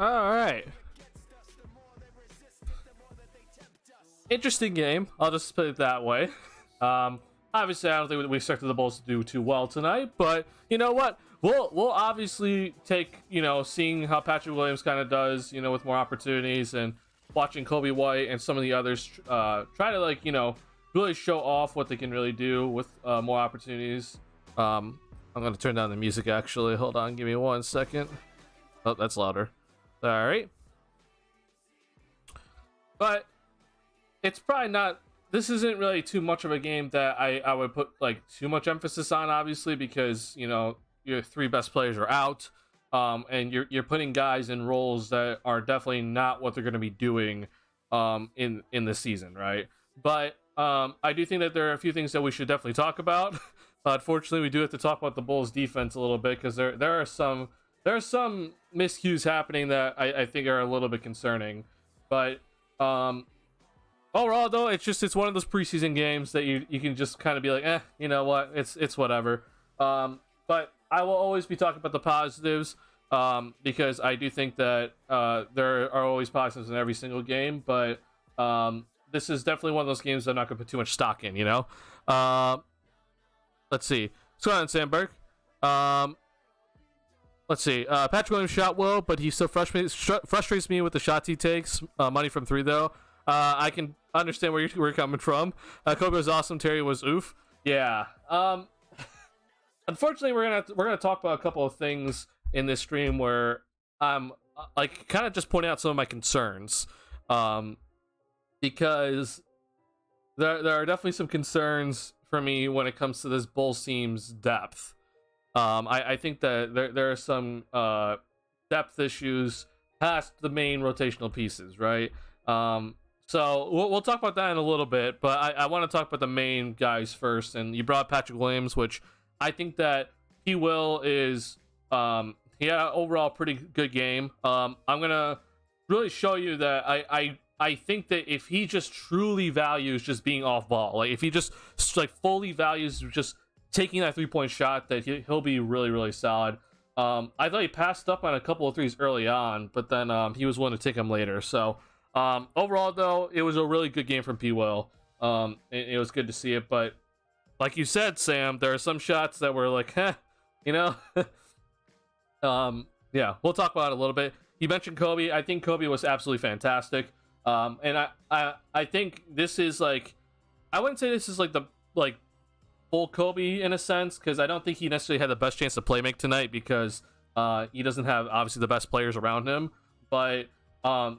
All right. Interesting game. I'll just put it that way. Obviously, I don't think we expected the Bulls to do too well tonight, but you know what? We'll obviously take, seeing how Patrick Williams kind of does, with more opportunities, and watching Kobe White and some of the others try to really show off what they can really do with more opportunities. I'm gonna turn down the music actually. Hold on, give me 1 second. Oh, that's louder. All right. But it's probably not, this isn't really too much of a game that I would put too much emphasis on, obviously, because your three best players are out, and you're putting guys in roles that are definitely not what they're going to be doing in the season, right? But I do think that there are a few things that we should definitely talk about. Unfortunately, we do have to talk about the Bulls defense a little bit, because there are some miscues happening that I think are a little bit concerning. But overall, though, it's one of those preseason games that you can just kind of be like, you know what, it's whatever. But I will always be talking about the positives, because I do think that there are always positives in every single game. But this is definitely one of those games that I'm not going to put too much stock in, Let's see. What's going on, Sandberg? Let's see. Patrick Williams shot well, but he still frustrates me with the shots he takes. Money from three, though. I can understand where you're coming from. Kobe was awesome. Terry was oof. Yeah. Unfortunately, we're gonna talk about a couple of things in this stream where I'm kind of just pointing out some of my concerns, because there are definitely some concerns for me when it comes to this Bulls team's depth. I think that there are some depth issues past the main rotational pieces, right? So we'll talk about that in a little bit, but I want to talk about the main guys first. And you brought up Patrick Williams, which I think that he is he had an overall pretty good game. I'm gonna really show you that I think that if he just truly values just being off ball, if he just fully values just taking that 3-point shot, that he'll be really, really solid. I thought he passed up on a couple of threes early on, but then he was willing to take them later. So overall, though, it was a really good game from P. Will. It was good to see it, but like you said, Sam, there are some shots that were like, yeah, we'll talk about it a little bit. You mentioned Kobe. I think Kobe was absolutely fantastic. And I think this is I wouldn't say this is the full Kobe in a sense, because I don't think he necessarily had the best chance to play make tonight, because he doesn't have obviously the best players around him. But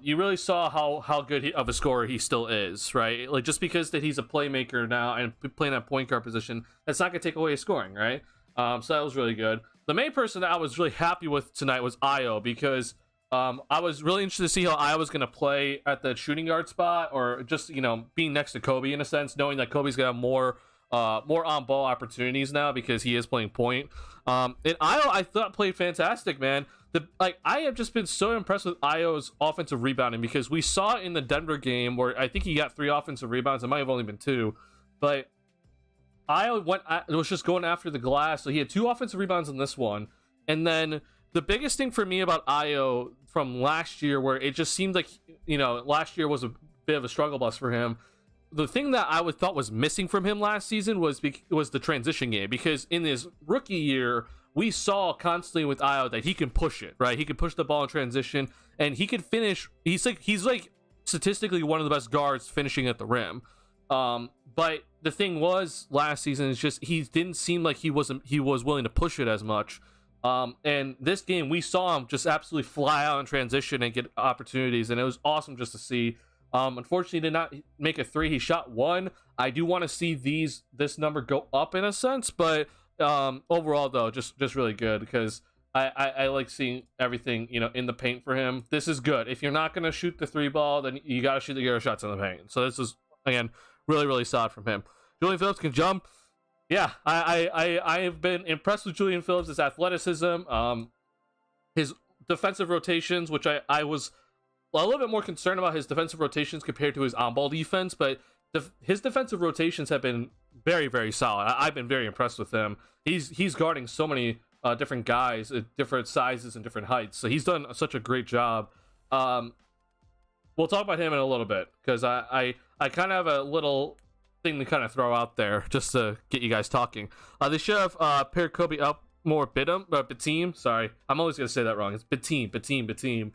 you really saw how good of a scorer he still is, right? Just because that he's a playmaker now and playing that point guard position, that's not gonna take away his scoring, right? So that was really good. The main person that I was really happy with tonight was Io, because I was really interested to see how Io was going to play at the shooting guard spot, or just being next to Kobe in a sense, knowing that Kobe's going to have more on ball opportunities now because he is playing point. And Io, I thought, played fantastic, man. I have just been so impressed with Io's offensive rebounding, because we saw in the Denver game where I think he got 3 offensive rebounds. It might have only been 2, but Io was just going after the glass. So he had 2 offensive rebounds in this one, and then the biggest thing for me about Io from last year, where it just seemed like, last year was a bit of a struggle bus for him. The thing that I thought was missing from him last season was the transition game, because in his rookie year, we saw constantly with Io that he can push it, right? He can push the ball in transition, and he can finish. He's statistically one of the best guards finishing at the rim. But the thing was, last season is just he didn't seem like he was willing to push it as much. And this game, we saw him just absolutely fly out in transition and get opportunities, and it was awesome just to see. Unfortunately, he did not make a 3. He shot 1. I do want to see this number go up in a sense, but overall, though, just really good, because I like seeing everything in the paint for him. This is good. If you're not going to shoot the 3 ball, then you got to shoot the other shots in the paint. So this is, again, really, really solid from him. Julian Phillips can jump. Yeah, I have been impressed with Julian Phillips' his athleticism, his defensive rotations, which I was a little bit more concerned about his defensive rotations compared to his on-ball defense, but his defensive rotations have been very, very solid. I've been very impressed with him. He's guarding so many different guys at different sizes and different heights. So he's done such a great job. We'll talk about him in a little bit because I kind of have a little thing to kind of throw out there just to get you guys talking. They should have paired Kobe up more Bateem. Sorry, I'm always gonna say that wrong. It's Bateem.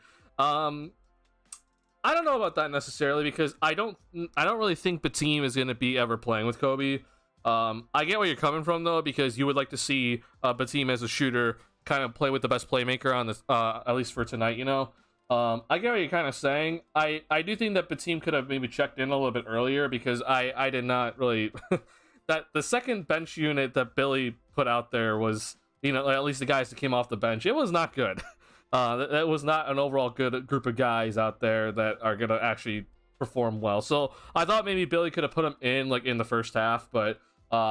I don't know about that necessarily because I don't really think Bateem is gonna be ever playing with Kobe. I get where you're coming from though, because you would like to see Bateem as a shooter kind of play with the best playmaker on this, at least for tonight, you know. I get what you're kind of saying. I do think that Bateem could have maybe checked in a little bit earlier because I did not really that the second bench unit that Billy put out there was, you know, at least the guys that came off the bench, it was not good. That was not an overall good group of guys out there that are gonna actually perform well. So I thought maybe Billy could have put him in like in the first half, but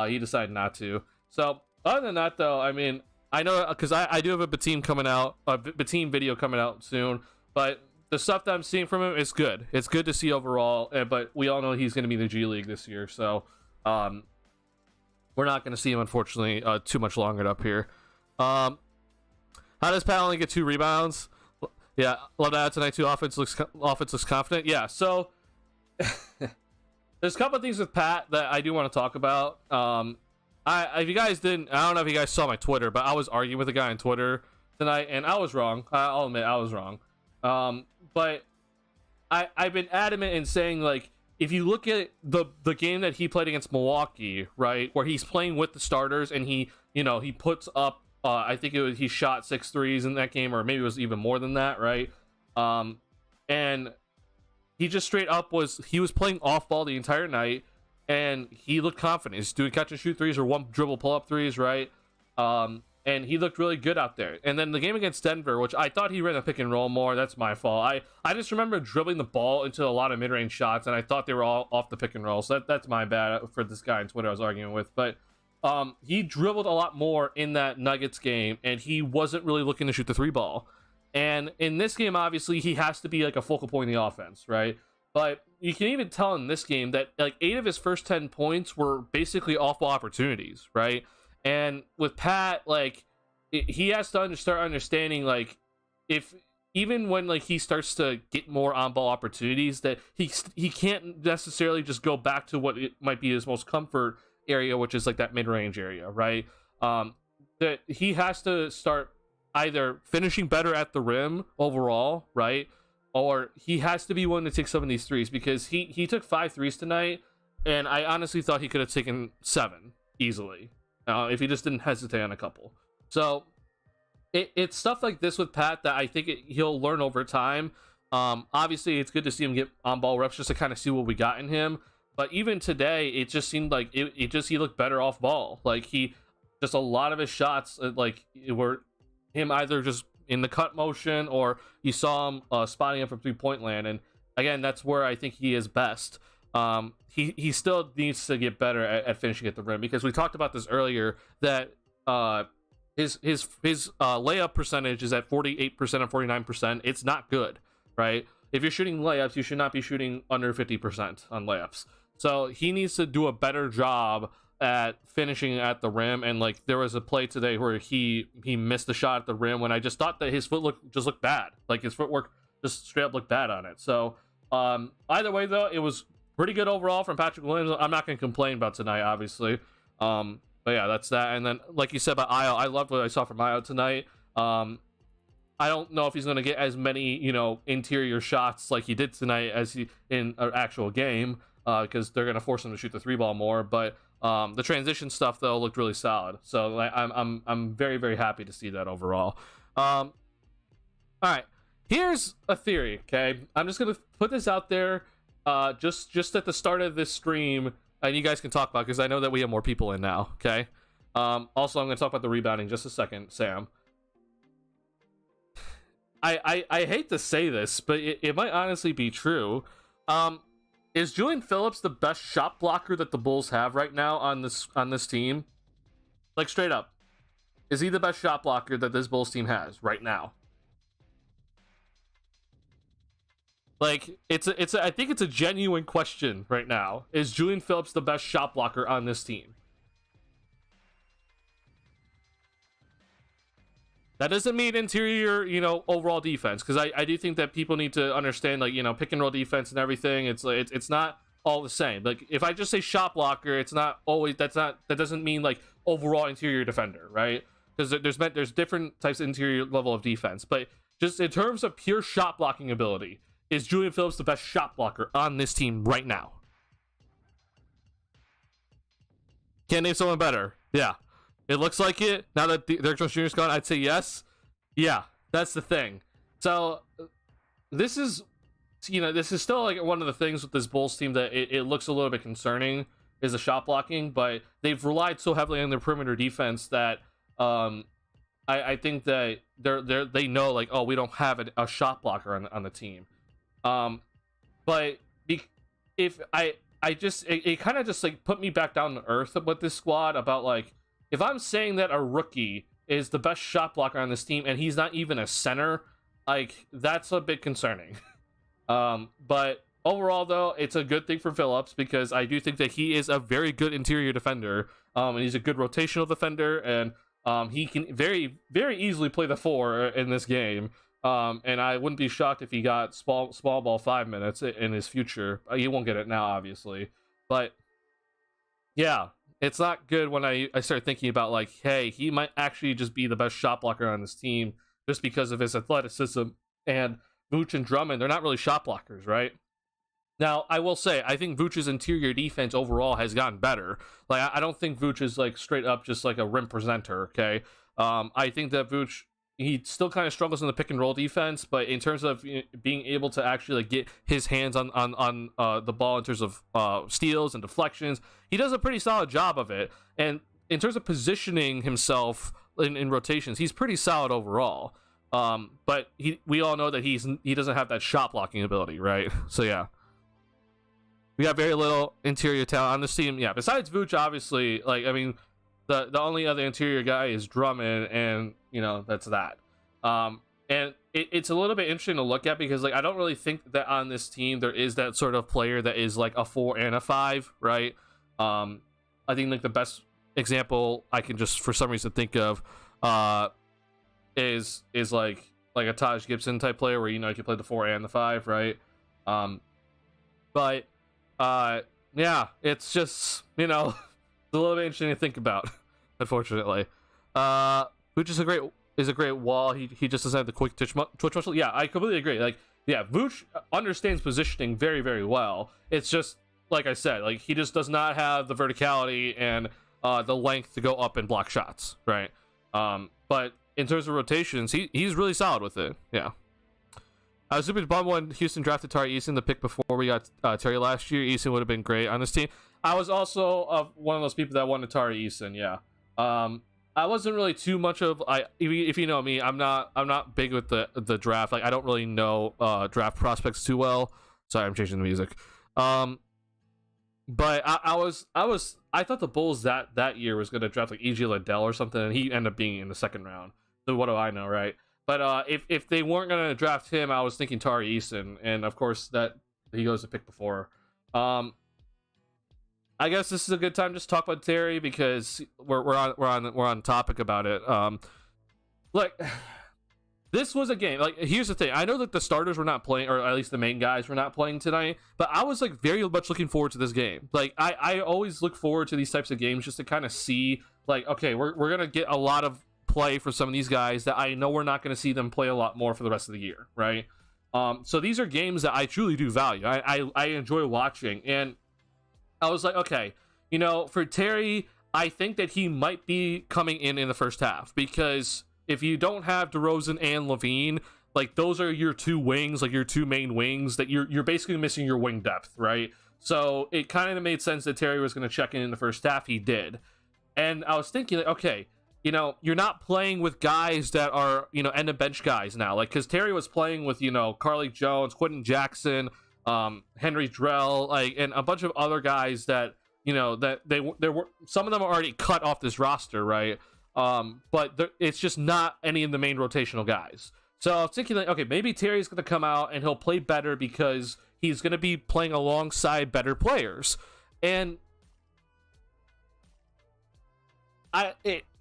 he decided not to. So other than that though, I mean, I know because I do have a Bateem coming out, a Bateem video coming out soon. But the stuff that I'm seeing from him is good. It's good to see overall, but we all know he's going to be in the G League this year, so we're not going to see him, unfortunately, too much longer up here. How does Pat only get 2 rebounds? Yeah, love that tonight too. Offense looks confident. Yeah, so there's a couple of things with Pat that I do want to talk about. If you guys didn't, I don't know if you guys saw my Twitter, but I was arguing with a guy on Twitter tonight, and I was wrong. I'll admit I was wrong. But I've been adamant in saying, like, if you look at the game that he played against Milwaukee, right, where he's playing with the starters and he puts up, I think he shot 6 threes in that game, or maybe it was even more than that, right? And he just straight up was playing off ball the entire night, and he looked confident. He's doing catch and shoot threes or one dribble pull up threes, right? And he looked really good out there. And then the game against Denver, which I thought he ran the pick and roll more. That's my fault. I just remember dribbling the ball into a lot of mid-range shots, and I thought they were all off the pick and roll. So that's my bad for this guy on Twitter I was arguing with. But he dribbled a lot more in that Nuggets game, and he wasn't really looking to shoot the 3 ball. And in this game, obviously, he has to be like a focal point in the offense, right? But you can even tell in this game that like 8 of his first 10 points were basically off-ball opportunities, right? And with Pat, like, he has to start understanding, like, if even when like he starts to get more on-ball opportunities, that he can't necessarily just go back to what it might be his most comfort area, which is like that mid-range area, right? That he has to start either finishing better at the rim overall, right? Or he has to be willing to take some of these threes, because he took 5 threes tonight, and I honestly thought he could have taken 7 easily. If he just didn't hesitate on a couple. So it's stuff like this with Pat that I think he'll learn over time. Obviously, it's good to see him get on-ball reps just to kind of see what we got in him. But even today, it just seemed like he looked better off ball. Like just a lot of his shots, like, were him either just in the cut motion, or you saw him spotting him from 3-point land. And again, that's where I think he is best. He still needs to get better at finishing at the rim, because we talked about this earlier, that his layup percentage is at 48% and 49%. It's not good, right? If you're shooting layups, you should not be shooting under 50% on layups. So he needs to do a better job at finishing at the rim. And like, there was a play today where he missed the shot at the rim when I just thought that his foot looked bad. Like, his footwork just straight up looked bad on it. So either way though, it was pretty good overall from Patrick Williams. I'm not going to complain about tonight, obviously. But yeah, that's that. And then, like you said about Io, I loved what I saw from Io tonight. I don't know if he's going to get as many, interior shots like he did tonight as he in an actual game, because they're going to force him to shoot the 3 ball more. But the transition stuff though looked really solid. So I'm very, very happy to see that overall. All right, here's a theory. Okay, I'm just going to put this out there. Just at the start of this stream, and you guys can talk about it, because I know that we have more people in now, okay? Also, I'm going to talk about the rebounding just a second, Sam. I hate to say this, but it might honestly be true. Is Julian Phillips the best shot blocker that the Bulls have right now on this team? Like, straight up. Is he the best shot blocker that this Bulls team has right now? Like, I think it's a genuine question right now. Is Julian Phillips the best shot blocker on this team? That doesn't mean interior, overall defense, because I do think that people need to understand, like, pick and roll defense and everything. It's like it's not all the same. Like, if I just say shot blocker, it's not always that doesn't mean like overall interior defender, right? Because there's different types of interior level of defense, but just in terms of pure shot blocking ability, is Julian Phillips the best shot blocker on this team right now? Can't name someone better. Yeah. It looks like it. Now that Derek Jones Jr. is gone, I'd say yes. Yeah, that's the thing. So this is still like one of the things with this Bulls team that it looks a little bit concerning is the shot blocking, but they've relied so heavily on their perimeter defense that I think that they know, like, oh, we don't have a shot blocker on the team. But if it kind of just like put me back down to earth with this squad about, like, if I'm saying that a rookie is the best shot blocker on this team and he's not even a center, like, that's a bit concerning. But overall, though, it's a good thing for Phillips, because I do think that he is a very good interior defender, and he's a good rotational defender, and he can very, very easily play the 4 in this game. And I wouldn't be shocked if he got small ball 5 minutes in his future. He won't get it now, obviously, but yeah. It's not good when I start thinking about, like, hey, he might actually just be the best shot blocker on this team just because of his athleticism. And Vooch and Drummond, they're not really shot blockers, right? Now, I will say, I think Vooch's interior defense overall has gotten better. Like, I don't think Vooch is, like, straight up just, like, a rim presenter, okay? I think that Vooch, he still kind of struggles in the pick and roll defense, but in terms of being able to actually, like, get his hands on the ball in terms of steals and deflections, he does a pretty solid job of it. And in terms of positioning himself in rotations, he's pretty solid overall. But we all know that he doesn't have that shot blocking ability, right? So yeah, we got very little interior talent on this team. Yeah, besides Vooch, obviously, like, I mean, the only other interior guy is Drummond, and that's that. And it's a little bit interesting to look at, because, like, I don't really think that on this team there is that sort of player that is like a 4 and a 5, right? I think, like, the best example I can just for some reason think of is like a Taj Gibson type player where you can play the 4 and the 5, right? But yeah, it's just it's a little bit interesting to think about, unfortunately. Vooch is a great wall. He just doesn't have the quick twitch muscle. Yeah, I completely agree. Like, yeah, Vooch understands positioning very, very well. It's just, like I said, like, he just does not have the verticality and the length to go up and block shots, right? But in terms of rotations, he's really solid with it. Yeah. I was super bummed when Houston drafted Tari Eason, the pick before we got Terry last year. Eason would have been great on this team. I was also one of those people that wanted Tari Eason. Yeah. I wasn't really too much of if you know me, I'm not big with the draft. Like, I don't really know draft prospects too well. Sorry, I'm changing the music. But I thought the Bulls that year was gonna draft like E.J. Liddell or something, and he ended up being in the second round. So what do I know, right? But if they weren't gonna draft him, I was thinking Tari Eason, and of course that he goes to pick before. I guess this is a good time to just talk about Terry, because we're on topic about it. Like, this was a game. Like, here's the thing. I know that the starters were not playing, or at least the main guys were not playing tonight, but I was, like, very much looking forward to this game. Like, I always look forward to these types of games just to kind of see, like, okay, we're gonna get a lot of play for some of these guys that I know we're not gonna see them play a lot more for the rest of the year, right? So these are games that I truly do value. I enjoy watching, and I was like, okay, for Terry, I think that he might be coming in the first half, because if you don't have DeRozan and Levine, like, those are your two wings, like your two main wings, that you're basically missing your wing depth, right? So it kind of made sense that Terry was going to check in the first half. He did. And I was thinking, like, okay, you're not playing with guys that are, end of bench guys now. Like, because Terry was playing with, Carly Jones, Quentin Jackson, Henry Drell, like, and a bunch of other guys that, that there were, some of them are already cut off this roster, right? But it's just not any of the main rotational guys. So I was thinking, like, okay, maybe Terry's going to come out and he'll play better because he's going to be playing alongside better players. And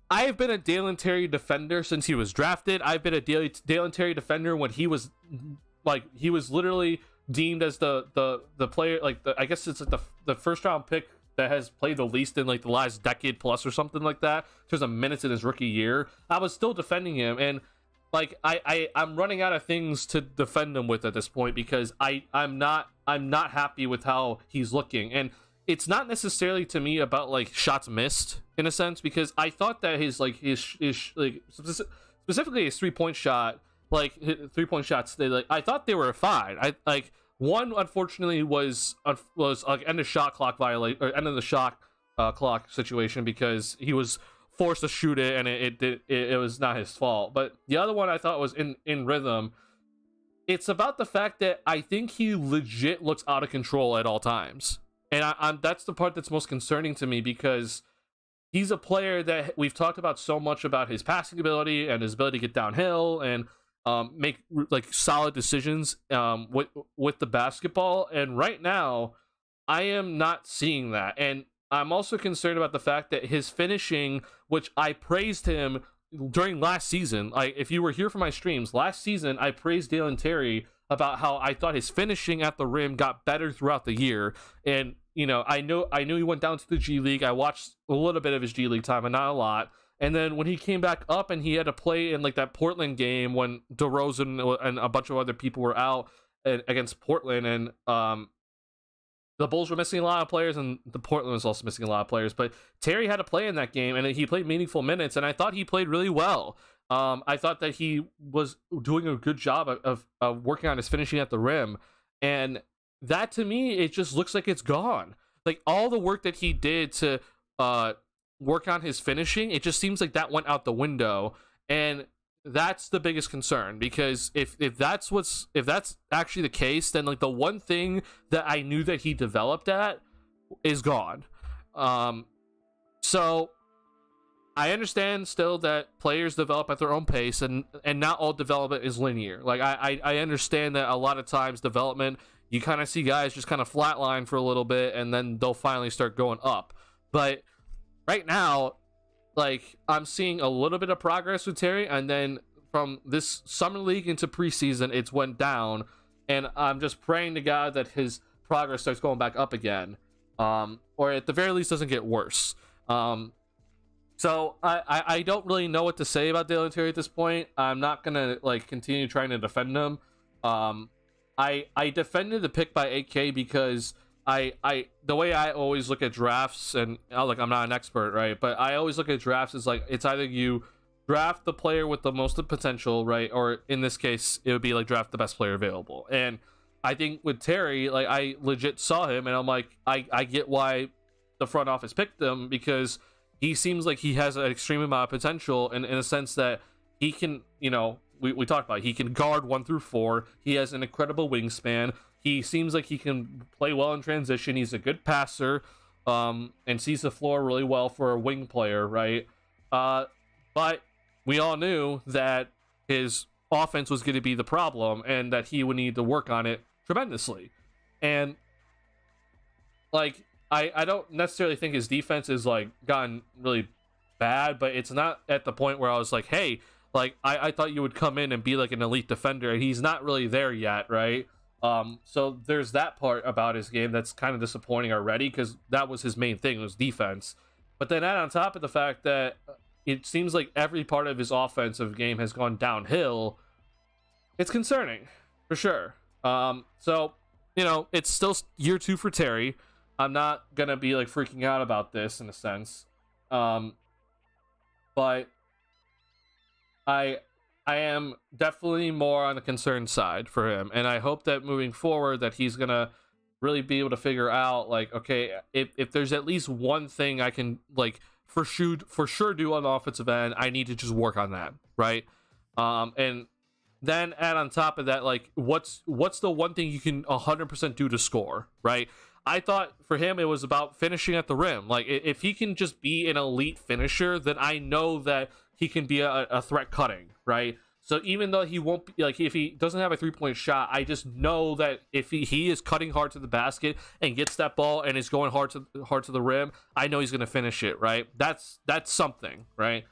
I've been a Dalen Terry defender since he was drafted. I've been a Dalen Terry defender when he was literally deemed as the player, like I guess it's like the first round pick that has played the least in like the last decade plus or something like that in terms of minutes in his rookie year. I was still defending him, and like I'm running out of things to defend him with at this point because I'm not happy with how he's looking. And it's not necessarily to me about like shots missed in a sense, because I thought that his like specifically his 3-point shot, like 3-point shots, I thought they were fine. I like one unfortunately was like end of shot clock violate, or end of the shot clock situation, because he was forced to shoot it and it was not his fault. But the other one I thought was in rhythm. It's about the fact that I think he legit looks out of control at all times. And I'm that's the part that's most concerning to me, because he's a player that we've talked about so much about his passing ability and his ability to get downhill and make like solid decisions with the basketball. And right now, I am not seeing that. And I'm also concerned about the fact that his finishing, which I praised him during last season. If you were here for my streams last season, I praised Dalen Terry about how I thought his finishing at the rim got better throughout the year. And you know, I knew he went down to the G League. I watched a little bit of his G League time, and not a lot. And then when he came back up and he had to play in like that Portland game when DeRozan and a bunch of other people were out against Portland, and the Bulls were missing a lot of players, and the Portland was also missing a lot of players. But Terry had to play in that game, and he played meaningful minutes, and I thought he played really well. I thought that he was doing a good job of working on his finishing at the rim, and that to me, it just looks like it's gone. Like all the work that he did to work on his finishing, it just seems like that went out the window, and that's the biggest concern. Because if that's actually the case, then like the one thing that I knew that he developed at is gone. So I understand still that players develop at their own pace, and not all development is linear. Like I understand that a lot of times development, you kind of see guys just kind of flatline for a little bit and then they'll finally start going up. But right now, like I'm seeing a little bit of progress with Terry, and then from this summer league into preseason, it's went down, and I'm just praying to God that his progress starts going back up again, or at the very least doesn't get worse. So I don't really know what to say about Dalen Terry at this point. I'm not gonna like continue trying to defend him. I defended the pick by 8K because I the way I always look at drafts, and like I'm not an expert, right? But I always look at drafts as like it's either you draft the player with the most potential, right? Or in this case, it would be like draft the best player available. And I think with Terry, like I legit saw him and I'm like, I get why the front office picked him, because he seems like he has an extreme amount of potential in a sense that he can, you know, we talked about it. He can guard 1 through 4. He has an incredible wingspan. He seems like he can play well in transition. He's a good passer, and sees the floor really well for a wing player, right? But we all knew that his offense was going to be the problem, and that he would need to work on it tremendously. And like I don't necessarily think his defense is like gotten really bad, but it's not at the point where I was like, hey, like I thought you would come in and be like an elite defender, and he's not really there yet, right? So there's that part about his game that's kind of disappointing already, because that was his main thing, was defense. But then add on top of the fact that it seems like every part of his offensive game has gone downhill, it's concerning for sure. So you know, it's still year 2 for Terry. I'm not gonna be like freaking out about this in a sense, but I am definitely more on the concerned side for him, and I hope that moving forward that he's gonna really be able to figure out like, okay, if there's at least one thing I can like for sure do on the offensive end, I need to just work on that, right? And then add on top of that, like what's the one thing you can 100% do to score, right? I thought for him it was about finishing at the rim. Like if he can just be an elite finisher, then I know that he can be a threat cutting, right? So even though he won't be like, if he doesn't have a 3-point shot, I just know that if he is cutting hard to the basket and gets that ball and is going hard to the rim, I know he's gonna finish it, right? That's something, right?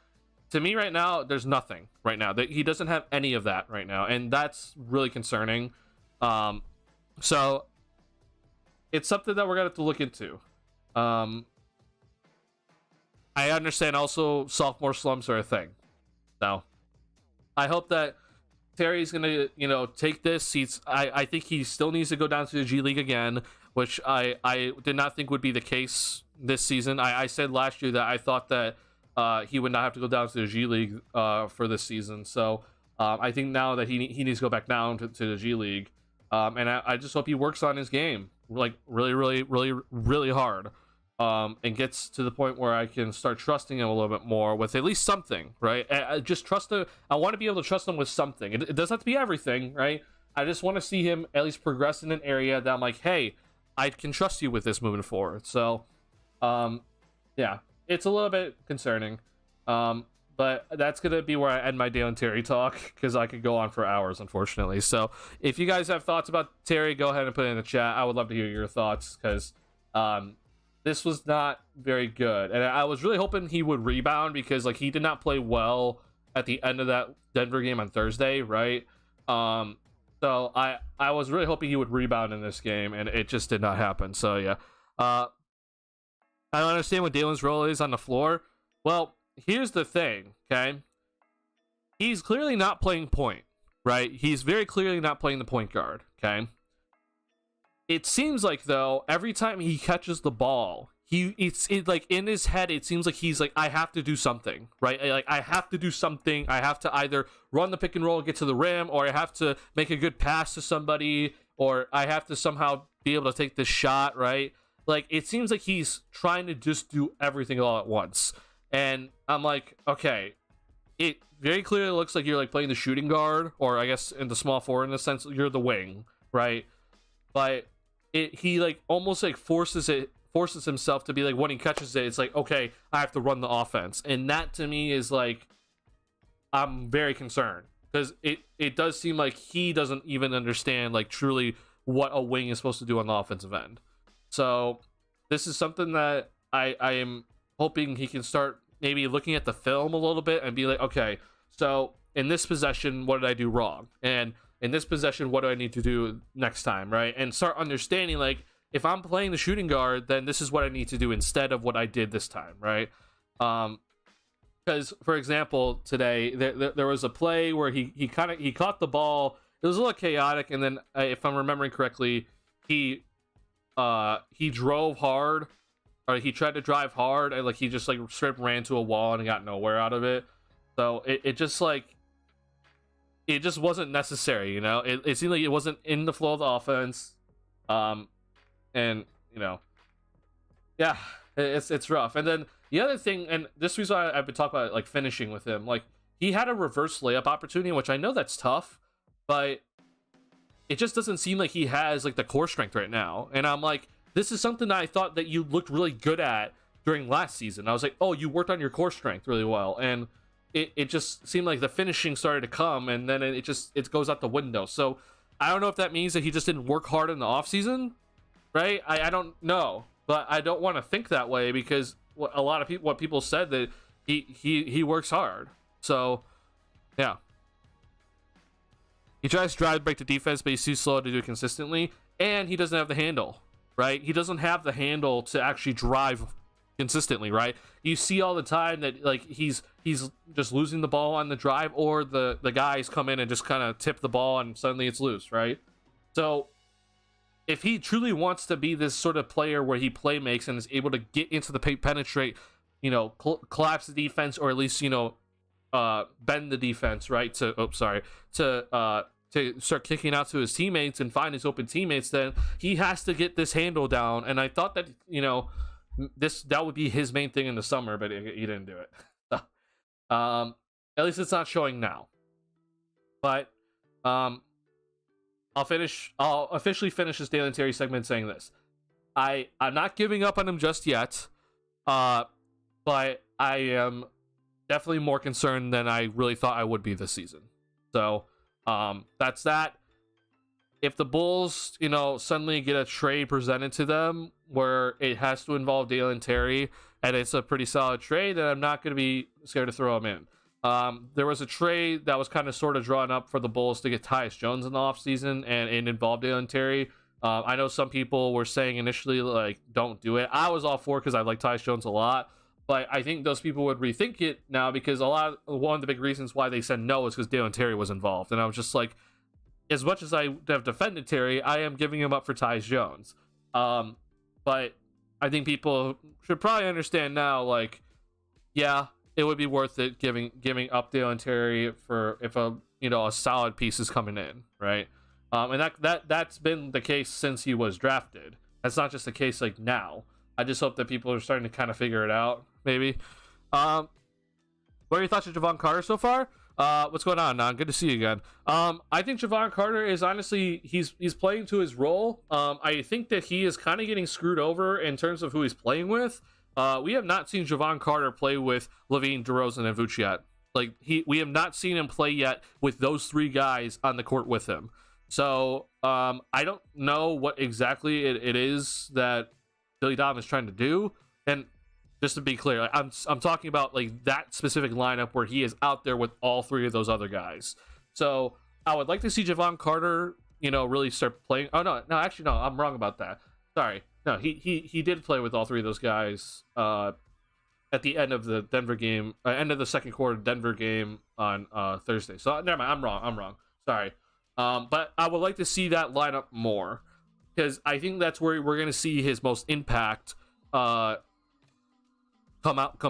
to me right now, there's nothing right now. That he doesn't have any of that right now, and that's really concerning. So it's something that we're gonna have to look into. I understand also sophomore slumps are a thing. So I hope that Terry's gonna, take this. I think he still needs to go down to the G League again, which I did not think would be the case this season. I said last year that I thought that he would not have to go down to the G League for this season. So I think now that he needs to go back down to the G League, and I just hope he works on his game like really, really, really, really hard. And gets to the point where I can start trusting him a little bit more with at least something, right? I just trust him. I want to be able to trust him with something. It doesn't have to be everything, right? I just want to see him at least progress in an area that I'm like, hey, I can trust you with this moving forward. So, yeah, it's a little bit concerning. But that's going to be where I end my Dalen Terry talk, because I could go on for hours, unfortunately. So if you guys have thoughts about Terry, go ahead and put it in the chat. I would love to hear your thoughts, because this was not very good, and I was really hoping he would rebound, because like he did not play well at the end of that Denver game on Thursday, right? So I was really hoping he would rebound in this game, and it just did not happen. So yeah, I don't understand what Dalen's role is on the floor. Well, here's the thing, okay? He's clearly not playing point, right? He's very clearly not playing the point guard, okay? It seems like, though, every time he catches the ball, it's like in his head, it seems like he's like, I have to do something, right? Like, I have to do something. I have to either run the pick and roll and get to the rim, or I have to make a good pass to somebody, or I have to somehow be able to take this shot, right? Like, it seems like he's trying to just do everything all at once. And I'm like, okay, it very clearly looks like you're like playing the shooting guard, or I guess in the small forward in a sense, you're the wing, right? But he like almost like forces himself to be like, when he catches it, it's like, okay, I have to run the offense. And that to me is like, I'm very concerned, because it does seem like he doesn't even understand like truly what a wing is supposed to do on the offensive end. So this is something that I am hoping he can start maybe looking at the film a little bit and be like, okay, so in this possession, what did I do wrong? And in this possession, what do I need to do next time, right? And start understanding, like, if I'm playing the shooting guard, then this is what I need to do instead of what I did this time, right? Because, for example, today, there was a play where he caught the ball. It was a little chaotic, and then, if I'm remembering correctly, he drove hard, or he tried to drive hard, and, like, he just, like, straight ran to a wall and got nowhere out of it. So, it just, like, it just wasn't necessary, you know? It seemed like it wasn't in the flow of the offense. And, you know, yeah, it's rough. And then the other thing, and this is why I've been talking about, like, finishing with him. Like, he had a reverse layup opportunity, which I know that's tough, but it just doesn't seem like he has, like, the core strength right now. And I'm like, this is something that I thought that you looked really good at during last season. I was like, oh, you worked on your core strength really well. And it just seemed like the finishing started to come, and then it goes out the window. So I don't know if that means that he just didn't work hard in the offseason, right? I don't know, but I don't want to think that way, because what people said, that he works hard. So yeah, he tries to drive break the defense, but he's too slow to do it consistently, and he doesn't have the handle, right? He doesn't have the handle to actually drive consistently, right? You see all the time that, like, he's just losing the ball on the drive, or the guys come in and just kind of tip the ball and suddenly it's loose, right? So if he truly wants to be this sort of player where he play makes and is able to get into the paint, penetrate, you know, collapse the defense, or at least, you know, bend the defense, right, to start kicking out to his teammates and find his open teammates, then he has to get this handle down. And I thought that, you know, that would be his main thing in the summer, but he didn't do it. At least it's not showing now. But I'll officially finish this Dalen Terry segment saying this: I'm not giving up on him just yet, but I am definitely more concerned than I really thought I would be this season. So that's that. If the Bulls, you know, suddenly get a trade presented to them where it has to involve Dalen Terry, and it's a pretty solid trade, then I'm not going to be scared to throw him in. There was a trade that was kind of sort of drawn up for the Bulls to get Tyus Jones in the offseason, and it involved Dalen Terry. I know some people were saying initially, like, don't do it. I was all for it because I like Tyus Jones a lot. But I think those people would rethink it now because one of the big reasons why they said no is because Dalen Terry was involved. And I was just like, as much as I have defended Terry, I am giving him up for Tyus Jones. But I think people should probably understand now, like, yeah, it would be worth it giving up Dalen Terry for if a solid piece is coming in, right? And that's been the case since he was drafted. That's not just the case like now. I just hope that people are starting to kind of figure it out, maybe. What are your thoughts on Javon Carter so far? What's going on, Nan? Good to see you again. I think Javon Carter is honestly, he's playing to his role. I think that he is kind of getting screwed over in terms of who he's playing with. We have not seen Javon Carter play with Levine, DeRozan, and Vooch yet. Like, we have not seen him play yet with those three guys on the court with him. So I don't know what exactly it is that Billy Donovan is trying to do. And just to be clear, like, I'm talking about like that specific lineup where he is out there with all three of those other guys. So I would like to see Javon Carter, really start playing. Oh no, actually no, I'm wrong about that. Sorry, no, he did play with all three of those guys at the end of the Denver game, end of the second quarter Denver game on Thursday. So never mind, I'm wrong. Sorry, but I would like to see that lineup more, because I think that's where we're going to see his most impact come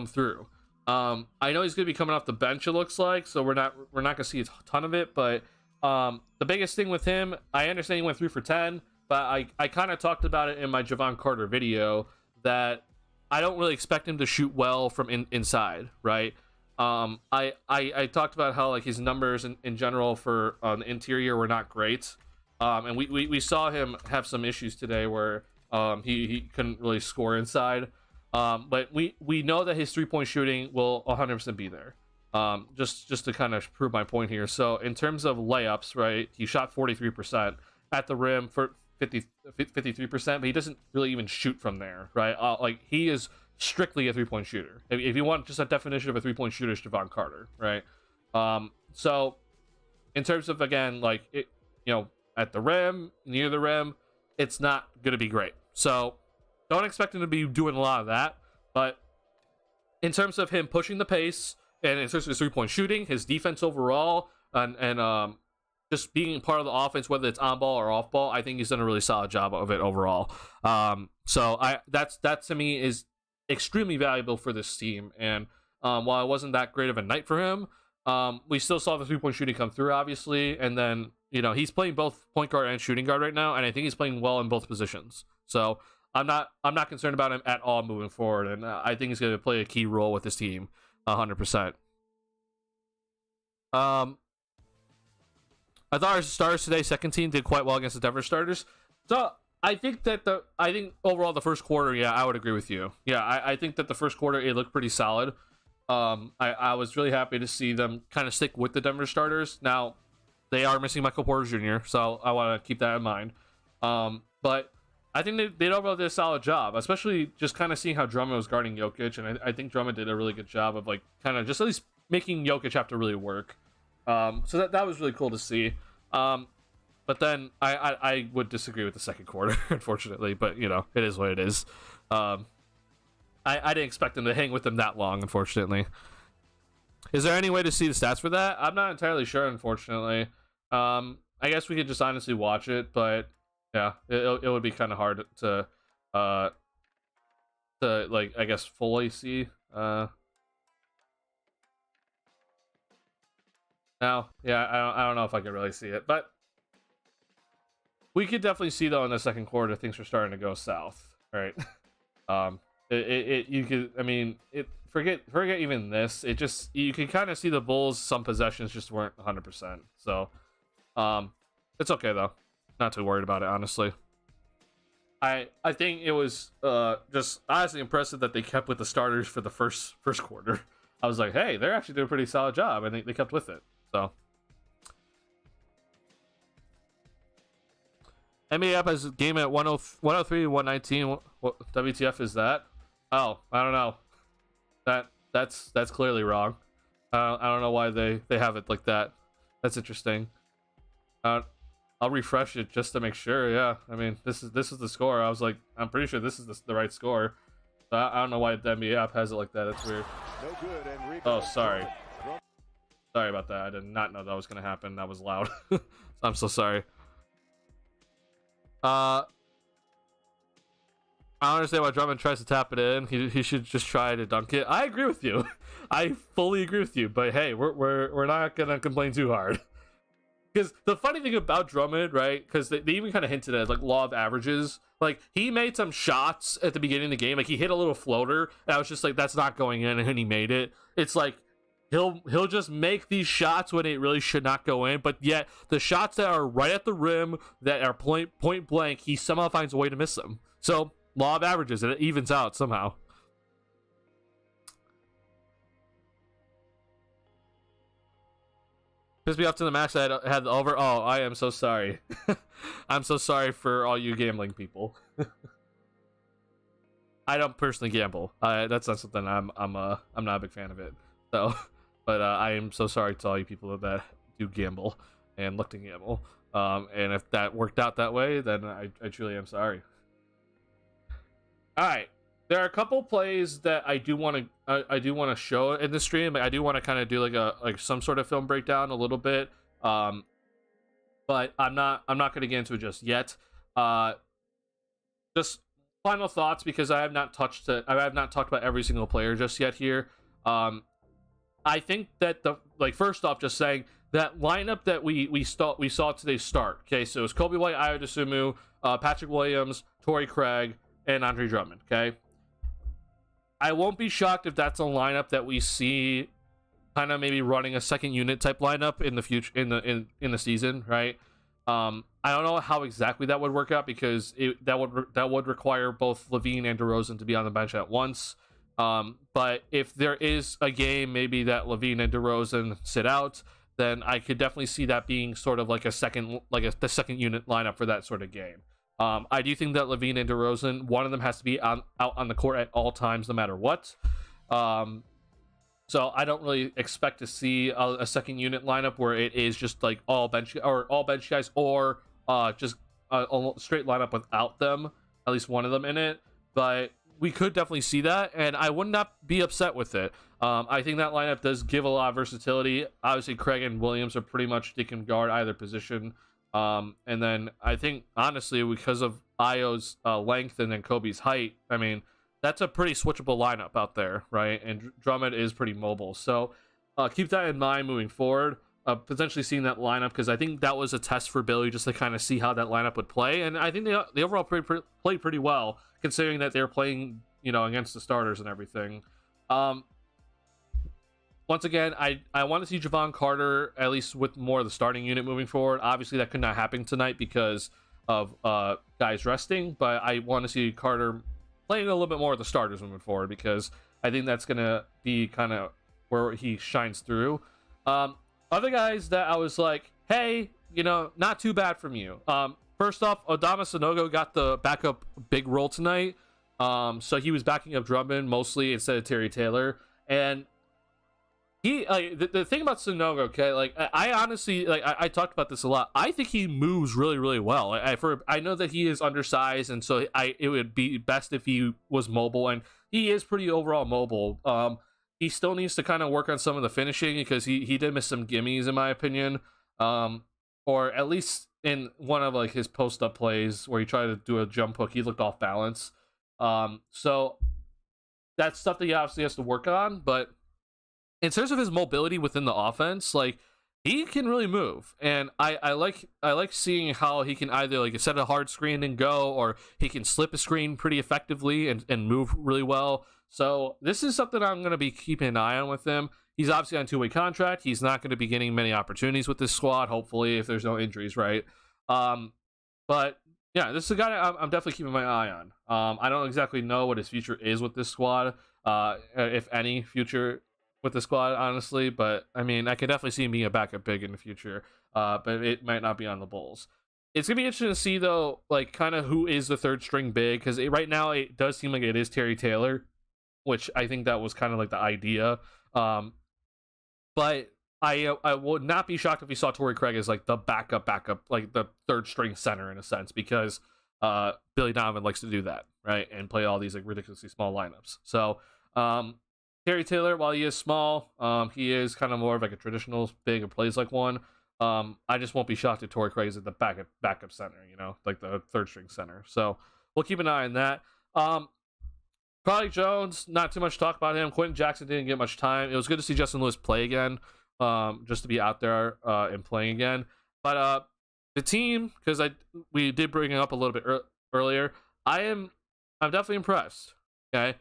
through. I know he's going to be coming off the bench, it looks like, so we're not going to see a ton of it, but the biggest thing with him, I understand he went 3 for 10, but I kind of talked about it in my Javon Carter video that I don't really expect him to shoot well from inside, right? I talked about how like his numbers in general for the interior were not great. And we saw him have some issues today where he couldn't really score inside. But we know that his 3-point shooting will 100% be there. Just to kind of prove my point here. So in terms of layups, right, he shot 43% at the rim for 53%, but he doesn't really even shoot from there, right? Like, he is strictly a 3-point shooter. If you want just a definition of a 3-point shooter, it's Javon Carter, right? So in terms of, again, like, it, at the rim, near the rim, it's not going to be great. So don't expect him to be doing a lot of that. But in terms of him pushing the pace, and in terms of his 3-point shooting, his defense overall, and just being part of the offense, whether it's on ball or off ball, I think he's done a really solid job of it overall. So that to me is extremely valuable for this team. And while it wasn't that great of a night for him, we still saw the 3-point shooting come through, obviously. And then he's playing both point guard and shooting guard right now, and I think he's playing well in both positions. So I'm not concerned about him at all moving forward, and I think he's going to play a key role with this team, 100%. I thought our starters today, second team, did quite well against the Denver starters. So I think overall the first quarter, yeah, I would agree with you. Yeah, I think that the first quarter it looked pretty solid. I was really happy to see them kind of stick with the Denver starters. Now they are missing Michael Porter Jr., so I want to keep that in mind. But I think they overall did a solid job, especially just kind of seeing how Drummond was guarding Jokic, and I think Drummond did a really good job of like kind of just at least making Jokic have to really work. So that was really cool to see. But then I would disagree with the second quarter, unfortunately. But it is what it is. I didn't expect them to hang with them that long, unfortunately. Is there any way to see the stats for that? I'm not entirely sure, unfortunately. I guess we could just honestly watch it, but yeah, it would be kind of hard to like, I guess, fully see. Now, yeah, I don't know if I could really see it, but we could definitely see though in the second quarter things are starting to go south, right? You could, I mean, forget even this. It just, you can kind of see the Bulls, some possessions just weren't 100%. So, it's okay though. Not too worried about it, honestly. I think it was just honestly impressive that they kept with the starters for the first quarter. I was like, hey, they're actually doing a pretty solid job. I think they kept with it. So NBA app has a game at 103 119. What WTF is that? Oh, I don't know. That's clearly wrong. I don't know why they have it like that. That's interesting. I'll refresh it just to make sure. Yeah, I mean, this is the score. I was like, I'm pretty sure this is the right score. So I don't know why the NBA app has it like that. It's weird. No good, oh, sorry. Sorry about that. I did not know that was gonna happen. That was loud. So I'm so sorry. I don't understand why Drummond tries to tap it in. He should just try to dunk it. I agree with you. I fully agree with you. But hey, we're not gonna complain too hard. Because the funny thing about Drummond, right? Because they even kind of hinted at like law of averages. Like he made some shots at the beginning of the game. Like he hit a little floater, and I was just like, that's not going in, and he made it. It's like he'll just make these shots when it really should not go in. But yet the shots that are right at the rim, that are point blank, he somehow finds a way to miss them. So law of averages, and it evens out somehow. Pissed me off to the max that I had the over. Oh, I am so sorry. I'm so sorry for all you gambling people. I don't personally gamble. That's not something I'm not a big fan of it. So, but I am so sorry to all you people that do gamble and look to gamble. And if that worked out that way, then I truly am sorry. All right. There are a couple plays that I do want to show in the stream. I do want to kind of do like some sort of film breakdown a little bit, but I'm not going to get into it just yet. Just final thoughts, because I have not talked about every single player just yet here. I think that first off, just saying that lineup that we saw today start. Okay, so it's Kobe White, Ayo Dosunmu, Patrick Williams, Torrey Craig, and Andre Drummond. Okay. I won't be shocked if that's a lineup that we see kind of maybe running a second unit type lineup in the future in the season, right? I don't know how exactly that would work out, because that would require both LaVine and DeRozan to be on the bench at once. But if there is a game maybe that LaVine and DeRozan sit out, then I could definitely see that being sort of like the second unit lineup for that sort of game. I do think that LaVine and DeRozan, one of them has to be out on the court at all times, no matter what. So I don't really expect to see a second unit lineup where it is just like all bench guys, or just a straight lineup without them, at least one of them in it. But we could definitely see that, and I would not be upset with it. I think that lineup does give a lot of versatility. Obviously, Craig and Williams are pretty much, they can guard either position. And then I think, honestly, because of Ayo's length and then Kobe's height, I mean, that's a pretty switchable lineup out there, right? And Drummond is pretty mobile. So keep that in mind moving forward. Potentially seeing that lineup, because I think that was a test for Billy, just to kind of see how that lineup would play. And I think they overall played pretty well, considering that they're playing, against the starters and everything. Once again, I want to see Javon Carter at least with more of the starting unit moving forward. Obviously, that could not happen tonight because of guys resting, but I want to see Carter playing a little bit more of the starters moving forward, because I think that's going to be kind of where he shines through. Other guys that I was like, hey, not too bad from you. First off, Adama Sanogo got the backup big role tonight. So he was backing up Drummond mostly instead of Terry Taylor. And he, the thing about Sanogo, okay, I honestly, I talked about this a lot. I think he moves really, really well. I know that he is undersized, and so it would be best if he was mobile, and he is pretty overall mobile. He still needs to kind of work on some of the finishing, because he did miss some gimmies, in my opinion. Or at least in one of his post-up plays where he tried to do a jump hook, he looked off balance. So that's stuff that he obviously has to work on, but in terms of his mobility within the offense, he can really move, and I like seeing how he can either set a hard screen and go, or he can slip a screen pretty effectively and move really well. So this is something I'm going to be keeping an eye on with him. He's obviously on a two-way contract. He's not going to be getting many opportunities with this squad, hopefully, if there's no injuries, right? But yeah, this is a guy I'm definitely keeping my eye on. I don't exactly know what his future is with this squad, if any future with the squad, honestly, but I mean, I can definitely see him being a backup big in the future, but it might not be on the Bulls. It's gonna be interesting to see though, kind of who is the third string big, because right now it does seem like it is Terry Taylor, which I think that was kind of the idea. But I would not be shocked if we saw Torrey Craig as like the backup, like the third string center in a sense, because Billy Donovan likes to do that, right, and play all these like ridiculously small lineups. So Terry Taylor, while he is small, he is kind of more of like a traditional big and plays like one. I just won't be shocked if Torrey Craig is at the backup center, like the third string center. So we'll keep an eye on that. Carly Jones, not too much talk about him. Quentin Jackson didn't get much time. It was good to see Justin Lewis play again, just to be out there and playing again. But the team, because we did bring it up a little bit earlier, I'm definitely impressed. Okay,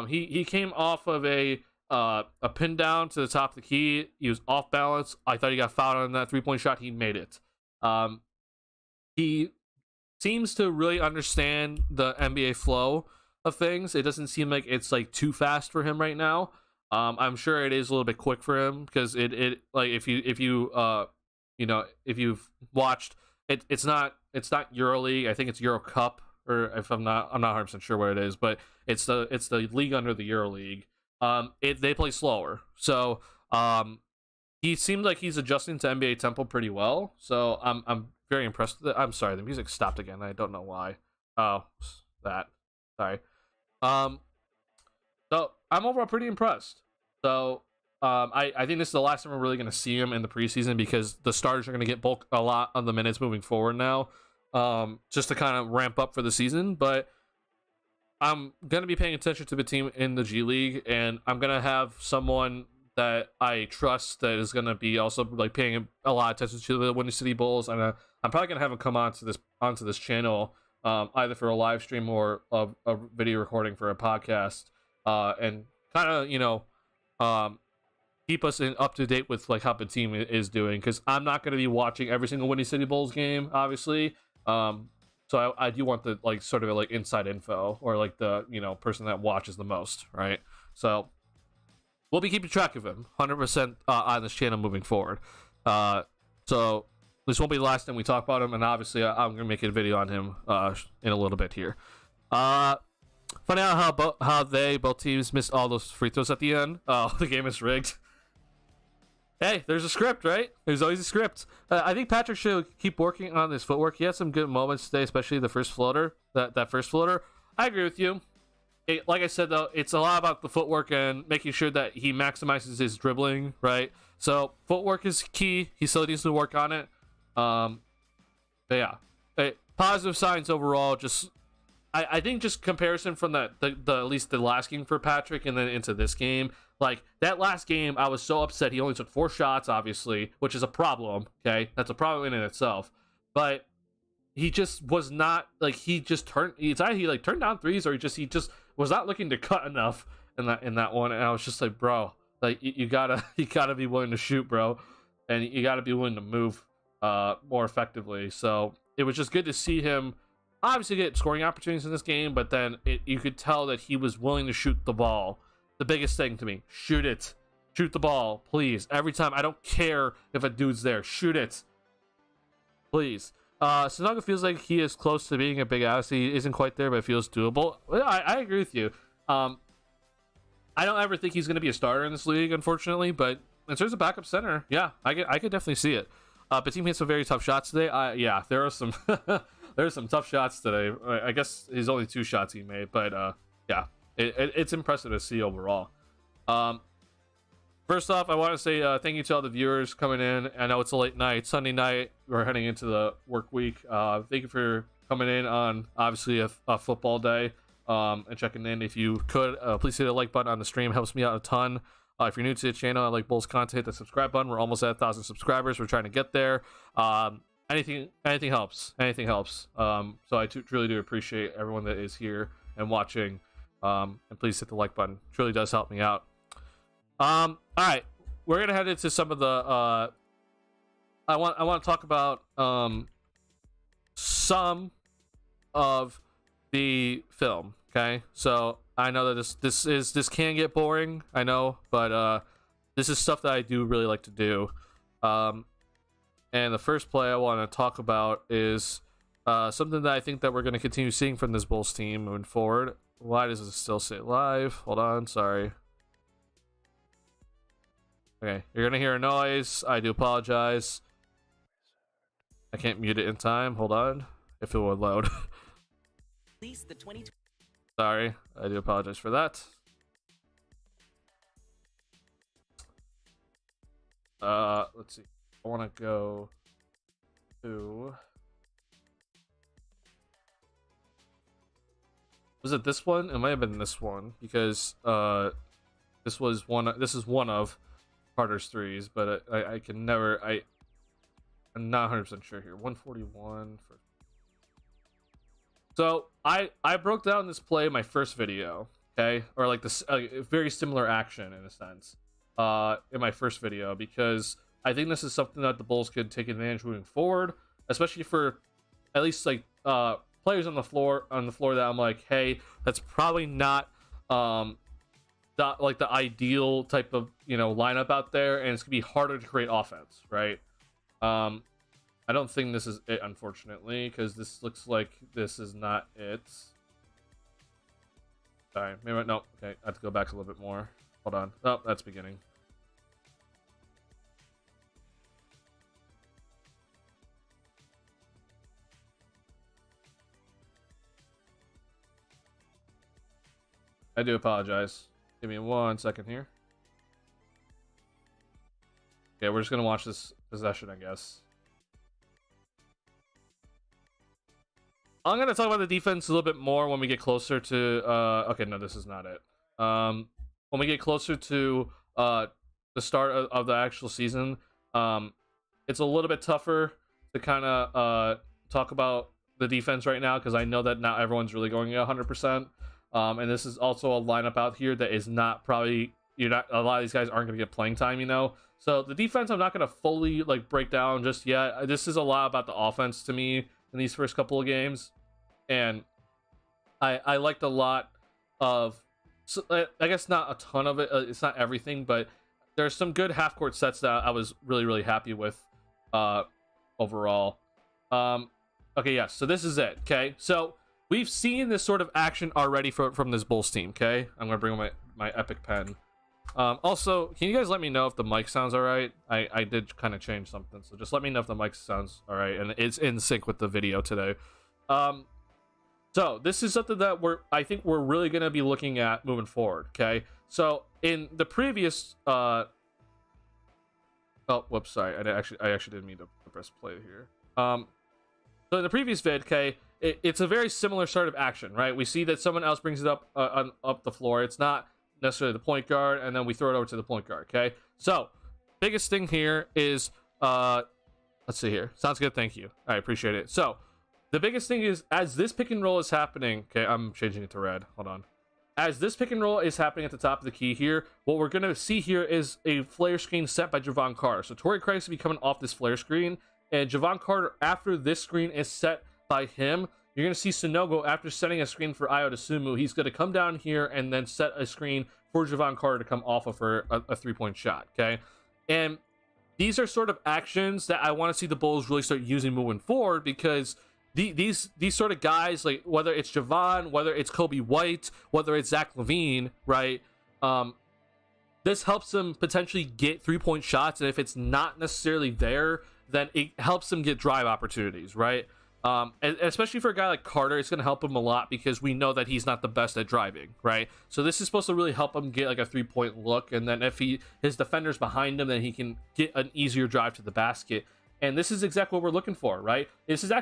he came off of a pin down to the top of the key. He was off balance. I thought he got fouled on that 3-point shot. He made it. He seems to really understand the NBA flow of things. It doesn't seem like it's like too fast for him right now. I'm sure it is a little bit quick for him, because it like if you've watched it, it's not EuroLeague. I think it's Euro Cup, or if I'm not 100% sure what it is, but it's the league under the EuroLeague. They play slower, so he seems like he's adjusting to NBA tempo pretty well. So I'm very impressed with it. I'm sorry, the music stopped again. I don't know why. Oh, that. Sorry. So I'm overall pretty impressed. So I think this is the last time we're really going to see him in the preseason, because the starters are going to get a lot of the minutes moving forward now, just to kind of ramp up for the season. But I'm going to be paying attention to the team in the G League, and I'm going to have someone that I trust that is going to be also like paying a lot of attention to the Windy City Bulls, and I'm probably going to have him come onto this channel, either for a live stream or a video recording for a podcast, and kind of keep us up to date with like how the team is doing, because I'm not going to be watching every single Windy City Bulls game, obviously. So I do want the like sort of like inside info, or like the person that watches the most, right? So we'll be keeping track of him 100% on this channel moving forward. So this won't be the last time we talk about him, and obviously I'm gonna make a video on him in a little bit here. Funny out how both teams missed all those free throws at the end. Oh, the game is rigged. Hey, there's a script, right? There's always a script. I think Patrick should keep working on his footwork. He had some good moments today, especially the first floater. That first floater. I agree with you. Like I said, though, it's a lot about the footwork and making sure that he maximizes his dribbling, right? So footwork is key. He still needs to work on it. But yeah, positive signs overall. Just I think just comparison from the at least the last game for Patrick and then into this game. Like that last game, I was so upset. He only took 4 shots, obviously, which is a problem. Okay, that's a problem in itself. But he just was not like it's either he like turned down threes, or he just was not looking to cut enough in that one. And I was just like, bro, like you gotta be willing to shoot, bro, and you gotta be willing to move more effectively. So it was just good to see him obviously get scoring opportunities in this game, but then you could tell that he was willing to shoot the ball. The biggest thing to me, shoot the ball, please. Every time, I don't care if a dude's there, shoot it, please. Sanogo feels like he is close to being a big ass. He isn't quite there, but it feels doable. I agree with you. I don't ever think he's going to be a starter in this league, unfortunately, but in terms of backup center, yeah, I could definitely see it. But team hit some very tough shots today. Yeah, there are some there's some tough shots today. I guess his only 2 shots he made, but yeah, it's impressive to see overall. First off, I want to say thank you to all the viewers coming in. I know it's a late night, Sunday night. We're heading into the work week. Thank you for coming in on obviously a football day and checking in. If you could, please hit the like button on the stream. Helps me out a ton. If you're new to the channel, I like Bulls content, hit the subscribe button. We're almost at 1,000 subscribers. We're trying to get there. Anything helps. Anything helps. So I truly do appreciate everyone that is here and watching. And please hit the like button. It truly does help me out. All right, we're gonna head into some of the. I want to talk about some of the film. Okay, so I know that this can get boring. I know, but this is stuff that I do really like to do. And the first play I want to talk about is something that I think that we're going to continue seeing from this Bulls team moving forward. Why does it still say live? Hold on, sorry. Okay, you're gonna hear a noise. I do apologize. I can't mute it in time. Hold on. If it will load. Sorry, I do apologize for that. Let's see. I want to go to. Was it this one? It might have been this one because this was one. This is one of Carter's threes, but I can never. I'm not 100% sure here. 141 for. So I broke down this play in my first video, okay, or like this very similar action in a sense, in my first video, because I think this is something that the Bulls could take advantage moving forward, especially for at least like players on the floor that I'm like, hey, that's probably not like the ideal type of lineup out there, and it's gonna be harder to create offense, right? I don't think this is it, unfortunately, because this looks like this is not it. Sorry, maybe no. Okay, I have to go back a little bit more. Hold on. Oh, that's beginning. I do apologize. Give me 1 second here. Okay, we're just gonna watch this possession, I guess. I'm going to talk about the defense a little bit more when we get closer to... okay, no, this is not it. When we get closer to the start of the actual season, it's a little bit tougher to kind of talk about the defense right now, because I know that not everyone's really going at 100%. And this is also a lineup out here that is not probably... a lot of these guys aren't going to get playing time, So the defense, I'm not going to fully break down just yet. This is a lot about the offense to me in these first couple of games. And I liked a lot of, so I guess not a ton of it. It's not everything, but there's some good half-court sets that I was really, really happy with overall. Okay, yes, so this is it, okay? So we've seen this sort of action already from this Bulls team, okay? I'm going to bring my Epic pen. Also, can you guys let me know if the mic sounds all right? I did kind of change something, so just let me know if the mic sounds all right and it's in sync with the video today. So this is something that I think we're really going to be looking at moving forward, okay? So in the previous oh, whoops, sorry, I actually didn't mean to press play here. So in the previous vid, okay, it's a very similar sort of action, right? We see that someone else brings it up up the floor. It's not necessarily the point guard, and then we throw it over to the point guard, okay? So biggest thing here is let's see here. Sounds good, thank you. I appreciate it. So the biggest thing is, as this pick and roll is happening, okay, I'm changing it to red, hold on. As this pick and roll is happening at the top of the key here, what we're going to see here is a flare screen set by Javon Carter. So Torrey Craig's will be coming off this flare screen, and Javon Carter, after this screen is set by him, you're going to see Sonogo, after setting a screen for Ayo Dosunmu, he's going to come down here and then set a screen for Javon Carter to come off of for a three-point shot, okay? And these are sort of actions that I want to see the Bulls really start using moving forward, because these sort of guys, like whether it's Javon, whether it's Kobe White, whether it's Zach LaVine, right? This helps them potentially get three-point shots, and if it's not necessarily there, then it helps them get drive opportunities, right? And especially for a guy like Carter, it's going to help him a lot because we know that he's not the best at driving, right? So this is supposed to really help him get like a three-point look, and then if his defender's behind him, then he can get an easier drive to the basket. And this is exactly what we're looking for, right? This is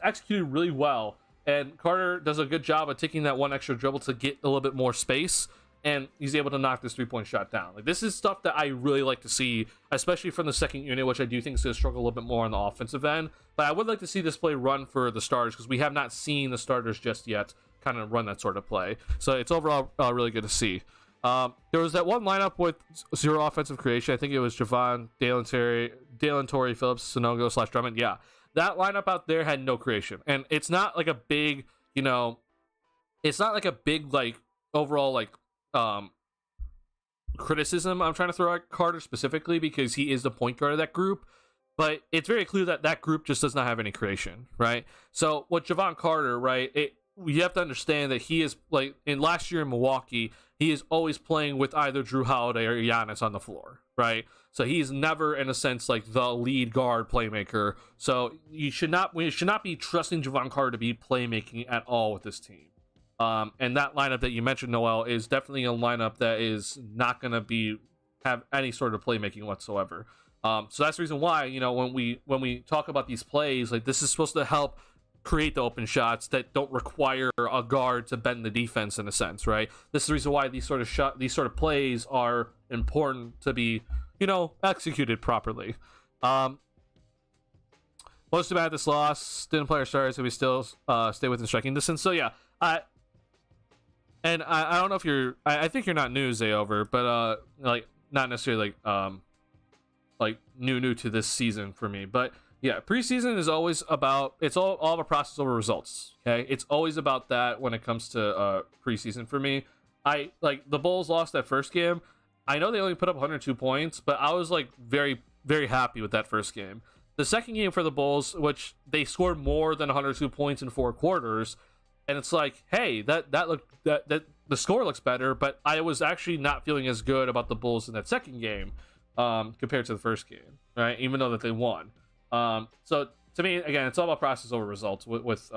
executed really well, and Carter does a good job of taking that one extra dribble to get a little bit more space, and he's able to knock this three-point shot down. Like, this is stuff that I really like to see, especially from the second unit, which I do think is going to struggle a little bit more on the offensive end. But I would like to see this play run for the starters, because we have not seen the starters just yet kind of run that sort of play. So it's overall really good to see. There was that one lineup with zero offensive creation. I think it was Javon, Dalen Torrey, Phillips, Sonogo / Drummond. Yeah, that lineup out there had no creation, and it's not like a big, it's not like a big overall criticism I'm trying to throw at Carter specifically, because he is the point guard of that group. But it's very clear that that group just does not have any creation, right? So with Javon Carter, right, you have to understand that he is, like, in last year in Milwaukee, he is always playing with either Drew Holiday or Giannis on the floor, right? So he's never, in a sense, like the lead guard playmaker. So we should not be trusting Javon Carter to be playmaking at all with this team. And that lineup that you mentioned, Noel, is definitely a lineup that is not going to have any sort of playmaking whatsoever. So that's the reason why, when we talk about these plays, like, this is supposed to help create the open shots that don't require a guard to bend the defense, in a sense, right? This is the reason why these sort of plays are important to be, executed properly. Most about this loss, didn't play our stars, so we still stay within striking distance. So yeah, I don't know if I think you're not new, Zayover, but like, not necessarily like new to this season for me, but yeah, preseason is always about, it's all of a process over results. Okay, it's always about that when it comes to preseason for me. I like the Bulls lost that first game. I know they only put up 102 points, but I was like very, very happy with that first game. The second game for the Bulls, which they scored more than 102 points in 4 quarters, and it's like, hey, that the score looks better, but I was actually not feeling as good about the Bulls in that second game compared to the first game, right? Even though that they won. So to me, again, it's all about process over results with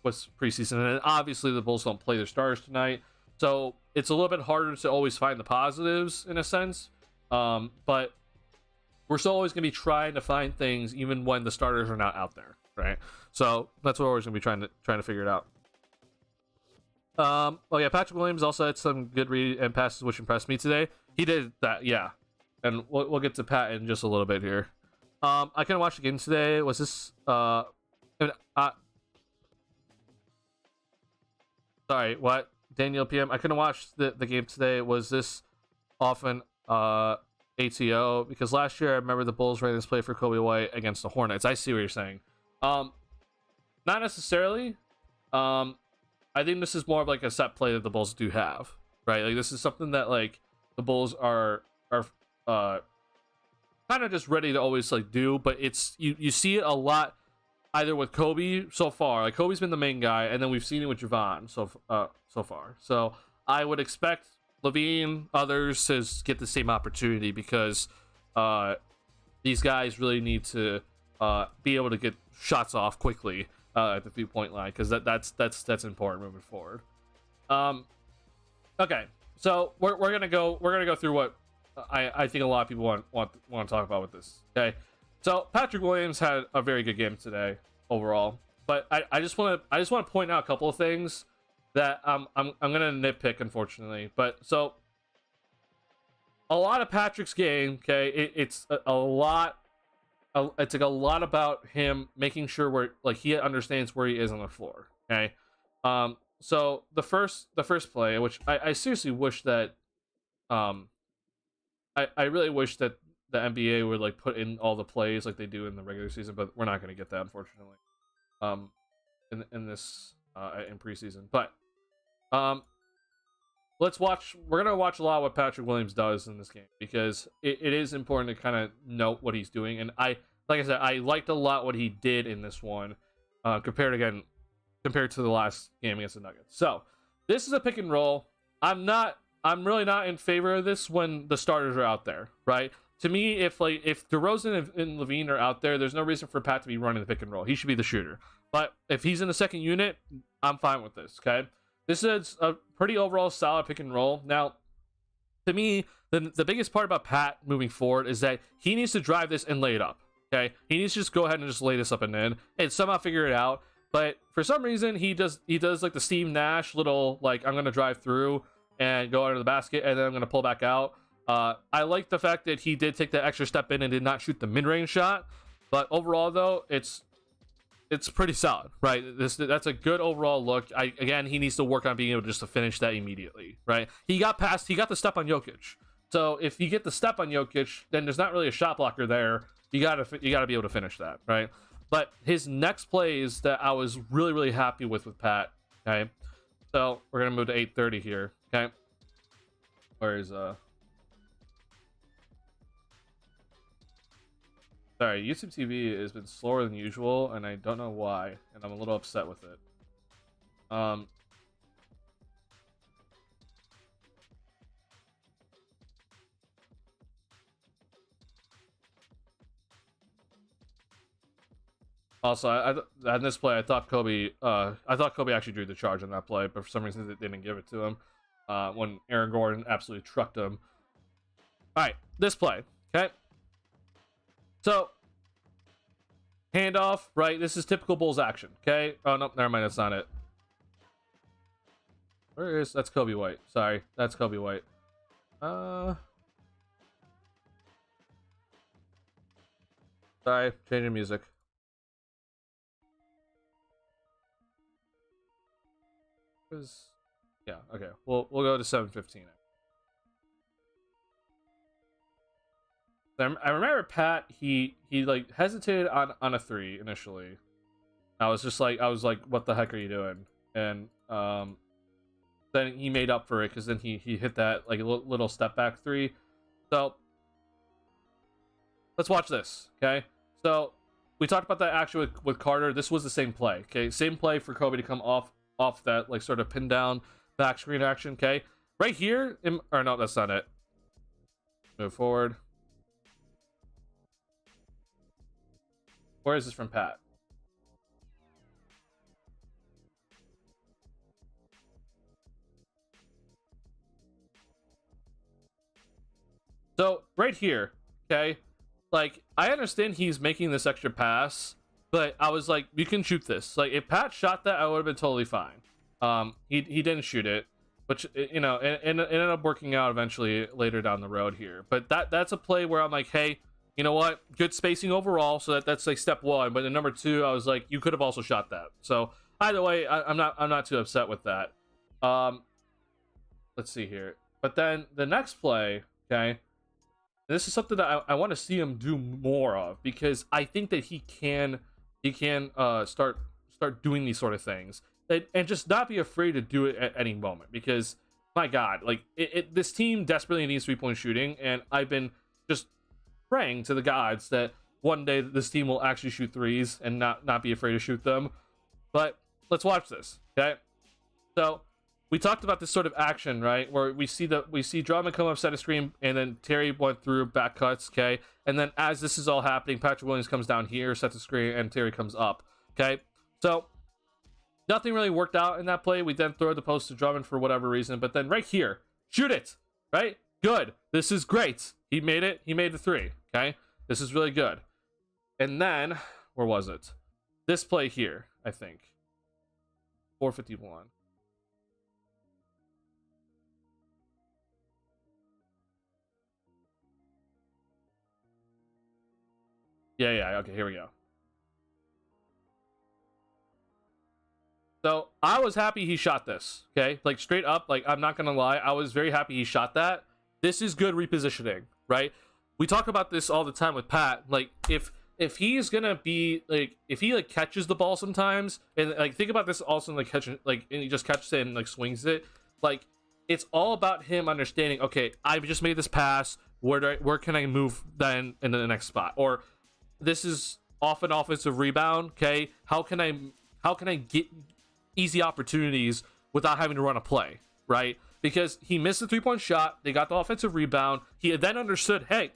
preseason, and obviously the Bulls don't play their stars tonight, so it's a little bit harder to always find the positives, in a sense. But we're still always going to be trying to find things even when the starters are not out there, right? So that's what we're always going to be trying to figure it out. Oh yeah, Patrick Williams also had some good read and passes which impressed me today. He did that, yeah. And we'll get to Pat in just a little bit here. I couldn't watch the game today. Was this sorry, what? Daniel PM. I couldn't watch the game today. Was this often ATO? Because last year I remember the Bulls ran this play for Kobe White against the Hornets. I see what you're saying. Not necessarily. I think this is more of like a set play that the Bulls do have, right? Like, this is something that, like, the Bulls are kind of just ready to always like do, but it's you see it a lot either with Kobe so far. Like, Kobe's been the main guy, and then we've seen it with Javon so far. So I would expect Levine, others, to get the same opportunity, because these guys really need to be able to get shots off quickly at the 3-point line, because that's important moving forward. Okay, so we're gonna go through what I think a lot of people want to talk about with this. Okay, so Patrick Williams had a very good game today overall, but I just want to point out a couple of things that I'm gonna nitpick, unfortunately. But so a lot of Patrick's game, okay, it's a lot. It's like a lot about him making sure where, like, he understands where he is on the floor. Okay, so the first play, which I seriously wish that I really wish that the NBA would like put in all the plays like they do in the regular season, but we're not going to get that, unfortunately, in this in preseason. But we're gonna watch a lot of what Patrick Williams does in this game, because it is important to kind of note what he's doing. And like I said, I liked a lot what he did in this one, compared to the last game against the Nuggets. So this is a pick and roll. I'm really not in favor of this when the starters are out there, right? To me, if DeRozan and Levine are out there, there's no reason for Pat to be running the pick and roll. He should be the shooter. But if he's in the second unit, I'm fine with this, okay? This is a pretty overall solid pick and roll. Now, to me, the biggest part about Pat moving forward is that he needs to drive this and lay it up, okay? He needs to just go ahead and just lay this up and in and somehow figure it out. But for some reason, he does like the Steve Nash little, like, I'm going to drive through and go under the basket, and then I'm going to pull back out. I like the fact that he did take that extra step in and did not shoot the mid-range shot. But overall, though, it's pretty solid, right? That's a good overall look. Again, he needs to work on being able just to finish that immediately, right? He got the step on Jokic. So if you get the step on Jokic, then there's not really a shot blocker there. You gotta be able to finish that, right? But his next plays that I was really, really happy with Pat. Okay, so we're gonna move to 8:30 here. Okay, where is Sorry, YouTube TV has been slower than usual, and I don't know why, and I'm a little upset with it. Also, on this play, I thought Kobe actually drew the charge on that play, but for some reason they didn't give it to him. When Aaron Gordon absolutely trucked him. All right, this play, okay. So handoff, right? This is typical Bulls action, okay. Oh no, never mind, that's not it. That's Kobe White? Sorry, that's Kobe White. Sorry, changing music. Yeah, okay. We'll go to 7:15. I remember Pat. He like hesitated on a three initially. I was like, what the heck are you doing? And then he made up for it because then he hit that like little step back three. So let's watch this, okay? So we talked about that action with Carter. This was the same play, okay? Same play for Kobe to come off that like sort of pin down back screen action, okay? Right here, or no, that's not it. Move forward. Where is this from Pat? So right here, okay, like I understand he's making this extra pass, but I was like, you can shoot this. Like if Pat shot that, I would have been totally fine. He didn't shoot it, which you know, it ended up working out eventually later down the road here. But that's a play where I'm like, hey, you know what? Good spacing overall, so that's like step one. But in number two, I was like, you could have also shot that. So either way, I'm not too upset with that. Let's see here. But then the next play, okay. This is something that I want to see him do more of because I think that he can start doing these sort of things and just not be afraid to do it at any moment because my God, like this team desperately needs 3-point shooting and I've been just praying to the gods that one day this team will actually shoot threes and not be afraid to shoot them. But let's watch this, okay? So we talked about this sort of action, right? Where we see Drummond come up, set a screen, and then Terry went through back cuts, okay? And then as this is all happening, Patrick Williams comes down here, sets a screen, and Terry comes up, okay? So nothing really worked out in that play. We then throw the post to Drummond for whatever reason, but then right here, shoot it, right? Good. This is great. He made it. He made the three, okay? This is really good. And then, where was it? This play here, I think. 4:51. Yeah, okay, here we go. So I was happy he shot this, okay? Like straight up, like I'm not gonna lie, I was very happy he shot that. This is good repositioning, right? We talk about this all the time with Pat. Like if he's gonna be like if he like catches the ball sometimes and like think about this also in like catching like and he just catches it and like swings it, like it's all about him understanding, okay, I've just made this pass, where can I move then in the next spot? Or this is off an offensive rebound, okay? How can I get easy opportunities without having to run a play, right? Because he missed the 3-point shot, they got the offensive rebound. He then understood, hey,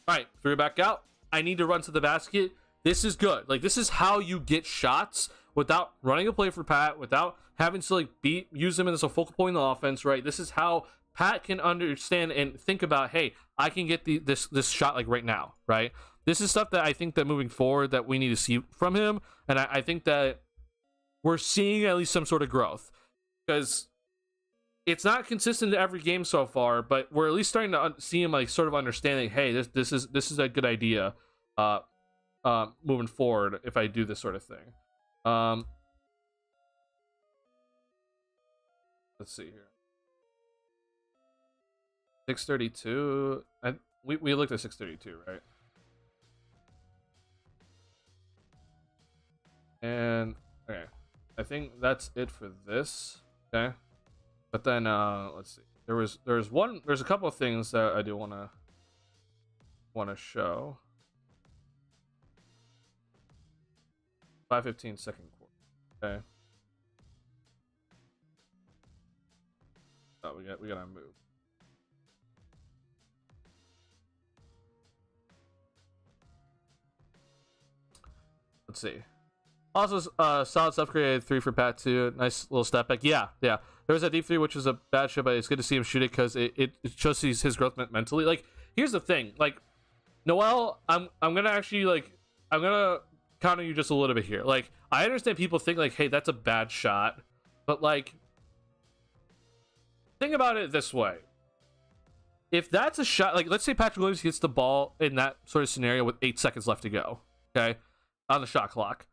all right, threw it back out. I need to run to the basket. This is good. Like this is how you get shots without running a play for Pat, without having to like use him as a focal point in the offense, right? This is how Pat can understand and think about, hey, I can get this shot like right now, right? This is stuff that I think that moving forward that we need to see from him, and I think that we're seeing at least some sort of growth because it's not consistent in every game so far, but we're at least starting to see him like sort of understanding, hey, this is a good idea moving forward if I do this sort of thing. Let's see here. 632. We looked at 632, right? And okay, I think that's it for this. Okay, but then let's see. There's a couple of things that I do want to show. 5:15 second quarter. Okay. Oh, we gotta move. let's see. Also, solid stuff created 3 for Pat too. Nice little step back. Yeah. There was a deep 3, which was a bad shot, but it's good to see him shoot it because it shows his growth mentally. Like, here's the thing. Like, Noel, I'm gonna actually I'm gonna counter you just a little bit here. Like, I understand people think like, hey, that's a bad shot, but like, think about it this way. If that's a shot, like, let's say Patrick Williams gets the ball in that sort of scenario with 8 seconds left to go, okay, on the shot clock,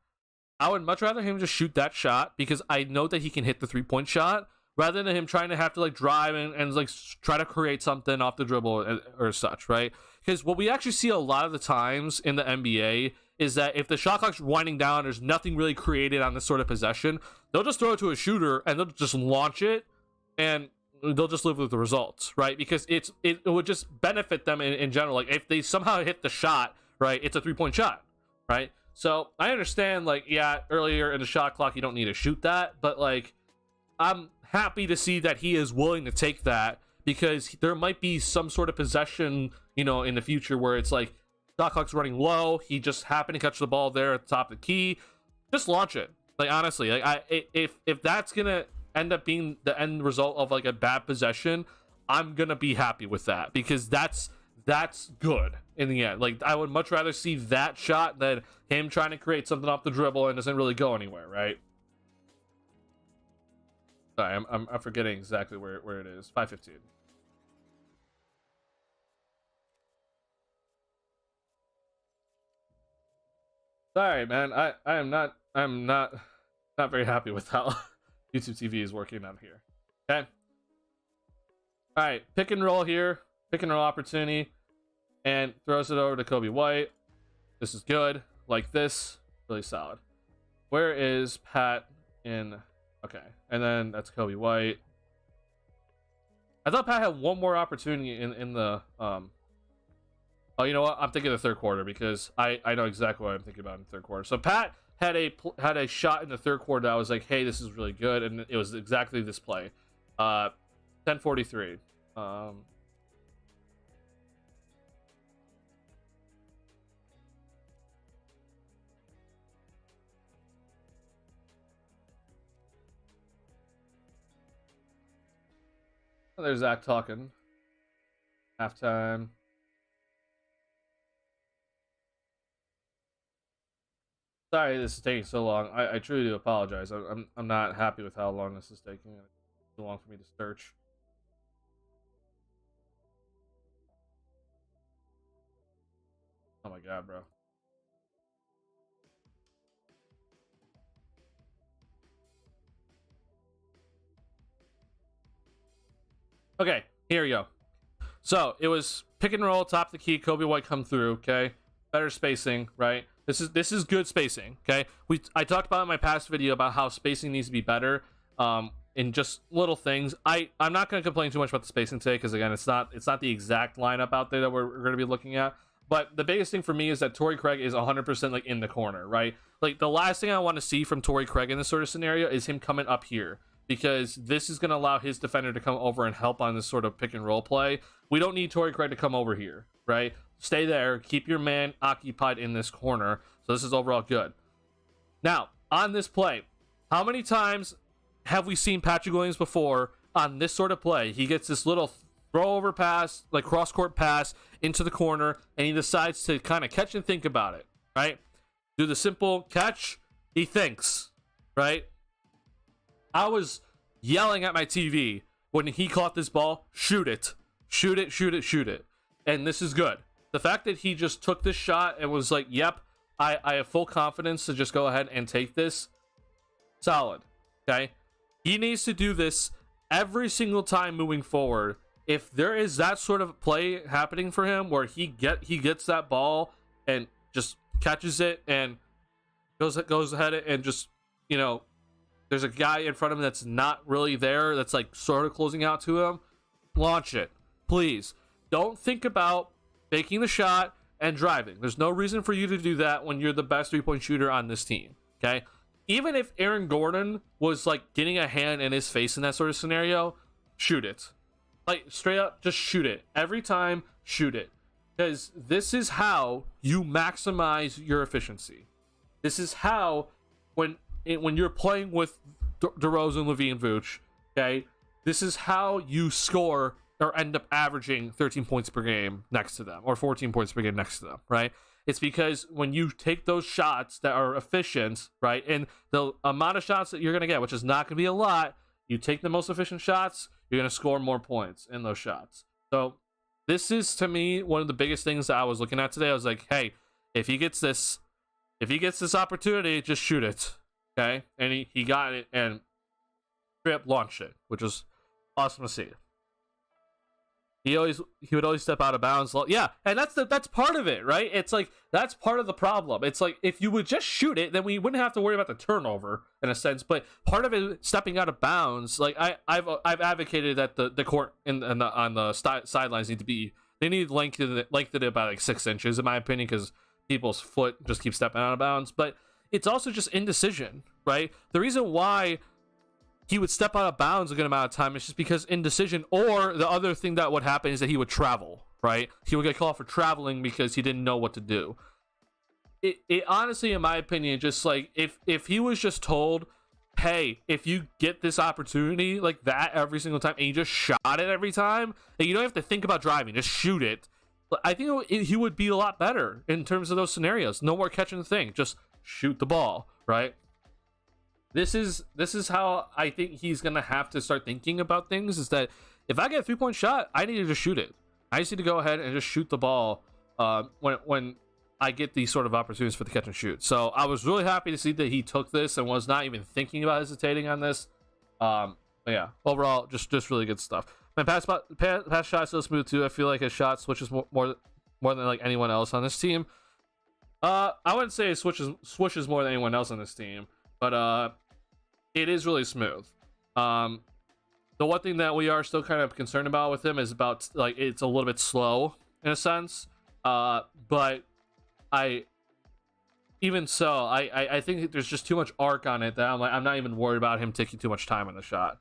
I would much rather him just shoot that shot because I know that he can hit the 3-point shot rather than him trying to have to like drive and like try to create something off the dribble or such, right? Because what we actually see a lot of the times in the NBA is that if the shot clock's winding down, there's nothing really created on this sort of possession, they'll just throw it to a shooter and they'll just launch it and they'll just live with the results, right? Because it would just benefit them in general. Like, if they somehow hit the shot, right, it's a 3-point shot, right? So I understand, like, yeah, earlier in the shot clock you don't need to shoot that, but like, I'm happy to see that he is willing to take that because there might be some sort of possession, you know, in the future where it's like shot clock's running low, he just happened to catch the ball there at the top of the key, just launch it. Like, honestly, like, if that's gonna end up being the end result of like a bad possession, I'm gonna be happy with that because that's good in the end. Like, I would much rather see that shot than him trying to create something off the dribble and doesn't really go anywhere, right? Sorry, I'm forgetting exactly where it is. 5:15. Sorry, man. I'm not very happy with how YouTube TV is working out here. Okay. All right, pick and roll here. Pick and roll opportunity, and throws it over to Kobe White. This is good. Like this, really solid. Where is Pat in? Okay, and then that's Kobe White. I thought Pat had one more opportunity in the Oh, you know what? I'm thinking the third quarter because I know exactly what I'm thinking about in the third quarter. So Pat had a shot in the third quarter that I was like, hey, this is really good, and it was exactly this play. 10:43. There's Zach talking. Halftime. Sorry this is taking so long. I truly do apologize. I'm not happy with how long this is taking. It's too long for me to search. Oh my god, bro. Okay, here we go. So it was pick and roll, top of the key, Kobe White come through, okay? Better spacing, right? This is good spacing, okay? I talked about in my past video about how spacing needs to be better in just little things. I'm not going to complain too much about the spacing today because again, it's not the exact lineup out there that we're going to be looking at. But the biggest thing for me is that Torrey Craig is 100% like in the corner, right? Like the last thing I want to see from Torrey Craig in this sort of scenario is him coming up here, because this is going to allow his defender to come over and help on this sort of pick and roll play. We don't need Torrey Craig to come over here, right? Stay there, keep your man occupied in this corner. So this is overall good. Now, on this play, how many times have we seen Patrick Williams before on this sort of play? He gets this little throw over pass, like cross court pass into the corner, and he decides to kind of catch and think about it, right? Do the simple catch, he thinks, right? I was yelling at my TV when he caught this ball, shoot it, shoot it, shoot it, shoot it. And this is good. The fact that he just took this shot and was like, yep, I have full confidence to just go ahead and take this, solid, okay? He needs to do this every single time moving forward. If there is that sort of play happening for him where he gets that ball and just catches it and goes ahead and just, you know, there's a guy in front of him that's not really there, that's like sort of closing out to him, launch it, please. Don't think about faking the shot and driving. There's no reason for you to do that when you're the best three-point shooter on this team, okay? Even if Aaron Gordon was like getting a hand in his face in that sort of scenario, shoot it. Like, straight up, just shoot it. Every time, shoot it. Because this is how you maximize your efficiency. This is how when you're playing with DeRozan, Levine, Vooch, okay, this is how you score or end up averaging 13 points per game next to them or 14 points per game next to them, right? It's because when you take those shots that are efficient, right, and the amount of shots that you're going to get, which is not going to be a lot, you take the most efficient shots, you're going to score more points in those shots. So this is, to me, one of the biggest things that I was looking at today. I was like, hey, if he gets this opportunity, just shoot it, okay? And he got it and straight up launched it, which was awesome to see. He would always step out of bounds. Yeah, and that's part of it, right? It's like that's part of the problem. It's like if you would just shoot it, then we wouldn't have to worry about the turnover in a sense. But part of it, stepping out of bounds, like I've advocated that the court on the sidelines need to lengthen it about like 6 inches in my opinion, because people's foot just keeps stepping out of bounds. But it's also just indecision, right? The reason why he would step out of bounds a good amount of time is just because indecision, or the other thing that would happen is that he would travel, right? He would get called for traveling because he didn't know what to do. It honestly, in my opinion, just like if he was just told, hey, if you get this opportunity like that every single time and you just shot it every time, and you don't have to think about driving, just shoot it, I think he would be a lot better in terms of those scenarios. No more catching the thing, just shoot the ball, right? This is how I think he's gonna have to start thinking about things, is that if I get a 3-point shot, I need to just shoot it. I just need to go ahead and just shoot the ball when I get these sort of opportunities for the catch and shoot. So I was really happy to see that he took this and was not even thinking about hesitating on this. But yeah, overall, just really good stuff. My pass shot so smooth too. I feel like his shot switches more than like anyone else on this team. I wouldn't say it switches more than anyone else on this team, but it is really smooth. The one thing that we are still kind of concerned about with him is about like it's a little bit slow in a sense. But I think there's just too much arc on it that I'm not even worried about him taking too much time on the shot.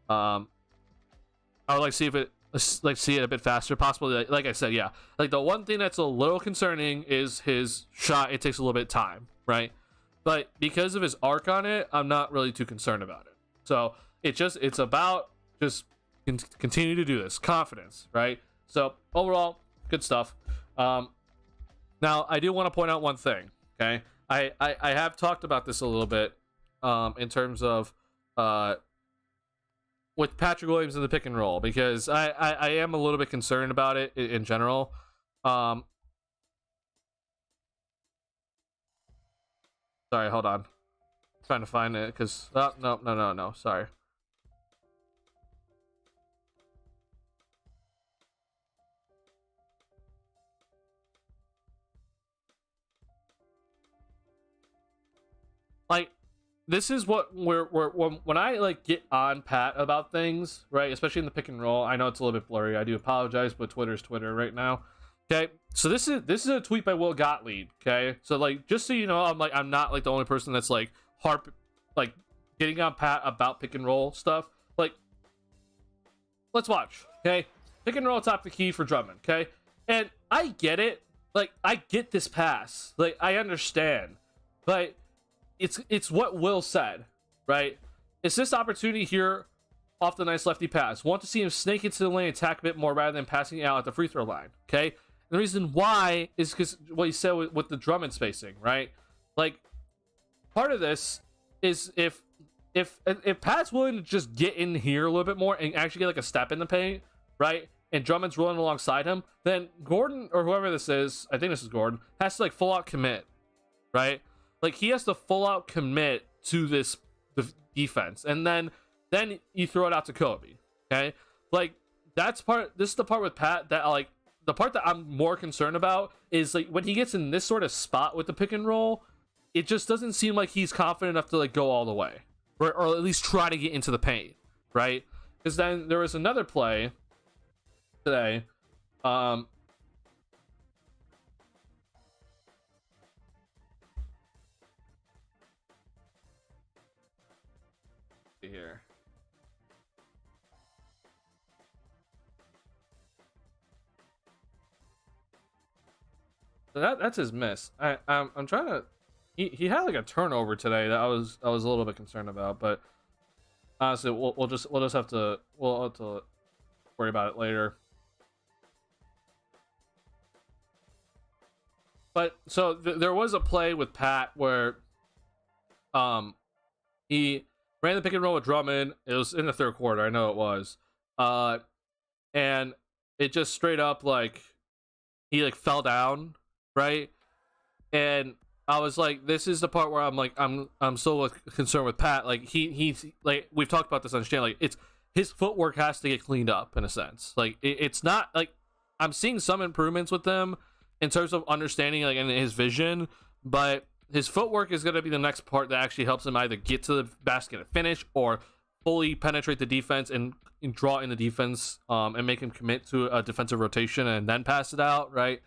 I would like to see it a bit faster, possibly. Like I said, yeah. Like the one thing that's a little concerning is his shot. It takes a little bit of time, right? But because of his arc on it, I'm not really too concerned about it. So it's about just continue to do this, confidence, right? So overall, good stuff. Now I do want to point out one thing. Okay, I have talked about this a little bit in terms of with Patrick Williams in the pick and roll, because I am a little bit concerned about it in general. Sorry, hold on. Trying to find it because no. Sorry. Like, this is what when I like get on Pat about things, right? Especially in the pick and roll. I know it's a little bit blurry. I do apologize, but Twitter's Twitter right now. Okay, so this is a tweet by Will Gottlieb. Okay, so like just so you know, I'm not like the only person that's like getting on Pat about pick and roll stuff. Like, let's watch. Okay, pick and roll top the key for Drummond. Okay, and I get it. Like, I get this pass. Like, I understand, but it's what Will said, right? It's this opportunity here off the nice lefty pass. Want to see him snake into the lane, attack a bit more rather than passing out at the free throw line. Okay, and the reason why is because what he said with the Drummond spacing, right? Like, part of this is if Pat's willing to just get in here a little bit more and actually get like a step in the paint, right? And Drummond's rolling alongside him, then Gordon or whoever this is, I think this is Gordon, has to like full out commit, right? Like, he has to full out commit to this defense, and then you throw it out to Kobe. Okay, like this is the part with Pat that like the part that I'm more concerned about is like when he gets in this sort of spot with the pick and roll, it just doesn't seem like he's confident enough to like go all the way, or at least try to get into the paint, right? Because then there was another play today. Here. So that's his miss. I'm trying to he had like a turnover today that I was a little bit concerned about, but honestly, we'll just have to worry about it later. But so there was a play with Pat where um he ran the pick and roll with Drummond. It was in the third quarter. I know it was. And it just straight up like he like fell down, right? And I was like, this is the part where I'm like, I'm so concerned with Pat. Like he's like we've talked about this on Stan. Like it's his footwork has to get cleaned up in a sense. Like it's not like I'm seeing some improvements with them in terms of understanding like in his vision, but his footwork is going to be the next part that actually helps him either get to the basket and finish or fully penetrate the defense and draw in the defense and make him commit to a defensive rotation and then pass it out, right?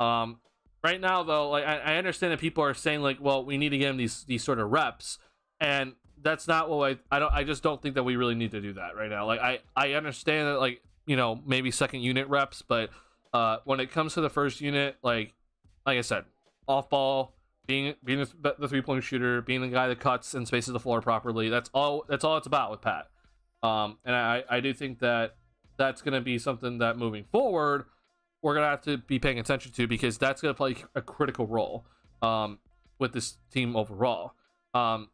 Um, right now, though, like I understand that people are saying like, well, we need to get him these sort of reps, and that's not what I just don't think that we really need to do that right now. Like I understand that like maybe second unit reps, but when it comes to the first unit, like I said, off ball, being the 3-point shooter, being the guy that cuts and spaces the floor properly. That's all it's about with Pat. And I do think that that's going to be something that moving forward we're going to have to be paying attention to, because that's going to play a critical role with this team overall. But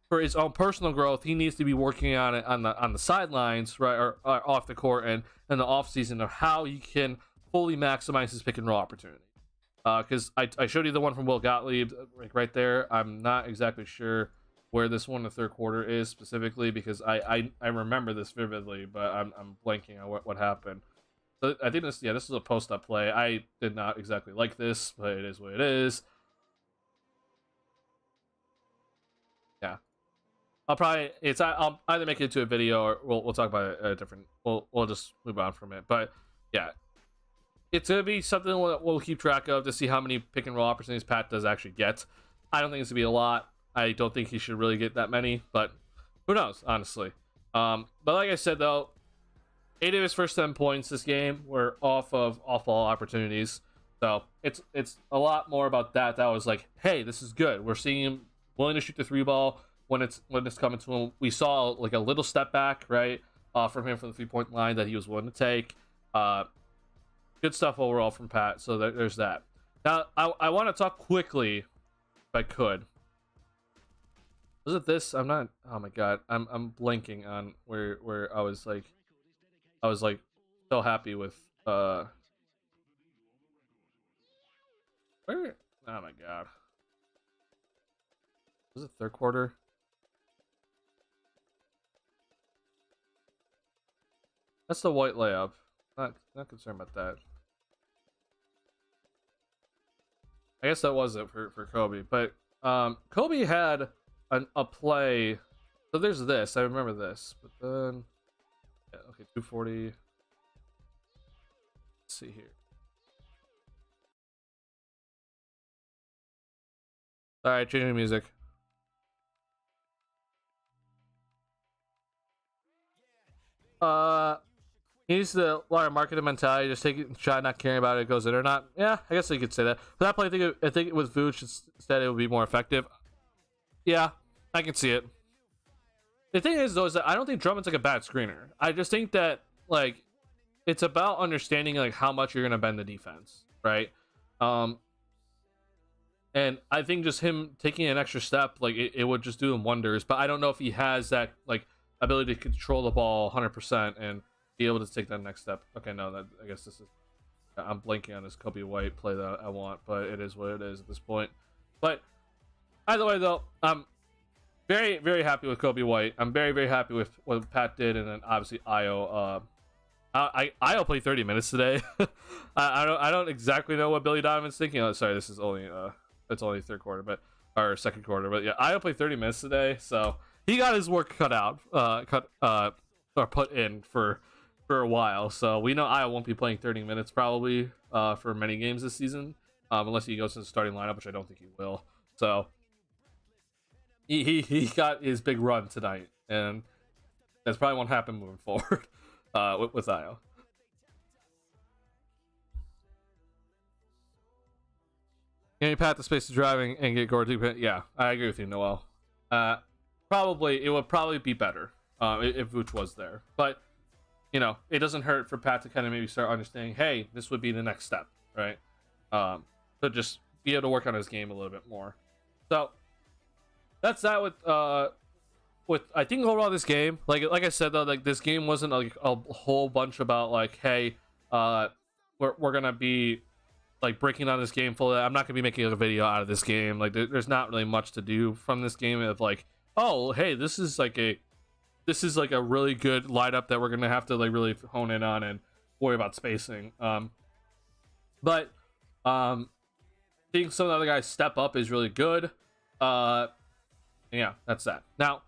for his own personal growth, he needs to be working on it on the sidelines, right, or off the court and in the off season of how he can fully maximize his pick and roll opportunity. Because I showed you the one from Will Gottlieb like right there. I'm not exactly sure where this one in the third quarter is specifically, because I remember this vividly, but I'm blanking on what happened. So I think this is a post up play. I did not exactly like this, but it is what it is. Yeah, I'll either make it into a video or we'll talk about it at a different. We'll just move on from it. But yeah, it's gonna be something we'll keep track of to see how many pick and roll opportunities Pat does actually get. I don't think it's gonna be a lot. I don't think he should really get that many, but who knows, honestly. But like I said, though, 8 of his first 10 points this game were off ball opportunities. So it's a lot more about that. That was like, hey, this is good. We're seeing him willing to shoot the 3 ball when it's coming to him. We saw like a little step back, right, from him from the 3-point line that he was willing to take. Good stuff overall from Pat. So there's that. Now I want to talk quickly, if I could. Was it this? I'm not. Oh my god, I'm blanking on where I was like so happy with where. Oh my god, was it third quarter? That's the white layup. Not concerned about that. I guess that was it for Kobe, but Kobe had a play. So there's this. I remember this, but then yeah, okay, 240. Let's see here. All right, changing music. He needs to learn marketing mentality, just take a shot, not caring about it, goes in or not. Yeah, I guess you could say that. For that play, I think with Vooch instead it would be more effective. Yeah, I can see it. The thing is, though, is that I don't think Drummond's like a bad screener. I just think that like it's about understanding like how much you're gonna bend the defense, right? And I think just him taking an extra step, like it would just do him wonders. But I don't know if he has that like ability to control the ball 100% and be able to take that next step. Okay, no, that I guess this is. I'm blanking on this Kobe White play that I want, but it is what it is at this point. But either way, though, I'm very, very happy with Kobe White. I'm very, very happy with what Pat did, and then obviously Io. Io played 30 minutes today. I don't exactly know what Billy Donovan's thinking. Oh, sorry, this is only it's only third quarter, but or second quarter. But yeah, Io played 30 minutes today, so he got his work cut out, or put in for a while. So we know Io won't be playing 30 minutes probably for many games this season, unless he goes to the starting lineup, which I don't think he will. So he got his big run tonight, and that's probably won't happen moving forward with Io. Can you pat the space to driving and get Gordy? Yeah, I agree with you, Noel. It would probably be better if Vooch was there, but it doesn't hurt for Pat to kind of maybe start understanding, hey, this would be the next step, right? To just be able to work on his game a little bit more. So that's that with I think overall this game, like I said though, like this game wasn't like a whole bunch about like, hey, we're gonna be like breaking down this game fully. I'm not gonna be making a video out of this game. Like there's not really much to do from this game of like, oh hey, this is like a really good lineup that we're gonna have to like really hone in on and worry about spacing. But seeing some of the other guys step up is really good. Yeah, that's that. Now,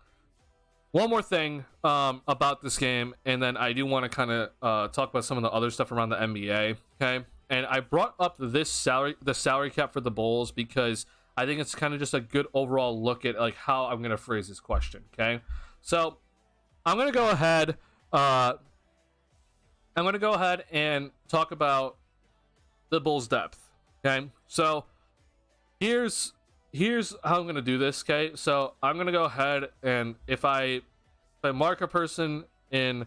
one more thing about this game, and then I do want to kind of talk about some of the other stuff around the NBA. Okay, and I brought up the salary cap for the Bulls because I think it's kind of just a good overall look at like how I'm gonna phrase this question. Okay, so I'm gonna go ahead. I'm gonna go ahead and talk about the Bulls' depth. Okay, so here's how I'm gonna do this. Okay, so I'm gonna go ahead and if I mark a person in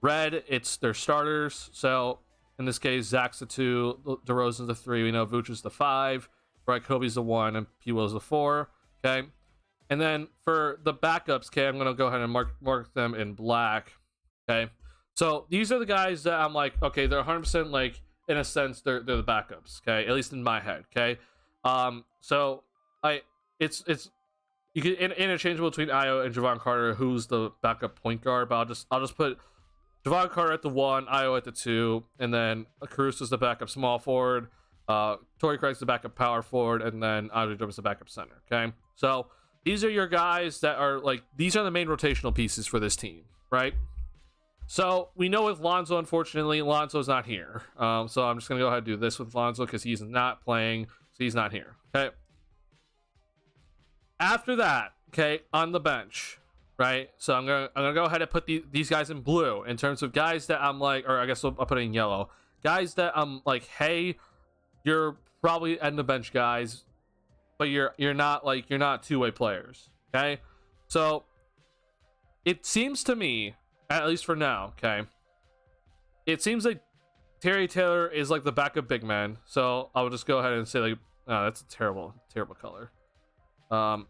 red, it's their starters. So in this case, Zach's the 2, DeRozan's the 3. We know Vooch is the 5, Brett Kobe's the 1, and P. Will's the 4. Okay, and then for the backups, okay, I'm gonna go ahead and mark them in black. Okay, so these are the guys that I'm like, okay, they're 100% like in a sense they're the backups. Okay, at least in my head. Okay, so it's you can interchangeable between Io and Javon Carter, who's the backup point guard. But I'll just put Javon Carter at the 1, Io at the 2, and then Caruso's the backup small forward. Torrey Craig's the backup power forward, and then Andre Drummond's the backup center. Okay, so these are your guys that are like these are the main rotational pieces for this team, right? So we know with Lonzo, unfortunately, Lonzo's not here. So I'm just gonna go ahead and do this with Lonzo because he's not playing, so he's not here. Okay. After that, okay, on the bench, right? So I'm gonna go ahead and put these guys in blue in terms of guys that I'm like, or I guess I'll put it in yellow. Guys that I'm like, hey, you're probably end the bench guys, but you're not two-way players. Okay, so it seems to me, at least for now, okay, it seems like Terry Taylor is like the backup big man. So I'll just go ahead and say like, oh, that's a terrible color. We'll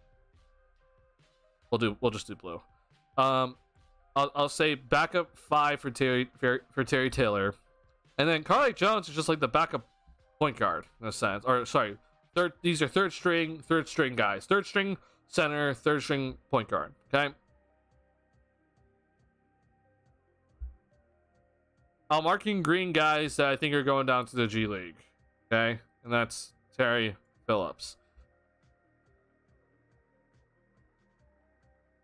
just do blue. I'll say backup 5 for Terry Taylor, and then Karl Jones is just like the backup point guard in a sense. Or sorry, these are third string guys, third string center, third string point guard. Okay. I'm marking green guys that I think are going down to the G League. Okay, and that's Terry Phillips.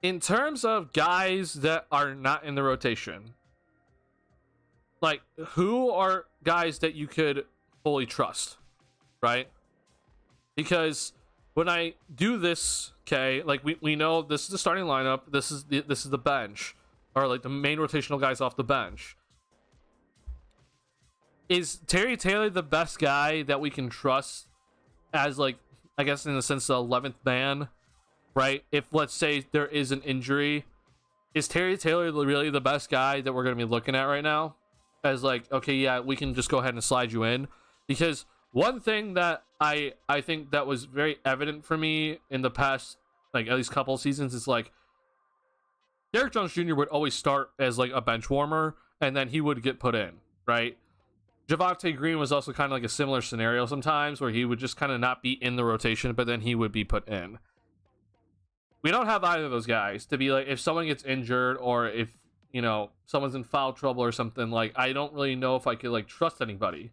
In terms of guys that are not in the rotation, like who are guys that you could fully trust, right? Because when I do this, okay, like we know this is the starting lineup, this is the bench, or like the main rotational guys off the bench. Is Terry Taylor the best guy that we can trust as, like, I guess in the sense the 11th man, right? If let's say there is an injury, is Terry Taylor really the best guy that we're going to be looking at right now? As like, okay, yeah, we can just go ahead and slide you in. Because one thing that I think that was very evident for me in the past, like at least couple of seasons, is like Derrick Jones Jr. would always start as like a bench warmer, and then he would get put in, right? Javonte Green was also kind of like a similar scenario sometimes where he would just kind of not be in the rotation, but then he would be put in. We don't have either of those guys to be like, if someone gets injured or if, you know, someone's in foul trouble or something, like, I don't really know if I could like trust anybody.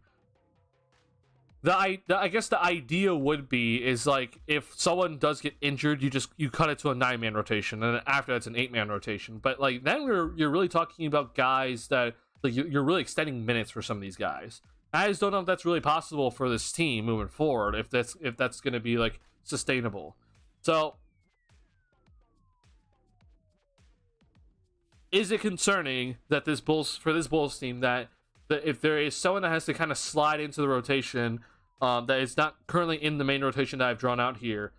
I guess the idea would be is like, if someone does get injured, you cut it to a 9-man rotation, and then after that's an 8-man rotation. But like then you're really talking about guys that, like, you're really extending minutes for some of these guys. I just don't know if that's really possible for this team moving forward, if that's going to be like sustainable. So is it concerning that this Bulls team that if there is someone that has to kind of slide into the rotation, that is not currently in the main rotation that I've drawn out here.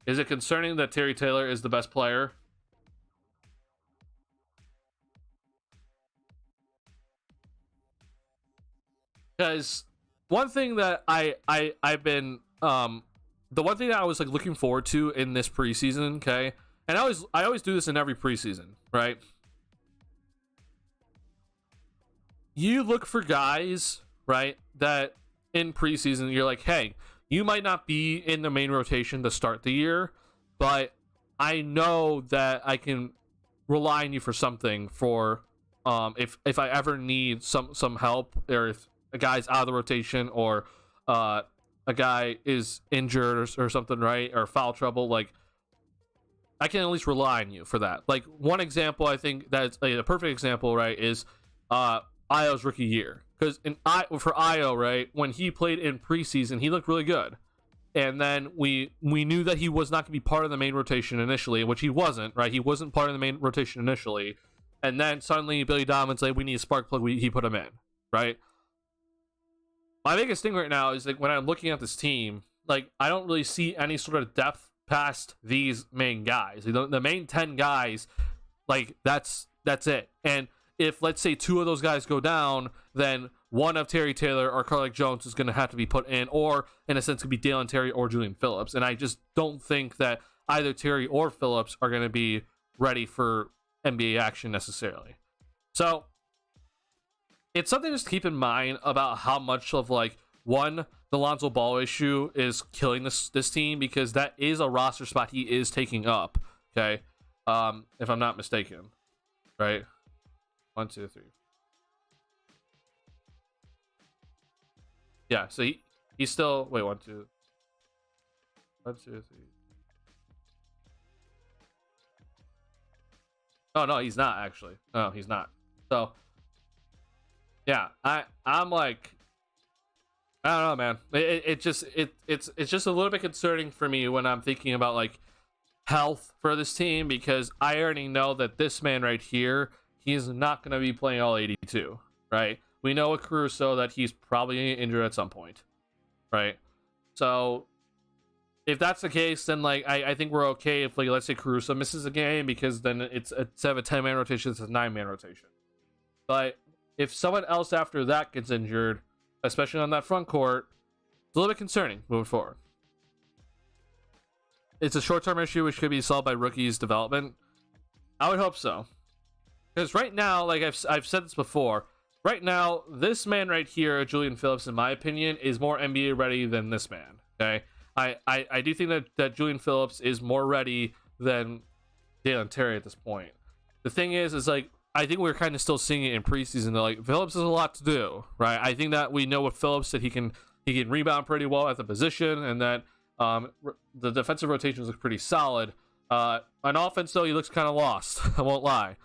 Is it concerning that Terry Taylor is the best player? Because one thing that I've been the one thing that I was like looking forward to in this preseason, okay, and I always do this in every preseason, right? You look for guys, right, that in preseason you're like, hey, you might not be in the main rotation to start the year, but I know that I can rely on you for something for if I ever need some help, or if a guy's out of the rotation, or a guy is injured or something, right, or foul trouble, like I can at least rely on you for that. Like one example, I think that's a perfect example, right, is Io's rookie year, because for Io, right, when he played in preseason, he looked really good, and then we knew that he was not going to be part of the main rotation initially, which he wasn't, right? He wasn't part of the main rotation initially, and then suddenly Billy Donovan's like, we need a spark plug, he put him in, right? My biggest thing right now is like when I'm looking at this team, like I don't really see any sort of depth past these main guys. The main 10 guys, like that's it. And if let's say 2 of those guys go down, then one of Terry Taylor or Carlik Jones is going to have to be put in, or in a sense could be Dalen Terry or Julian Phillips. And I just don't think that either Terry or Phillips are going to be ready for NBA action necessarily. So it's something just to keep in mind about how much of like the Lonzo Ball issue is killing this team, because that is a roster spot he is taking up. Okay, if I'm not mistaken, right? 1, 2, 3. Yeah, so he's still 1, 2, 1, 2, 3. Oh no, he's not actually. No, he's not. So yeah, I'm like, I don't know, man. It's just a little bit concerning for me when I'm thinking about like health for this team, because I already know that this man right here, he's not going to be playing all 82, right? We know with Caruso that he's probably injured at some point, right? So if that's the case, then like I think we're okay if like let's say Caruso misses a game, because then it's instead of a 10-man rotation, it's a 9-man rotation. But if someone else after that gets injured, especially on that front court, it's a little bit concerning moving forward. It's a short-term issue which could be solved by rookies' development. I would hope so, because right now, like I've said this before, right now this man right here, Julian Phillips, in my opinion, is more NBA ready than this man. Okay, I do think that Julian Phillips is more ready than Dalen Terry at this point. The thing is like, I think we're kind of still seeing it in preseason that like Phillips has a lot to do, right? I think that we know with Phillips that he can rebound pretty well at the position, and that the defensive rotations look pretty solid. On offense though, he looks kind of lost. I won't lie.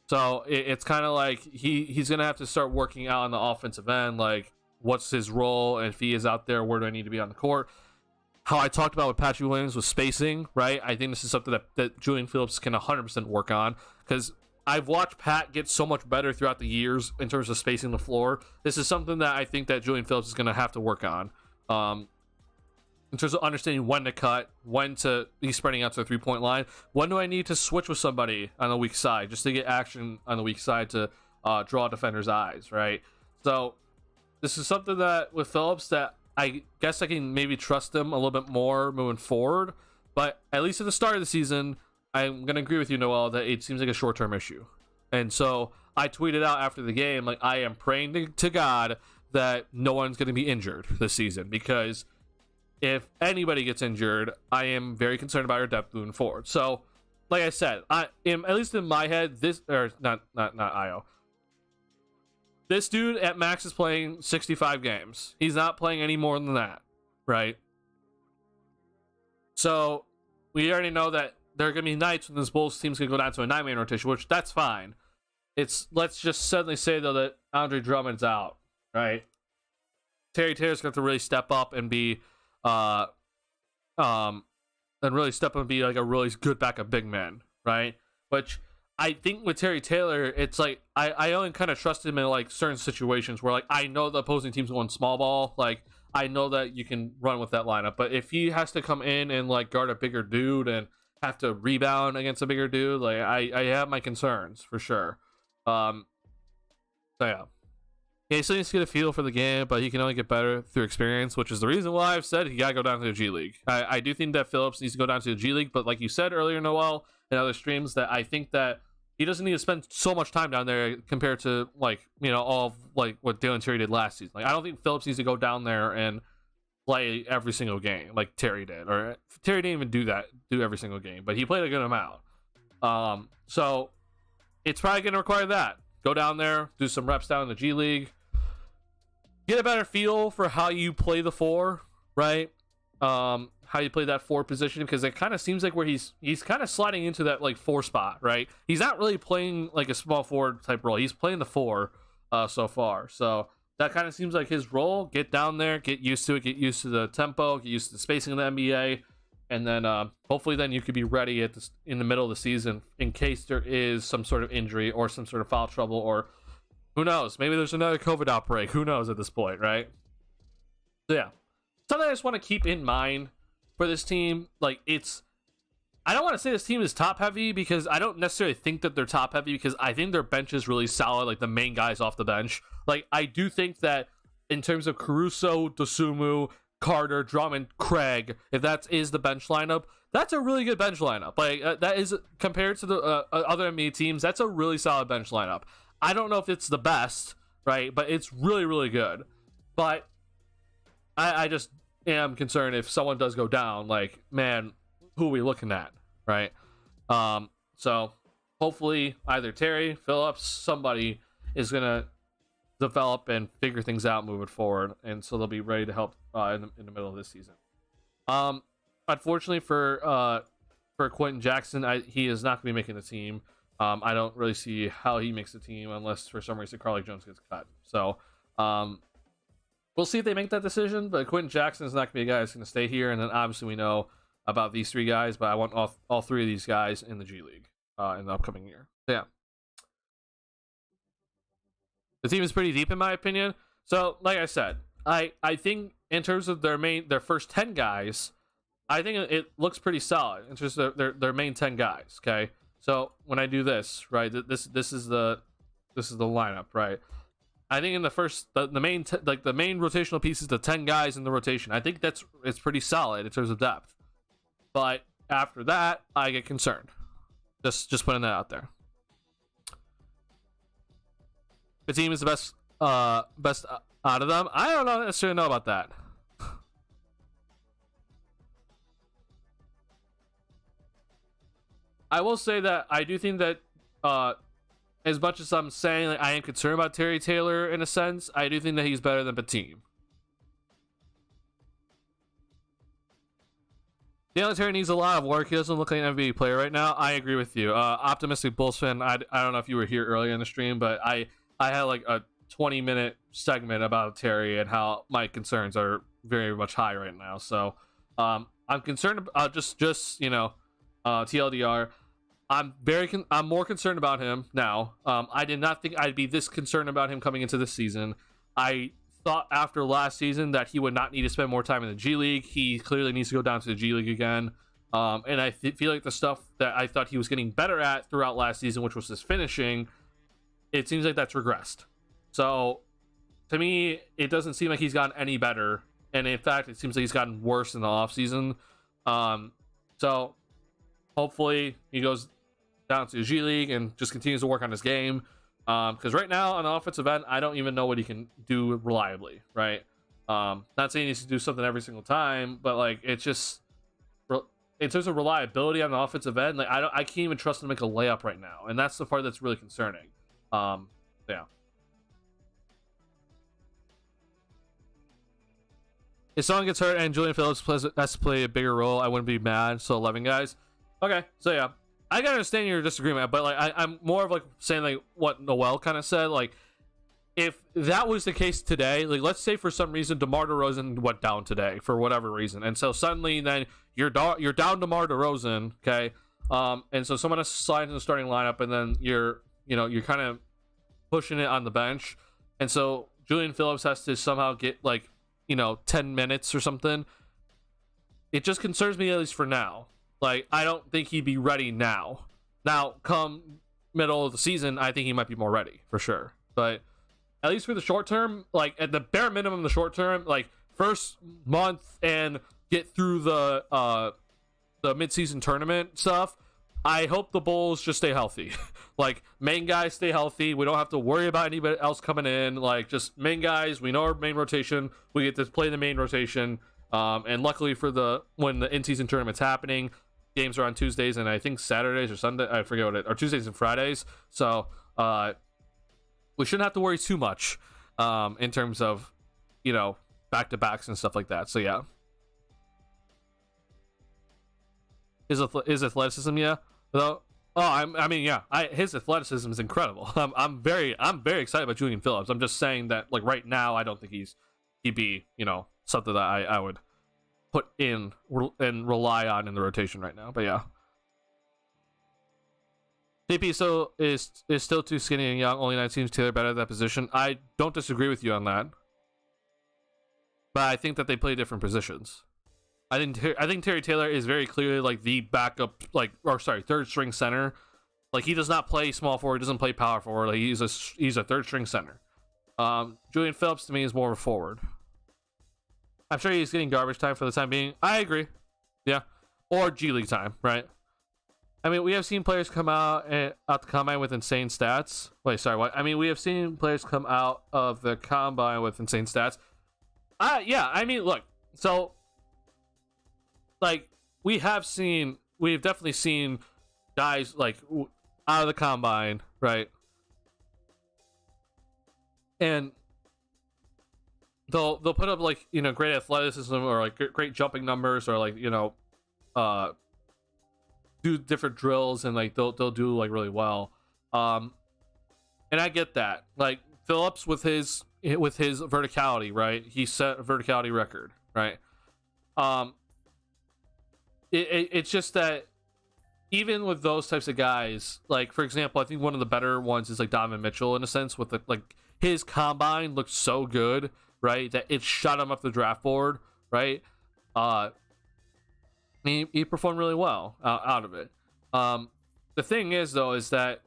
So it's kind of like he's gonna have to start working out on the offensive end, like what's his role, and if he is out there, where do I need to be on the court? How I talked about with Patrick Williams with spacing, right? I think this is something that Julian Phillips can 100% work on, because I've watched Pat get so much better throughout the years in terms of spacing the floor. This is something that I think that Julian Phillips is going to have to work on, in terms of understanding when to cut, when to be spreading out to the 3-point line, when do I need to switch with somebody on the weak side just to get action on the weak side to draw a defender's eyes, right? So this is something that with Phillips that I guess I can maybe trust him a little bit more moving forward, but at least at the start of the season, I'm going to agree with you, Noel, that it seems like a short-term issue. And so I tweeted out after the game, like, I am praying to God that no one's going to be injured this season, because if anybody gets injured, I am very concerned about our depth moving forward. So, like I said, at least in my head, not Io. This dude at max is playing 65 games. He's not playing any more than that, right? So we already know that there are going to be nights when this Bulls team's going to go down to a 9-man rotation, which that's fine. Let's just suddenly say though that Andre Drummond's out, right? Terry Taylor's going to have to really step up and be like a really good backup big man, right? Which I think with Terry Taylor, it's like I only kind of trust him in like certain situations where like I know the opposing team's going small ball, like I know that you can run with that lineup. But if he has to come in and like guard a bigger dude and have to rebound against a bigger dude, like I have my concerns for sure. So yeah. Yeah, he still needs to get a feel for the game, but he can only get better through experience, which is the reason why I've said he gotta go down to the G League. I do think that Phillips needs to go down to the G League, but like you said earlier, Noel, in other streams, that I think that he doesn't need to spend so much time down there compared to like, you know, all of like what Dalen Terry did last season. Like I don't think Phillips needs to go down there and play every single game like Terry did, or Terry didn't even do every single game, but he played a good amount. So it's probably gonna require that. Go down there, do some reps down in the G League, get a better feel for how you play the 4, right? How you play that 4 position, because it kind of seems like where he's kind of sliding into that like 4 spot, right? He's not really playing like a small forward type role. He's playing the 4 so far. So that kind of seems like his role. Get down there, get used to it, get used to the tempo, get used to the spacing in the NBA, and then hopefully then you could be ready in the middle of the season in case there is some sort of injury or some sort of foul trouble, or who knows, maybe there's another COVID outbreak. Who knows at this point, right? So yeah, something I just want to keep in mind for this team. Like I don't want to say this team is top heavy, because I don't necessarily think that they're top heavy, because I think their bench is really solid, like the main guys off the bench. Like I do think that in terms of Caruso, Dosunmu, Carter, Drummond, Craig, if that is the bench lineup, that's a really good bench lineup. Like that is, compared to the other NBA teams, that's a really solid bench lineup. I don't know if it's the best, right, but it's really, really good. But I just am concerned if someone does go down, like, man, who are we looking at, right? So hopefully either Terry, Phillips, somebody is gonna develop and figure things out moving forward, and so they'll be ready to help in the middle of this season. Unfortunately for Quentin Jackson, he is not going to be making the team. I don't really see how he makes the team unless for some reason Carly Jones gets cut. So we'll see if they make that decision, but Quentin Jackson is not going to be a guy that's going to stay here. And then obviously we know about these 3 guys, but I want all 3 of these guys in the G League in the upcoming year. So, yeah. The team is pretty deep in my opinion. So, like I said, I think in terms of their first 10 guys, I think it looks pretty solid in terms of their main 10 guys. Okay, so when I do this, right, this is the lineup, right? I think in the first the main the main rotational pieces, the 10 guys in the rotation, I think it's pretty solid in terms of depth. But after that, I get concerned. Just putting that out there. The team is the best out of them. I don't necessarily know about that. I will say that I do think that as much as I'm saying like I am concerned about Terry Taylor in a sense, I do think that he's better than Batum. Dalen Terry needs a lot of work. He doesn't look like an NBA player right now. I agree with you. Optimistic Bulls fan. I don't know if you were here earlier in the stream, but I had like a 20-minute segment about Terry and how my concerns are very much high right now. So I'm concerned about just you know, TLDR. I'm more concerned about him now. I did not think I'd be this concerned about him coming into this season. I thought after last season that he would not need to spend more time in the G League. He clearly needs to go down to the G League again. And I feel like the stuff that I thought he was getting better at throughout last season, which was his finishing, it seems like that's regressed. So to me, it doesn't seem like he's gotten any better. And in fact, it seems like he's gotten worse in the offseason. So hopefully he goes down to the G League and just continues to work on his game. Because right now on the offensive end, I don't even know what he can do reliably, right? Not saying he needs to do something every single time, but like it's just in terms of reliability on the offensive end, like I can't even trust him to make a layup right now, and that's the part that's really concerning. Yeah. If someone gets hurt and Julian Phillips has to play a bigger role, I wouldn't be mad. So 11 guys. Okay, so yeah. I can understand your disagreement, but like I'm more of like saying like what Noel kind of said. Like if that was the case today, like let's say for some reason DeMar DeRozan went down today for whatever reason, and so suddenly then you're down DeMar DeRozan. Okay, And so someone has to slide into the starting lineup, and then you're kind of pushing it on the bench. And so Julian Phillips has to somehow get like 10 minutes or something. It just concerns me, at least for now. Like, I don't think he'd be ready now. Now, come middle of the season, I think he might be more ready for sure. But at least for the short term, like at the bare minimum, the short term, like first month and get through the midseason tournament stuff, I hope the Bulls just stay healthy. Like, main guys stay healthy. We don't have to worry about anybody else coming in. Like, just main guys. We know our main rotation. We get to play the main rotation. And luckily when the in-season tournament's happening, games are on Tuesdays and I think Saturdays or Sunday. I forget what or Tuesdays and Fridays. So we shouldn't have to worry too much in terms of back-to-backs and stuff like that. So yeah. His athleticism, yeah. Though, his athleticism is incredible. I'm very excited about Julian Phillips. I'm just saying that, like, right now, I don't think he'd be something that I would put in and rely on in the rotation right now. But yeah, TP is still too skinny and young. Only 19 Taylor better at that position. I don't disagree with you on that, but I think that they play different positions. I think Terry Taylor is very clearly like the backup, third string center. Like, he does not play small forward, doesn't play power forward. Like, he's a third string center. Julian Phillips to me is more of a forward. I'm sure he's getting garbage time for the time being. I agree. Yeah, or G League time, right? I mean, we have seen players come out the combine with insane stats. Wait, sorry, what? I mean, we have seen players come out of the combine with insane stats. Yeah, I mean, look, so. Like, we've definitely seen guys like out of the combine, right? And they'll put up like great athleticism or like great jumping numbers or like do different drills and like they'll do like really well. And I get that. Like, Phillips with his verticality, right? He set a verticality record, right? It's just that even with those types of guys, like, for example, I think one of the better ones is like Donovan Mitchell, in a sense, with his combine looked so good, right, that it shot him up the draft board, right? He performed really well out of it. The thing is, though, is that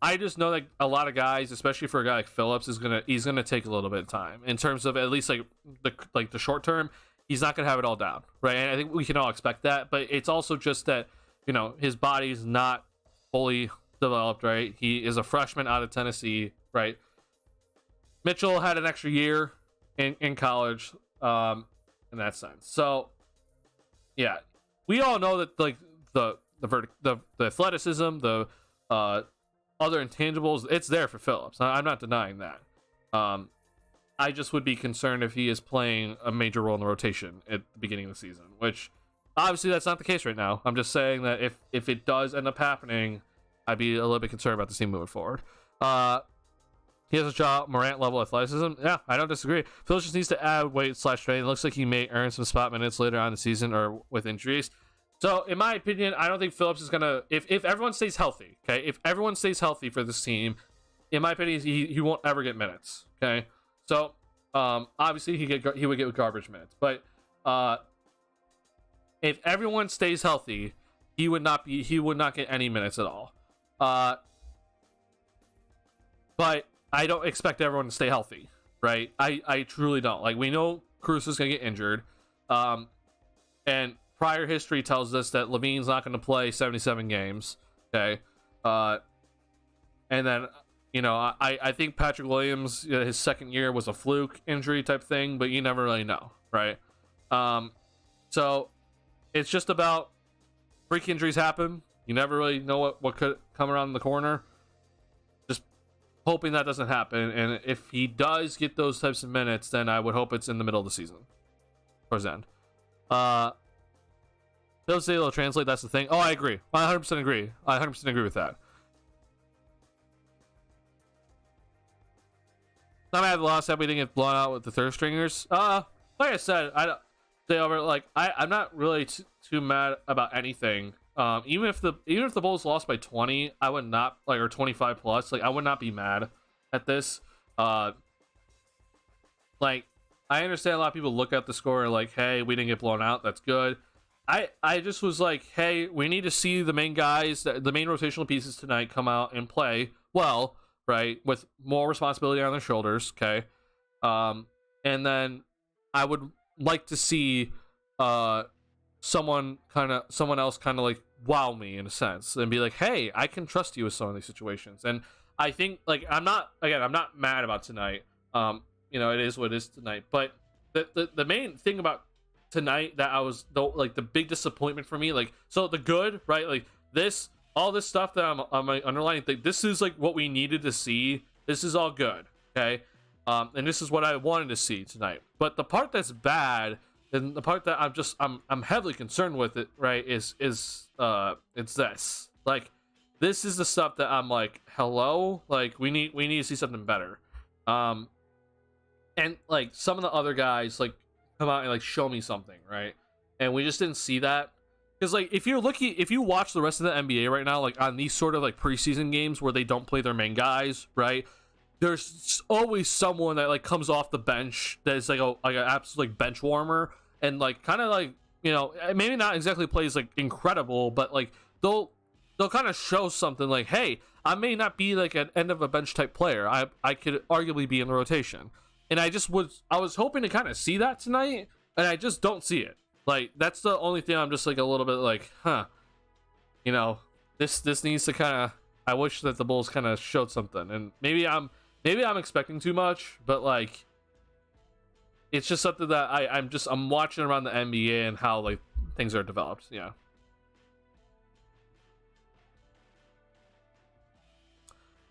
I just know that a lot of guys, especially for a guy like Phillips, he's gonna take a little bit of time in terms of at least like the short term. He's not going to have it all down, right? And I think we can all expect that, but it's also just that, his body's not fully developed, right? He is a freshman out of Tennessee, right? Mitchell had an extra year in college in that sense. So, yeah, we all know that, like, the athleticism, the other intangibles, it's there for Phillips. I'm not denying that. I just would be concerned if he is playing a major role in the rotation at the beginning of the season, which obviously that's not the case right now. I'm just saying that if it does end up happening, I'd be a little bit concerned about the team moving forward. He has a Ja Morant level athleticism. Yeah, I don't disagree. Phillips just needs to add weight / training. It looks like he may earn some spot minutes later on in the season or with injuries. So, in my opinion, I don't think Phillips is gonna. If everyone stays healthy, okay, if everyone stays healthy for this team, in my opinion, he won't ever get minutes. Okay. So, obviously he would get garbage minutes, but if everyone stays healthy, he would not get any minutes at all. But I don't expect everyone to stay healthy, right? I truly don't. Like, we know Cruz is gonna get injured, and prior history tells us that Levine's not gonna play 77 games. Okay, and then. I think Patrick Williams, his second year was a fluke injury type thing, but you never really know, right? So it's just about freak injuries happen. You never really know what could come around the corner. Just hoping that doesn't happen. And if he does get those types of minutes, then I would hope it's in the middle of the season, towards the end. They'll say they'll translate. That's the thing. Oh, I agree. I 100% agree. I 100% agree with that. Not mad at the loss that we didn't get blown out with the third stringers. Like I said, I'm not really too mad about anything Even if the Bulls lost by 20, I would not like, or 25 plus. Like, I would not be mad at this. Like, I understand a lot of people look at the score and like, hey, we didn't get blown out. That's good. I just was like, hey, we need to see the main guys, the main rotational pieces tonight come out and play well, right, with more responsibility on their shoulders. Okay. And then I would like to see someone else kind of like wow me in a sense and be like, hey, I can trust you with some of these situations. And I think, like, I'm not mad about tonight. It is what it is tonight. But the main thing about tonight that I was the big disappointment for me, like, so the good, right, like all this stuff that I'm like, underlining, like, this is like what we needed to see. This is all good, okay, and this is what I wanted to see tonight. But the part that's bad, and the part that I'm heavily concerned with it, right, is it's this. Like, this is the stuff that I'm like, hello, like, we need to see something better. And like some of the other guys like come out and like show me something, right? And we just didn't see that. Because like if you watch the rest of the NBA right now, like on these sort of like preseason games where they don't play their main guys, right? There's always someone that like comes off the bench that is like an absolute like bench warmer, and like kind of like, maybe not exactly plays like incredible, but like they'll kind of show something like, hey, I may not be like an end of a bench type player. I could arguably be in the rotation. And I was hoping to kind of see that tonight, and I just don't see it. Like, that's the only thing I'm just like a little bit like, this needs to kind of, I wish that the Bulls kind of showed something. And maybe I'm expecting too much, but like, it's just something that I'm watching around the NBA and how like things are developed. Yeah.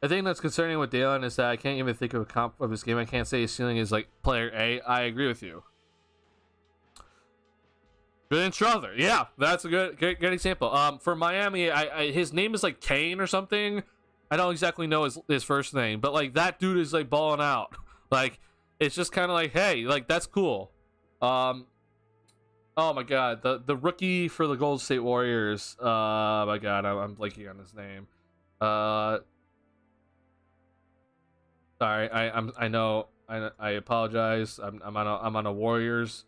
The thing that's concerning with Dalen is that I can't even think of a comp of his game. I can't say his ceiling is like player A. I agree with you. Julian Strother, yeah, that's a good example. For Miami, his name is like Kane or something. I don't exactly know his first name, but like that dude is like balling out. Like, it's just kind of like, hey, like, that's cool. Oh my god, the rookie for the Golden State Warriors. My god, I'm blanking on his name. Sorry, I apologize. I'm on the Warriors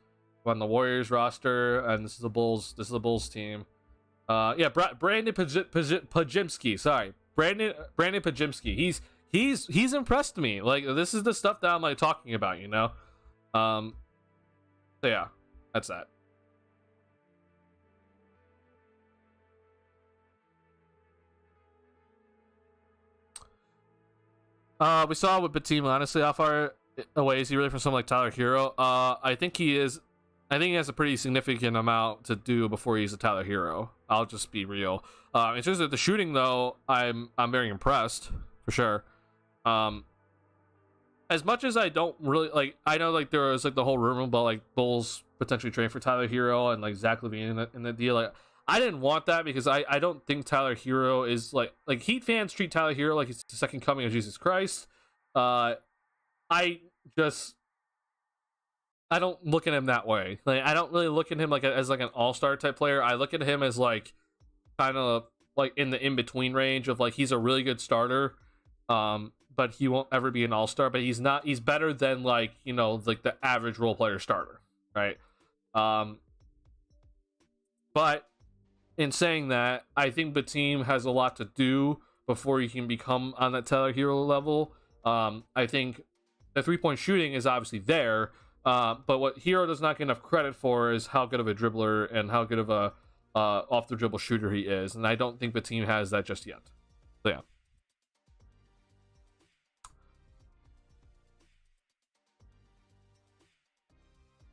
roster, and this is the Bulls team. Brandon Pajimski. Sorry, Brandon Pajimski. He's impressed me. Like, this is the stuff that I'm like talking about, So yeah, that's that. We saw with Batum, honestly, how far away is he really from someone like Tyler Hero? I think he is. I think he has a pretty significant amount to do before he's a Tyler Hero. I'll just be real. In terms of the shooting, though, I'm very impressed for sure. As much as I don't really like, I know like there was like the whole rumor about like Bulls potentially trading for Tyler Hero and like Zach LaVine in the deal. Like, I didn't want that because I don't think Tyler Hero is like Heat fans treat Tyler Hero like he's the second coming of Jesus Christ. I don't look at him that way. Like, I don't really look at him like as like an all-star type player. I look at him as like kind of like in the in-between range of like he's a really good starter, but he won't ever be an all-star. But he's better than like like the average role player starter, right? But in saying that, I think the team has a lot to do before you can become on that Tyler Hero level. I think the three-point shooting is obviously there, but what Hero does not get enough credit for is how good of a dribbler and how good of a off-the-dribble shooter he is, and I don't think the team has that just yet. So yeah.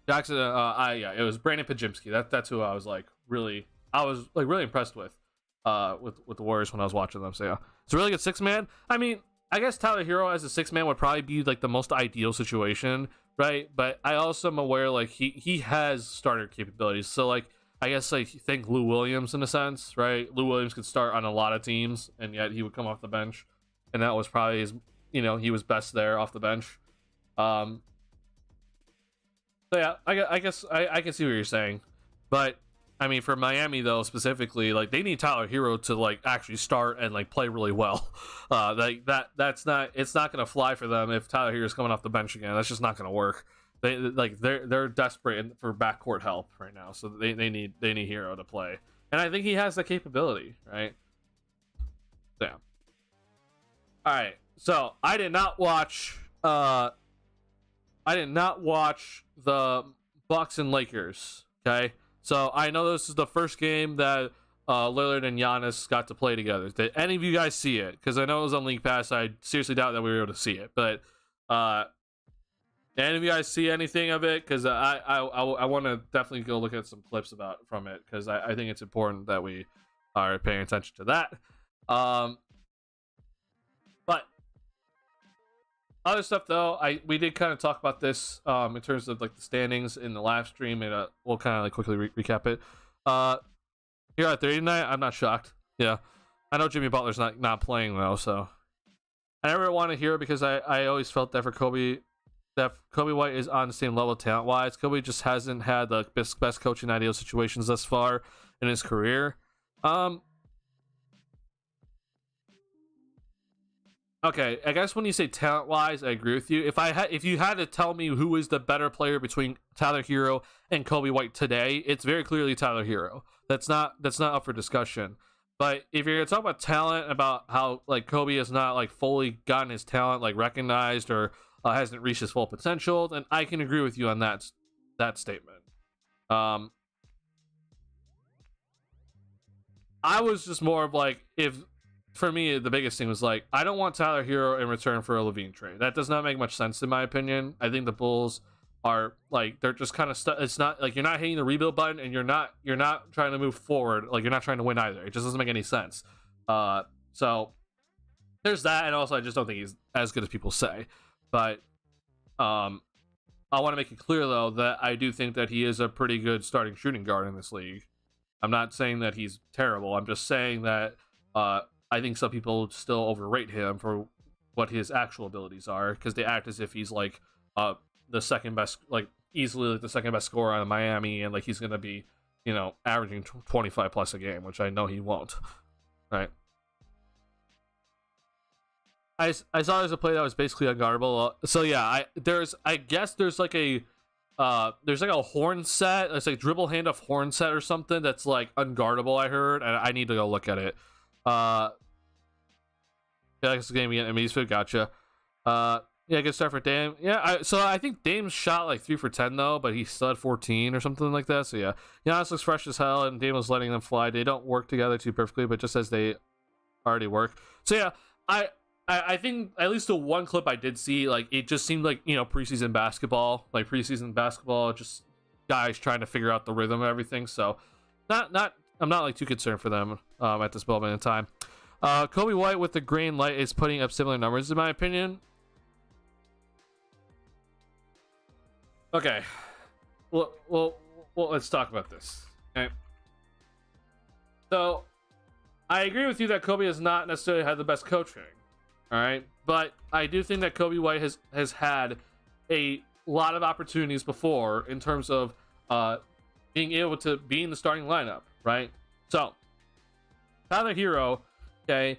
Jackson, it was Brandon Pajimski. That's who I was really impressed with the Warriors when I was watching them. So yeah, it's a really good six-man. I mean, I guess Tyler Hero as a six-man would probably be like the most ideal situation, right? But I also am aware like he has starter capabilities. So like I guess like think Lou Williams in a sense, right? Lou Williams could start on a lot of teams, and yet he would come off the bench, and that was probably his. He was best there off the bench. So yeah, I guess I can see what you're saying, but I mean, for Miami though specifically, like they need Tyler Hero to like actually start and like play really well. Like that's not it's not gonna fly for them if Tyler Hero's coming off the bench again. That's just not gonna work. They're desperate for backcourt help right now, so they need Hero to play, and I think he has the capability, right? Yeah. All right. So I did not watch the Bucks and Lakers. Okay. So I know this is the first game that Lillard and Giannis got to play together. Did any of you guys see it? Because I know it was on League Pass. I seriously doubt that we were able to see it. But did any of you guys see anything of it? Because I want to definitely go look at some clips from it, because I think it's important that we are paying attention to that. But other stuff though, we did kind of talk about this in terms of like the standings in the live stream, and we'll kind of like quickly recap it. Here at 39, I'm not shocked. Yeah, I know Jimmy Butler's not playing though, so I never want to hear it, because I always felt that Kobe White is on the same level talent wise. Kobe just hasn't had the best coaching ideal situations thus far in his career. Okay, I guess when you say talent wise, I agree with you. If you had to tell me who is the better player between Tyler Hero and Kobe White today, it's very clearly Tyler Hero. That's not up for discussion. But if you're gonna talk about talent, about how like Kobe has not like fully gotten his talent like recognized, or hasn't reached his full potential, then I can agree with you on that statement. I was just more of like, for me, the biggest thing was like, I don't want Tyler Hero in return for a Levine trade. That does not make much sense in my opinion. I think the Bulls are like, they're just kind of stuck. It's not like you're not hitting the rebuild button, and you're not trying to move forward. Like you're not trying to win either. It just doesn't make any sense. So there's that, and also I just don't think he's as good as people say. But I want to make it clear though that I do think that he is a pretty good starting shooting guard in this league. I'm not saying that he's terrible. I'm just saying that I think some people still overrate him for what his actual abilities are, because they act as if he's like the second best, like easily like the second best scorer on Miami, and like he's gonna be, averaging 25 plus a game, which I know he won't. Right. I saw there's a play that was basically unguardable. So yeah, I guess there's like a horn set. It's like dribble handoff horn set or something that's like unguardable. I heard, and I need to go look at it. Yeah, it's game again. Amazing, gotcha. Yeah, good start for Dame. Yeah, so I think Dame's shot like 3 for 10 though, but he still had 14 or something like that. So yeah, Giannis looks fresh as hell, and Dame was letting them fly. They don't work together too perfectly, but just as they already work. So yeah, I think at least the one clip I did see, like it just seemed like preseason basketball, just guys trying to figure out the rhythm and everything. So I'm not like too concerned for them at this moment in time. Kobe White with the green light is putting up similar numbers in my opinion. Okay, well, let's talk about this. Okay, so I agree with you that Kobe has not necessarily had the best coaching. All right, but I do think that Kobe White has had a lot of opportunities before in terms of being able to be in the starting lineup, right? So Tyler Hero, okay,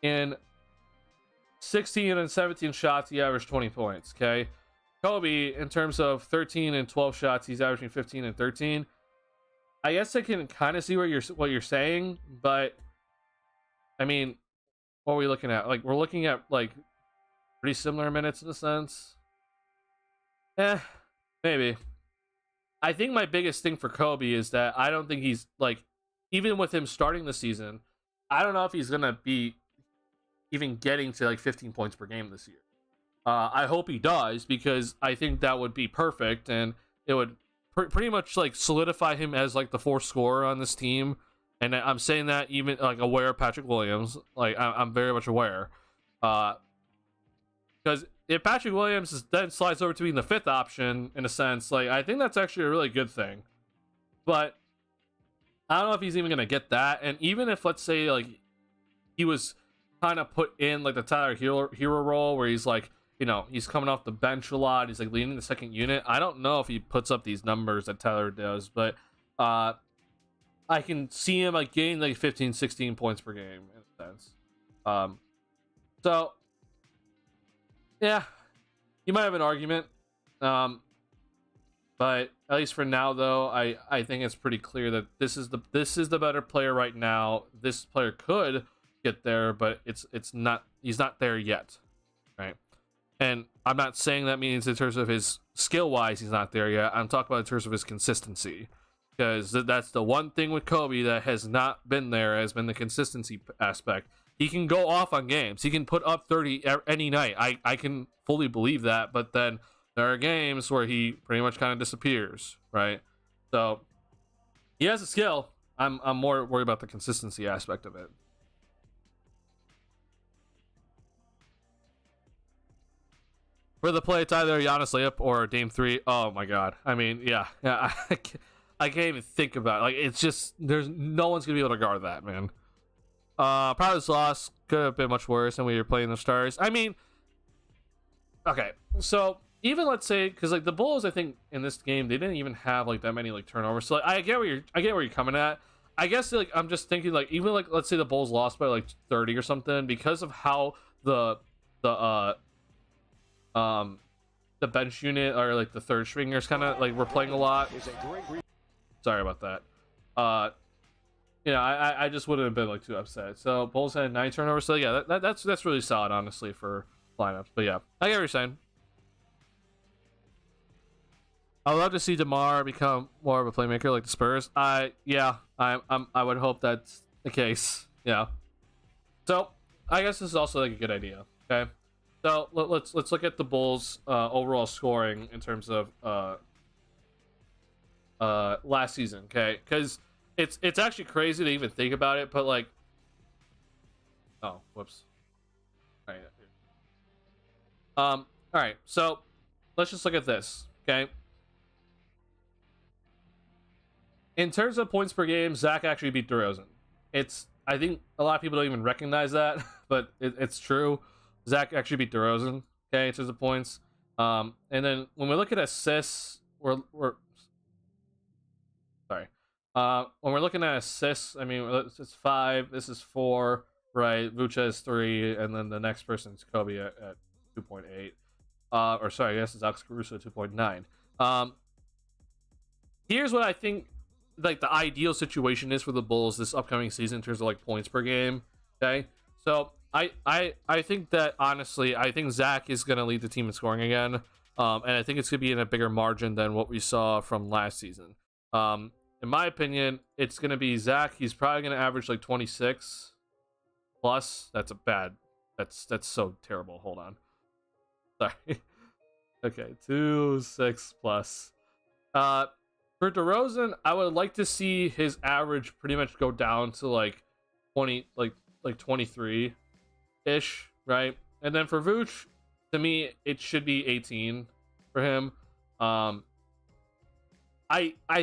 in 16 and 17 shots, he averaged 20 points. Okay, Kobe, in terms of 13 and 12 shots, he's averaging 15 and 13. I guess I can kind of see what you're saying, but I mean, what are we looking at? Like, we're looking at like pretty similar minutes in a sense. Maybe. I think my biggest thing for Kobe is that I don't think he's like, even with him starting the season, I don't know if he's gonna be even getting to like 15 points per game this year. I hope he does, because I think that would be perfect, and it would pretty much like solidify him as like the fourth scorer on this team. And I'm saying that even like aware of Patrick Williams, like I'm very much aware, because if Patrick Williams then slides over to being the fifth option in a sense, like I think that's actually a really good thing. But I don't know if he's even gonna get that. And even if, let's say, like he was kind of put in like the Tyler Hero role, where he's like, he's coming off the bench a lot, he's like leading the second unit. I don't know if he puts up these numbers that Tyler does, but I can see him like getting like 15, 16 points per game in a sense. So yeah, you might have an argument. But at least for now, though, I think it's pretty clear that this is the better player right now. This player could get there, but it's not. He's not there yet, right? And I'm not saying that means in terms of his skill wise he's not there yet. I'm talking about in terms of his consistency, because that's the one thing with Kobe that has not been there, has been the consistency aspect. He can go off on games. He can put up 30 any night. I can fully believe that, but then there are games where he pretty much kind of disappears, right? So he has a skill. I'm more worried about the consistency aspect of it. For the play, it's either Giannis layup or Dame 3. Oh my god. I mean, yeah. I can't even think about it. Like, it's just, there's no one's gonna be able to guard that, man. Probably this loss could have been much worse than we were playing the Stars. I mean, okay, so even let's say, because like the Bulls, I think in this game they didn't even have like that many like turnovers. So like, I get where you're coming at. I guess like I'm just thinking like, even like let's say the Bulls lost by like 30 or something, because of how the bench unit or like the third stringers kind of like were playing a lot. Sorry about that. You know, I just wouldn't have been like too upset. So Bulls had 9 turnovers. So yeah, that's really solid, honestly, for lineups. But yeah, I get what you're saying. I would love to see DeMar become more of a playmaker like the Spurs. I would hope that's the case. Yeah. So I guess this is also like a good idea. Okay. So let's look at the Bulls' overall scoring in terms of last season. Okay, because it's actually crazy to even think about it. But like, oh, whoops. All right. So let's just look at this. Okay. In terms of points per game, Zach actually beat DeRozan. I think a lot of people don't even recognize that, but it's true. Zach actually beat DeRozan, okay, in terms of points. And then when we look at assists, we're sorry. When we're looking at assists, I mean, it's 5. This is 4, right? Vucha is 3, and then the next person's Kobe at 2.8. Or sorry, I guess it's Alex Caruso at 2.9. Here's what I think like the ideal situation is for the Bulls this upcoming season in terms of like points per game. Okay, so I think that honestly, I think Zach is going to lead the team in scoring again, and I think it's going to be in a bigger margin than what we saw from last season. In my opinion, it's going to be Zach. He's probably going to average like 26 plus. That's so terrible. Hold on, sorry. Okay, 26 plus. For DeRozan, I would like to see his average pretty much go down to like 20, like 23 ish, right? And then for Vooch, to me, it should be 18 for him. I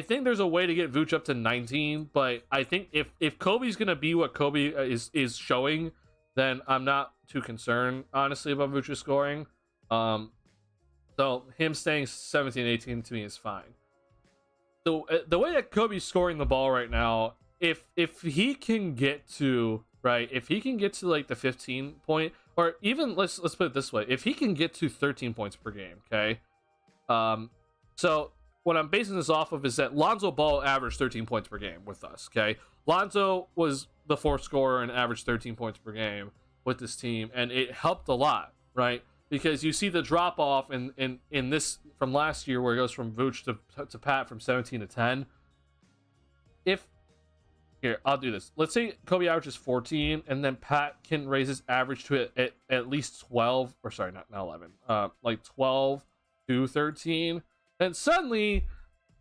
think there's a way to get Vooch up to 19, but I think if Kobe's gonna be what Kobe is showing, then I'm not too concerned, honestly, about Vooch's scoring. So him staying 17, 18 to me is fine. So the way that Kobe's scoring the ball right now, if he can get to if he can get to like the 15 point, or even let's put it this way, if he can get to 13 points per game, okay. So what I'm basing this off of is that Lonzo Ball averaged 13 points per game with us, okay. Lonzo was the 4th scorer and averaged 13 points per game with this team, and it helped a lot, right? Because you see the drop off in this from last year where it goes from Vooch to Pat from 17 to 10. Here, I'll do this. Let's say Kobe averages 14, and then Pat can raise his average to at least 12, or sorry, not 11, like 12 to 13. And suddenly,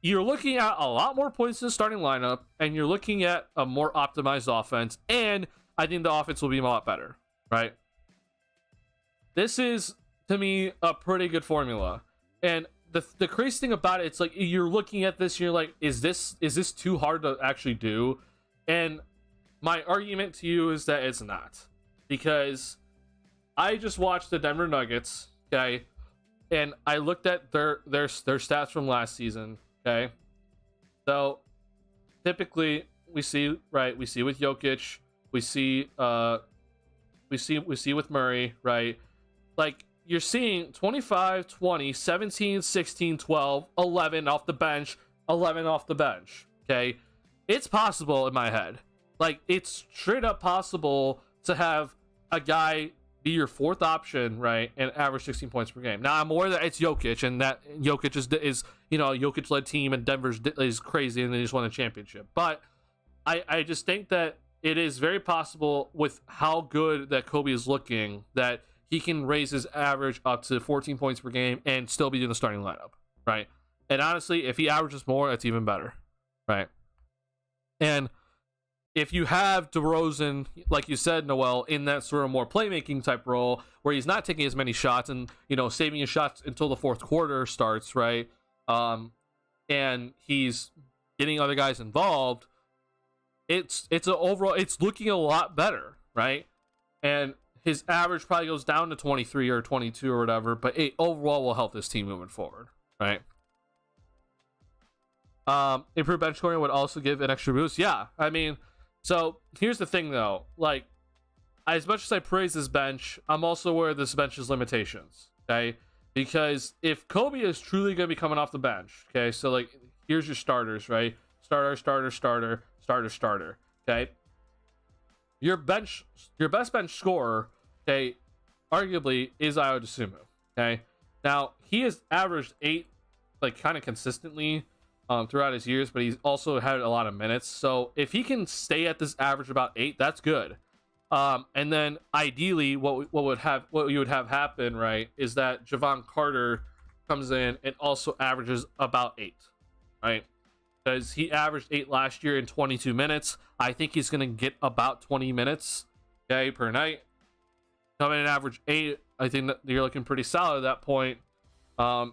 you're looking at a lot more points in the starting lineup, and you're looking at a more optimized offense, and I think the offense will be a lot better, right? This is, to me, a pretty good formula. And the crazy thing about it, it's like you're looking at this, you're like, is this too hard to actually do? And my argument to you is that it's not, because I just watched the Denver Nuggets, okay, and I looked at their stats from last season, okay. So typically we see with Jokic, we see with Murray, right? Like, you're seeing 25, 20, 17, 16, 12, 11 off the bench, 11 off the bench. Okay, it's possible in my head. Like, it's straight up possible to have a guy be your fourth option, right, and average 16 points per game. Now, I'm aware that it's Jokic, and that Jokic is Jokic-led team, and Denver's is crazy, and they just won a championship. But I just think that it is very possible with how good that Kobe is looking that he can raise his average up to 14 points per game and still be in the starting lineup, right? And honestly, if he averages more, that's even better, right? And if you have DeRozan, like you said, Noel, in that sort of more playmaking type role where he's not taking as many shots and, saving his shots until the fourth quarter starts, right? And he's getting other guys involved, it's looking a lot better, right? And his average probably goes down to 23 or 22 or whatever, but it overall will help this team moving forward, right? Improved bench scoring would also give an extra boost. Yeah, I mean, so here's the thing though, like, as much as I praise this bench, I'm also aware of this bench's limitations, okay? Because if Kobe is truly going to be coming off the bench, okay, so like, here's your starters, right? Starter, okay? Your best bench scorer, okay, arguably is Ayo Dosunmu, okay? Now, he has averaged 8, like, kind of consistently throughout his years, but he's also had a lot of minutes. So if he can stay at this average about 8, that's good. And then ideally, what you would have happen, right, is that Javon Carter comes in and also averages about 8, right? Because he averaged 8 last year in 22 minutes. I think he's going to get about 20 minutes, okay, per night. Coming in average 8, I think that you're looking pretty solid at that point. And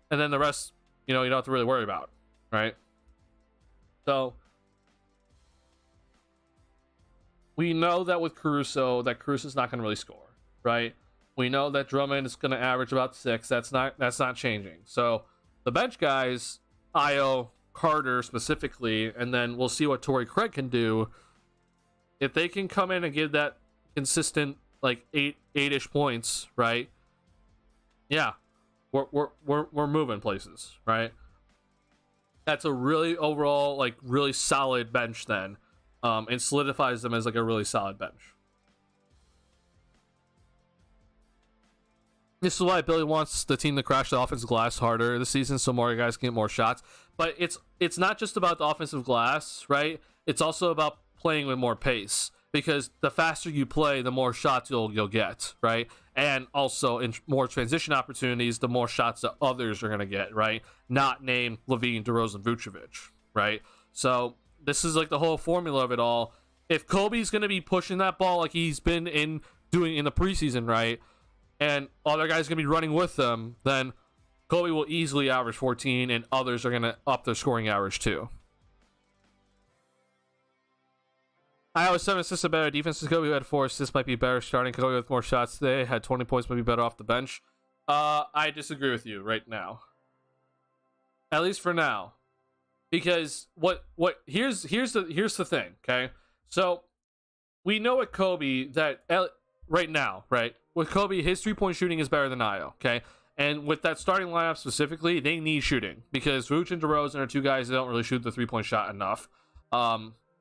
then the rest, you don't have to really worry about, right? So we know that with Caruso's not going to really score, right? We know that Drummond is going to average about 6. That's not changing. So the bench guys, Ayo, Carter specifically, and then we'll see what Torrey Craig can do. If they can come in and give that consistent, like, 8-ish points, right? Yeah, we're moving places, right? That's a really overall, like, really solid bench then, and solidifies them as like a really solid bench. This is why Billy wants the team to crash the offensive glass harder this season, so more guys can get more shots. But it's not just about the offensive glass, right? It's also about playing with more pace, because the faster you play, the more shots you'll get, right? And also in more transition opportunities, the more shots that others are going to get, right? Not named Levine, DeRozan, Vucevic, right? So this is like the whole formula of it all. If Kobe's going to be pushing that ball like he's been doing in the preseason, right, and other guys going to be running with them, then Kobe will easily average 14, and others are going to up their scoring average too. I always 7 assists, a better defense. Kobe, who had 4 assists, might be better starting. Kobe with more shots today had 20 points, might be better off the bench. I disagree with you right now, at least for now, because here's the thing, okay? So we know with Kobe that right now, right? With Kobe, his 3-point shooting is better than Ayo, okay? And with that starting lineup specifically, they need shooting, because Vooch and DeRozan are 2 guys that don't really shoot the 3-point shot enough.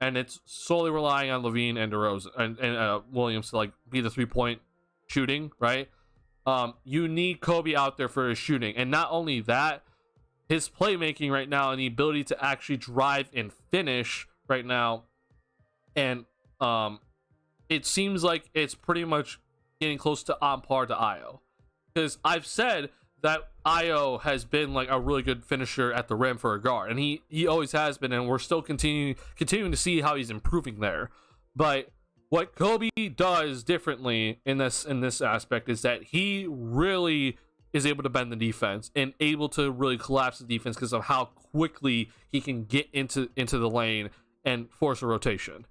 And it's solely relying on Levine and DeRozan and Williams to, like, be the 3-point shooting, right? You need Kobe out there for his shooting, and not only that, his playmaking right now and the ability to actually drive and finish right now, and it seems like it's pretty much getting close to on par to Ayo, because I've said that Ayo has been like a really good finisher at the rim for a guard, and he always has been, and we're still continuing to see how he's improving there. But what Kobe does differently in this aspect is that he really is able to bend the defense and able to really collapse the defense because of how quickly he can get into the lane and force a rotation.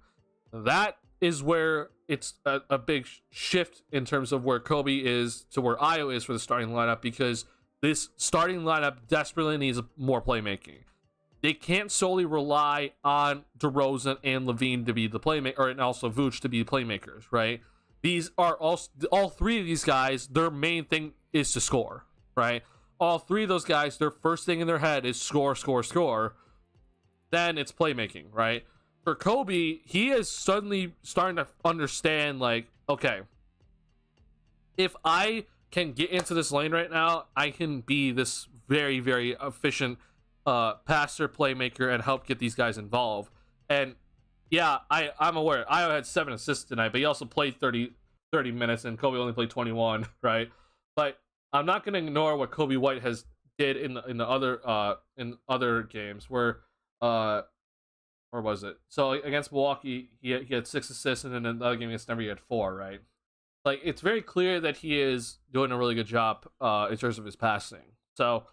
That is where it's a big shift in terms of where Kobe is to where Ayo is for the starting lineup, because this starting lineup desperately needs more playmaking. they can't solely rely on DeRozan and Levine to be the playmaker, and also Vooch to be playmakers, right? These are all three of these guys, their main thing is to score, right? All three of those guys, their first thing in their head is score, score, score. Then it's playmaking, right? For Kobe, he is suddenly starting to understand, like, okay, if I can get into this lane right now, I can be this very, very efficient passer, playmaker, and help get these guys involved. And yeah, I'm aware. Io had 7 assists tonight, but he also played 30 minutes, and Kobe only played 21, right? But I'm not going to ignore what Kobe White has did in other games where was it? So against Milwaukee, he had 6 assists, and then another game against Denver he had 4, right? Like, it's very clear that he is doing a really good job in terms of his passing. So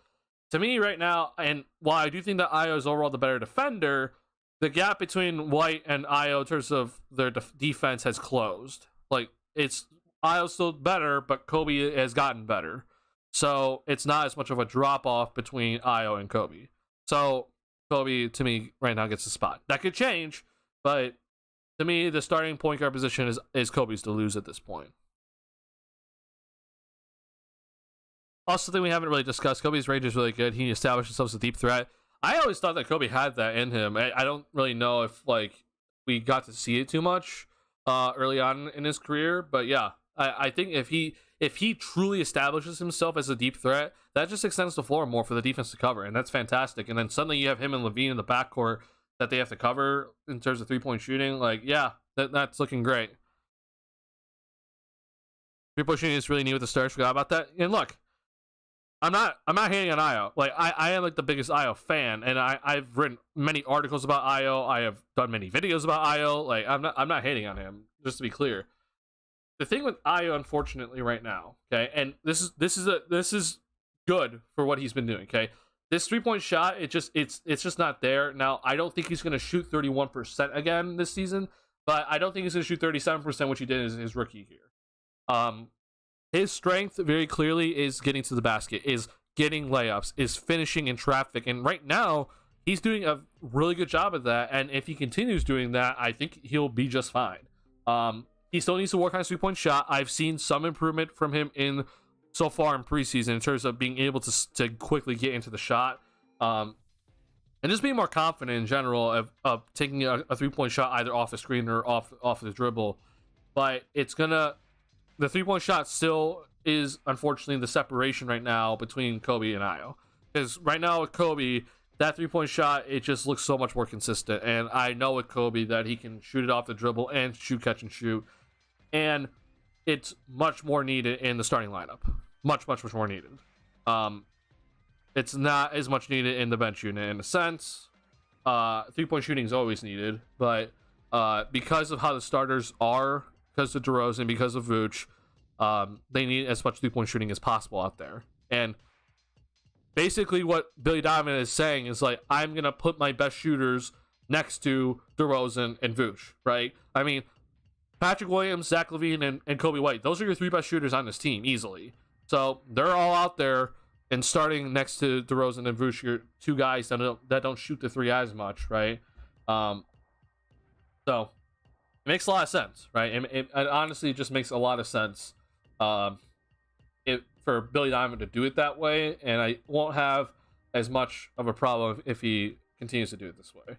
to me right now, and while I do think that Io is overall the better defender, the gap between White and Io in terms of their defense has closed. Like, it's Io's still better, but Kobe has gotten better. So it's not as much of a drop off between Io and Kobe. So Kobe, to me, right now gets the spot. That could change, but to me, the starting point guard position is Kobe's to lose at this point. Also, thing we haven't really discussed, Kobe's range is really good. He established himself as a deep threat. I always thought that Kobe had that in him. I don't really know if, like, we got to see it too much early on in his career, but yeah, I think if he truly establishes himself as a deep threat, that just extends the floor more for the defense to cover, and that's fantastic. And then suddenly you have him and Levine in the backcourt that they have to cover in terms of 3-point shooting. Like, yeah, that's looking great. 3-point shooting is really neat with the Stars. Forgot about that. And look, I'm not hating on Io. Like, I am like the biggest Io fan, and I've written many articles about Io. I have done many videos about Io. Like, I'm not hating on him, just to be clear. The thing with Io, unfortunately, right now, okay, and this is good for what he's been doing, okay. This 3-point shot, it's just not there. Now, I don't think he's going to shoot 31% again this season, but I don't think he's going to shoot 37%, which he did in his rookie year. His strength, very clearly, is getting to the basket, is getting layups, is finishing in traffic, and right now, he's doing a really good job of that, and if he continues doing that, I think he'll be just fine. He still needs to work on his 3-point shot. I've seen some improvement from him so far in preseason in terms of being able to quickly get into the shot, and just being more confident in general of taking a 3-point shot either off a screen or off the dribble. But the 3-point shot still is, unfortunately, the separation right now between Kobe and Io. Because right now with Kobe, that 3-point shot, it just looks so much more consistent. And I know with Kobe that he can shoot it off the dribble and shoot, catch, and shoot. And it's much more needed in the starting lineup. Much, much, much more needed. It's not as much needed in the bench unit in a sense. 3-point shooting is always needed. But because of how the starters are, because of DeRozan, because of Vooch, they need as much 3-point shooting as possible out there. And basically what Billy Donovan is saying is, like, I'm going to put my best shooters next to DeRozan and Vooch, right? I mean, Patrick Williams, Zach LaVine, and Kobe White, those are your 3 best shooters on this team, easily. So they're all out there and starting next to DeRozan and Vooch, your 2 guys that don't shoot the 3 as much, right? So it makes a lot of sense, right? It honestly just makes a lot of sense for Billy Donovan to do it that way, and I won't have as much of a problem if he continues to do it this way.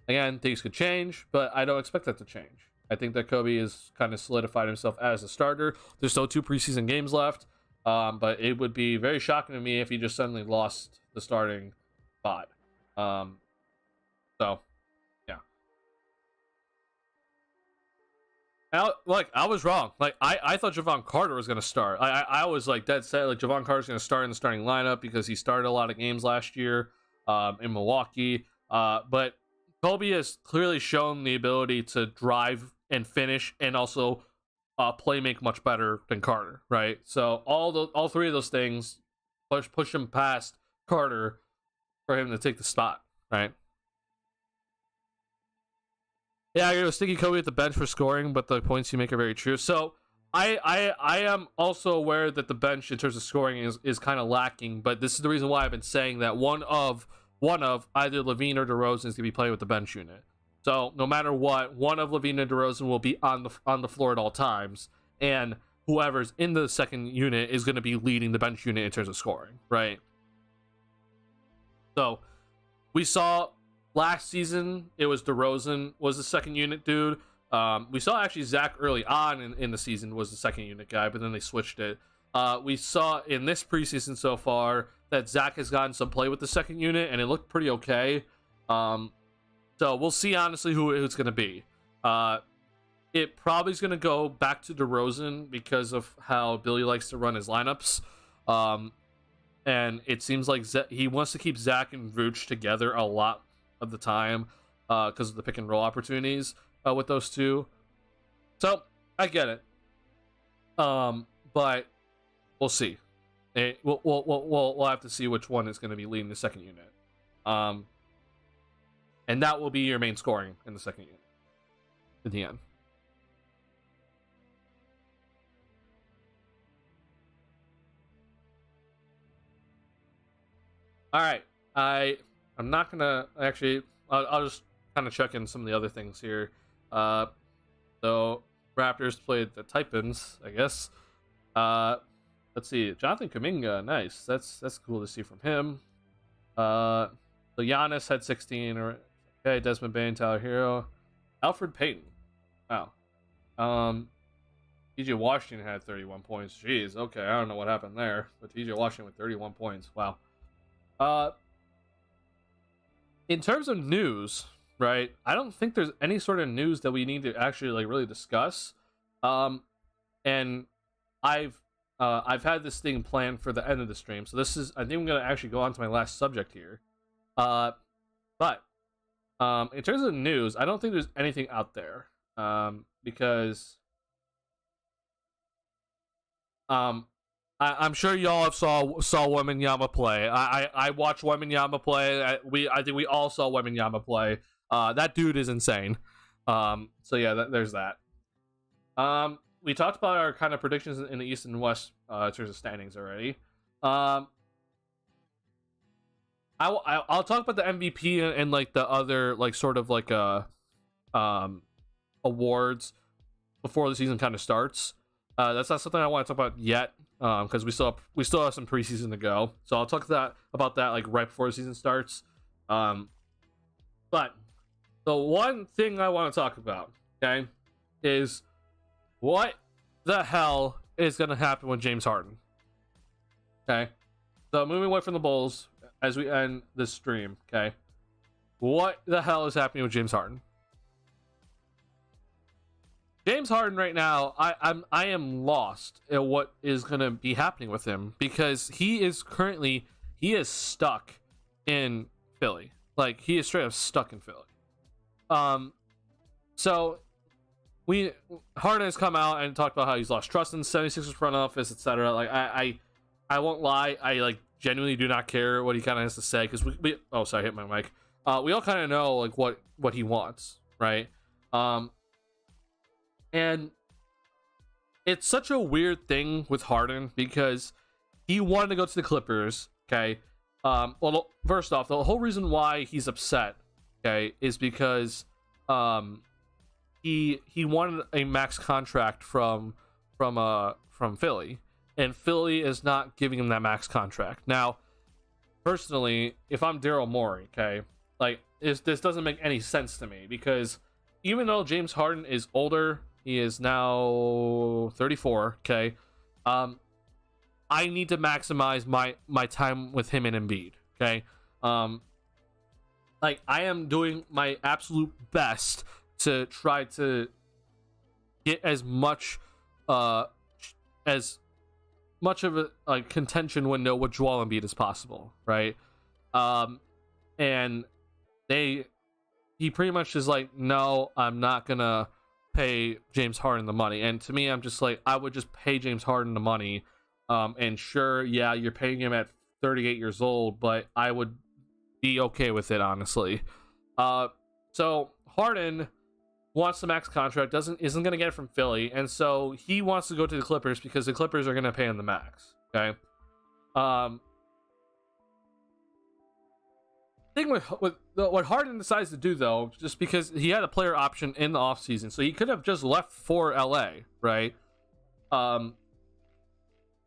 Again, things could change, but I don't expect that to change. I think that Kobe has kind of solidified himself as a starter. There's still 2 preseason games left, but it would be very shocking to me if he just suddenly lost the starting spot. So, yeah. I was wrong. Like, I thought Javon Carter was going to start. I was like dead set. Like, Javon Carter's going to start in the starting lineup because he started a lot of games last year in Milwaukee. But Kobe has clearly shown the ability to drive and finish, and also play make much better than Carter, right? So all 3 of those things push him past Carter for him to take the spot, right? Yeah, I agree with Sticky Kobe at the bench for scoring, but the points you make are very true. So I am also aware that the bench in terms of scoring is kind of lacking, but this is the reason why I've been saying that one of one of either Levine or DeRozan is going to be playing with the bench unit. So no matter what, one of Levine and DeRozan will be on the floor at all times, and whoever's in the second unit is going to be leading the bench unit in terms of scoring, right? So we saw last season it was DeRozan was the second unit dude. We saw actually Zach early on in the season was the second unit guy, but then they switched it. We saw in this preseason so far that Zach has gotten some play with the second unit, and it looked pretty okay. So we'll see, honestly, who it's going to be. It probably is going to go back to DeRozan because of how Billy likes to run his lineups. And it seems like he wants to keep Zach and Vooch together a lot of the time because of the pick and roll opportunities with those two. So I get it. But we'll see. We'll have to see which one is going to be leading the second unit. And that will be your main scoring in the second unit in the end. All right. I'm not gonna actually. I'll just kind of check in some of the other things here. So Raptors played the Titans, I guess. Let's see. Jonathan Kuminga, nice. That's cool to see from him. So Giannis had 16. Or okay, Desmond Bain, Tyler Hero, Alfred Payton. Wow. TJ Washington had 31 points. Jeez. Okay, I don't know what happened there, but TJ Washington with 31 points. Wow. In terms of news, right? I don't think there's any sort of news that we need to actually like really discuss. And I've had this thing planned for the end of the stream, so this is, I think I'm gonna actually go on to my last subject here. But in terms of news, I don't think there's anything out there. Because I'm sure y'all have saw Wembanyama play. I watched Wembanyama play. I think we all saw Wembanyama play. That dude is insane. So yeah, there's that. We talked about our kind of predictions in the East and West in terms of standings already. I'll talk about the MVP and like the other like sort of like awards before the season kind of starts. That's not something I want to talk about yet. Because we still have some preseason to go, so I'll talk about that like right before the season starts. But the one thing I want to talk about, okay, is what the hell is going to happen with James Harden. Okay, so moving away from the Bulls as we end this stream. Okay, what the hell is happening with James Harden? James Harden right now, I am lost at what is going to be happening with him, because he is stuck in Philly. Like, he is straight up stuck in Philly. So Harden has come out and talked about how he's lost trust in the 76ers front office, etc. Like, I won't lie, I like genuinely do not care what he kind of has to say, because we oh, sorry, I hit my mic. We all kind of know like what he wants, right? And it's such a weird thing with Harden because he wanted to go to the Clippers, okay? Well, first off, the whole reason why he's upset, okay, is because he wanted a max contract from Philly, and Philly is not giving him that max contract. Now, personally, if I'm Daryl Morey, okay, like this doesn't make any sense to me, because even though James Harden is older, he is now 34, okay? I need to maximize my time with him and Embiid, okay? Like, I am doing my absolute best to try to get as much of a contention window with Joel Embiid as possible, right? And he pretty much is like, no, I'm not gonna pay James Harden the money. And to me, I'm just like, I would just pay James Harden the money. And sure, yeah, you're paying him at 38 years old, but I would be okay with it, honestly. So Harden wants the max contract, isn't gonna get it from Philly, and so he wants to go to the Clippers because the Clippers are gonna pay him the max. Okay. thing with what Harden decides to do though, just because he had a player option in the offseason, so he could have just left for LA, right? Um,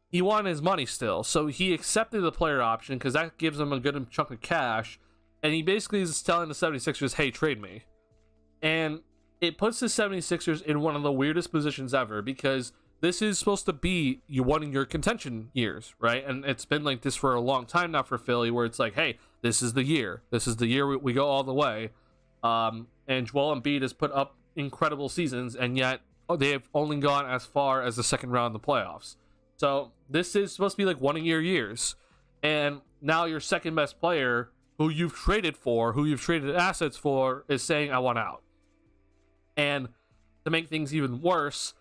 he wanted his money still, so he accepted the player option because that gives him a good chunk of cash, and he basically is telling the 76ers, hey, trade me. And it puts the 76ers in one of the weirdest positions ever, because this is supposed to be one of your contention years, right? And it's been like this for a long time now for Philly, where it's like, hey, this is the year. This is the year we go all the way. And Joel Embiid has put up incredible seasons, and yet they have only gone as far as the second round of the playoffs. So this is supposed to be like one of your years. And now your second best player, who you've traded for, who you've traded assets for, is saying, I want out. And to make things even worse,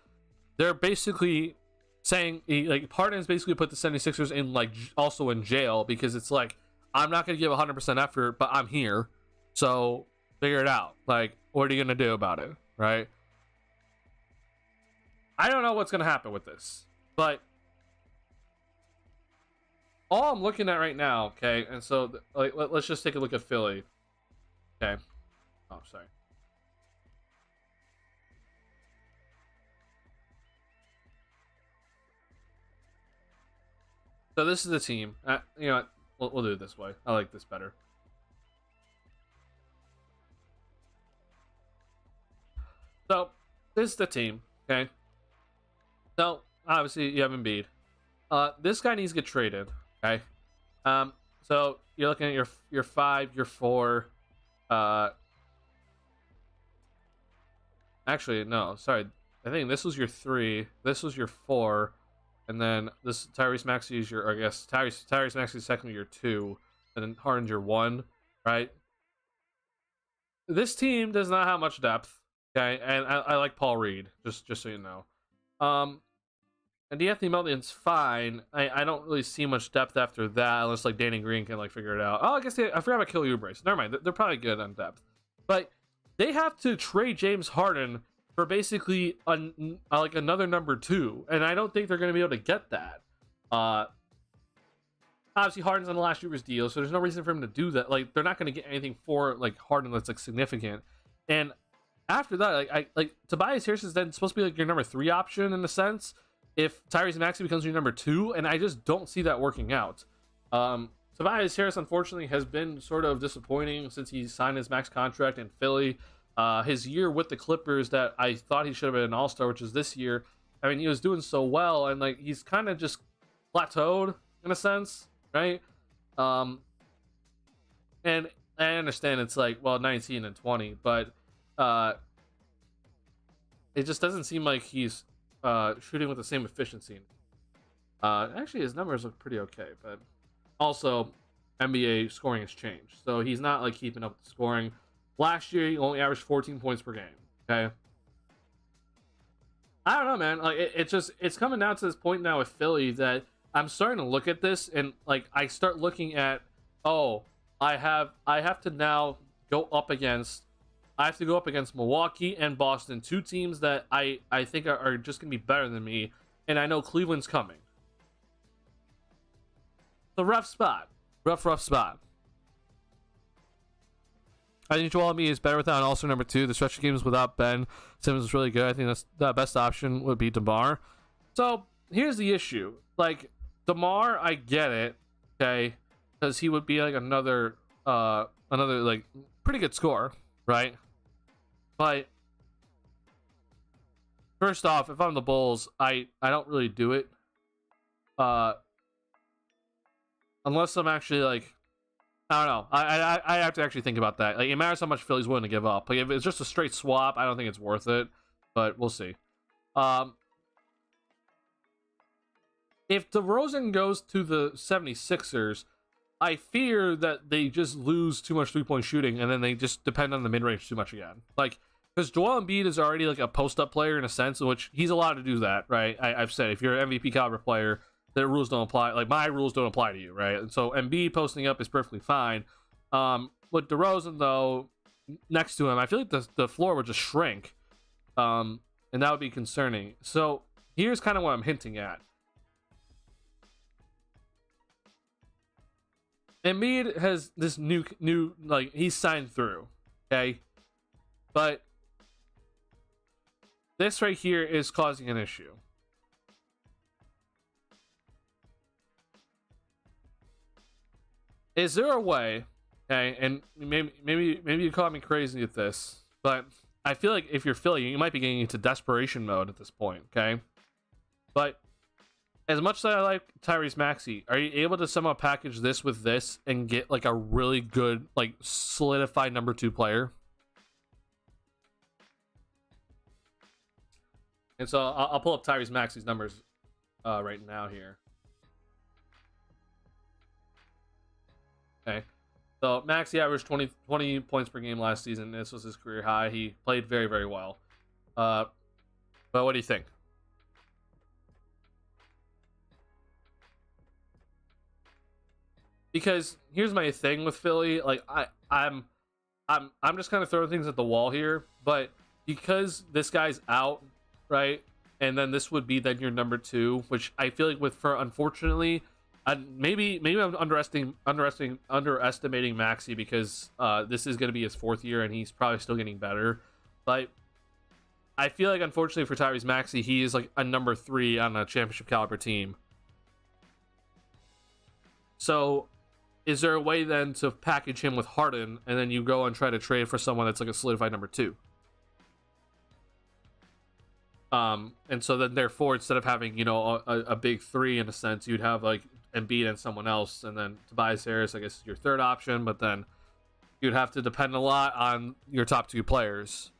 they're basically saying, like, Harden's basically put the 76ers in, like, also in jail, because it's like, I'm not going to give 100% effort, but I'm here, so figure it out. Like, what are you going to do about it, right? I don't know what's going to happen with this, but all I'm looking at right now, okay, and so, like, let's just take a look at Philly, okay? Oh, sorry. So this is the team. You know what? We'll do it this way. I like this better. So this is the team. Okay. So obviously you have Embiid. This guy needs to get traded. Okay. So you're looking at your 5, your 4. Actually, no. Sorry. I think this was your 3. This was your 4. And then this Tyrese Maxey is your, I guess, Tyrese Maxey's second your 2, and then Harden's your 1, right? This team does not have much depth, okay? And I like Paul Reed, just so you know. And D'Anthony Melton's fine. I don't really see much depth after that, unless like Danny Green can like figure it out. Oh, I guess I forgot about Kelly Oubre. Never mind, they're probably good on depth, but they have to trade James Harden for basically like another number 2, and I don't think they're going to be able to get that. Obviously Harden's on the last year's deal, so there's no reason for him to do that. Like, they're not going to get anything for like Harden that's like significant. And after that, like Tobias Harris is then supposed to be like your number 3 option in a sense, if Tyrese Maxey becomes your number 2, and I just don't see that working out. Tobias Harris unfortunately has been sort of disappointing since he signed his max contract in Philly. His year with the Clippers, that I thought he should have been an all-star, which is this year. I mean, he was doing so well, and like he's kind of just plateaued in a sense, right? And I understand it's like, well, 19 and 20, but it just doesn't seem like he's shooting with the same efficiency. Actually, his numbers look pretty okay, but also NBA scoring has changed, so he's not like keeping up with the scoring. Last year, he only averaged 14 points per game. Okay, I don't know, man. Like it's coming down to this point now with Philly that I'm starting to look at this, and like I start looking at, oh, I have to now go up against. I have to go up against Milwaukee and Boston, 2 teams that I think are just gonna be better than me, and I know Cleveland's coming. It's a rough spot, rough spot. I think Joel Embiid is better without an all-star number 2. The stretch of games without Ben Simmons is really good. I think that's the best option would be DeMar. So here's the issue. Like, DeMar, I get it, okay, because he would be like another like pretty good scorer, right? But first off, if I'm the Bulls, I don't really do it. Unless I'm actually like, I don't know. I have to actually think about that. Like, it matters how much Philly's willing to give up. Like, if it's just a straight swap, I don't think it's worth it. But we'll see. If DeRozan goes to the 76ers, I fear that they just lose too much 3-point shooting, and then they just depend on the mid-range too much again. Like, because Joel Embiid is already like a post-up player in a sense, in which he's allowed to do that, right? I've said, if you're an MVP caliber player, the rules don't apply. Like, my rules don't apply to you, right? And so Embiid posting up is perfectly fine. With DeRozan, though, next to him, I feel like the floor would just shrink, and that would be concerning. So here's kind of what I'm hinting at. Embiid has this new like he's signed through, okay, but this right here is causing an issue. Is there a way, okay, and maybe you call me crazy with this, but I feel like if you're Philly, you might be getting into desperation mode at this point, okay? But as much as I like Tyrese Maxey, are you able to somehow package this with this and get like a really good, like solidified number 2 player? And so I'll pull up Tyrese Maxey's numbers right now here. Okay. So Maxey averaged 20 points per game last season. This was his career high. He played very, very well. But what do you think? Because here's my thing with Philly. Like I'm just kind of throwing things at the wall here, but because this guy's out, right? And then this would be then your number 2, which I feel like unfortunately, maybe I'm underestimating Maxey because this is going to be his 4th year and he's probably still getting better. But I feel like unfortunately for Tyrese Maxey, he is like a number 3 on a championship caliber team. So is there a way then to package him with Harden and then you go and try to trade for someone that's like a solidified number 2? And so then therefore, instead of having, you know, a big 3 in a sense, you'd have like Embiid and someone else, and then Tobias Harris, I guess, is your 3rd option, but then you'd have to depend a lot on your top 2 players.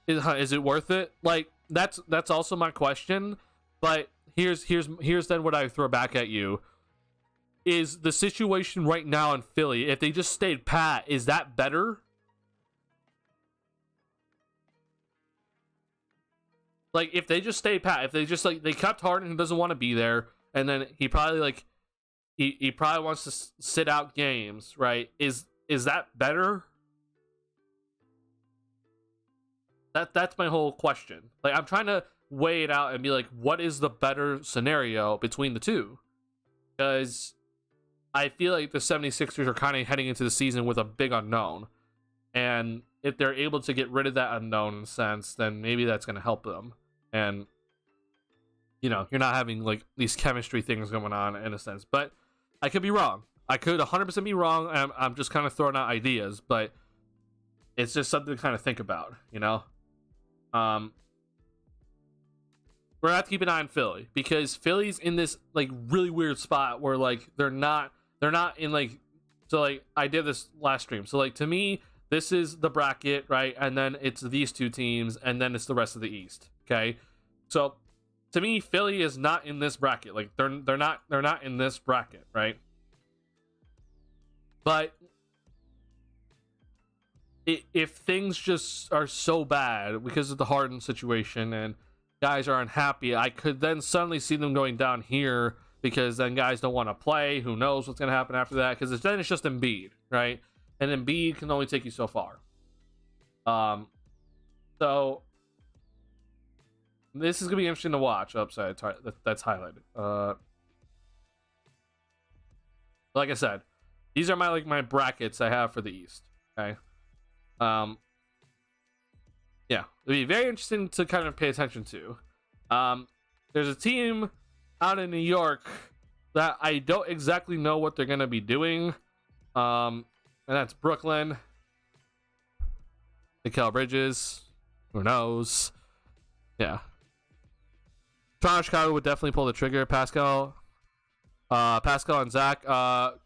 Is it worth it? Like that's also my question. But here's then what I throw back at you. Is the situation right now in Philly, if they just stayed pat, is that better? Like, if they just stayed pat, if they just, like, they kept Harden who doesn't want to be there, and then he probably, like, he probably wants to sit out games, right? Is that better? That's my whole question. Like, I'm trying to weigh it out and be like, what is the better scenario between the two? Because I feel like the 76ers are kind of heading into the season with a big unknown. And if they're able to get rid of that unknown sense, then maybe that's going to help them. And, you know, you're not having, like, these chemistry things going on in a sense. But I could be wrong. I could 100% be wrong. I'm just kind of throwing out ideas. But it's just something to kind of think about, you know? We're gonna have to keep an eye on Philly, because Philly's in this, like, really weird spot where, like, they're not in, like, so, like, I did this last stream. So, like, to me, this is the bracket, right? And then it's these two teams, and then it's the rest of the East. Okay, so to me, Philly is not in this bracket. Like, they're not in this bracket, right? But if things just are so bad because of the Harden situation and guys are unhappy, I could then suddenly see them going down here, because then guys don't want to play. Who knows what's going to happen after that? Because then it's just Embiid, right? And Embiid can only take you so far. So this is gonna be interesting to watch. Upside that's highlighted. Like I said, these are my brackets I have for the East. Okay. Yeah, it'll be very interesting to kind of pay attention to. There's a team out in New York that I don't exactly know what they're gonna be doing. And that's Brooklyn. Mikal Bridges. Who knows? Yeah. Toronto, Chicago would definitely pull the trigger. Pascal and Zach. Tell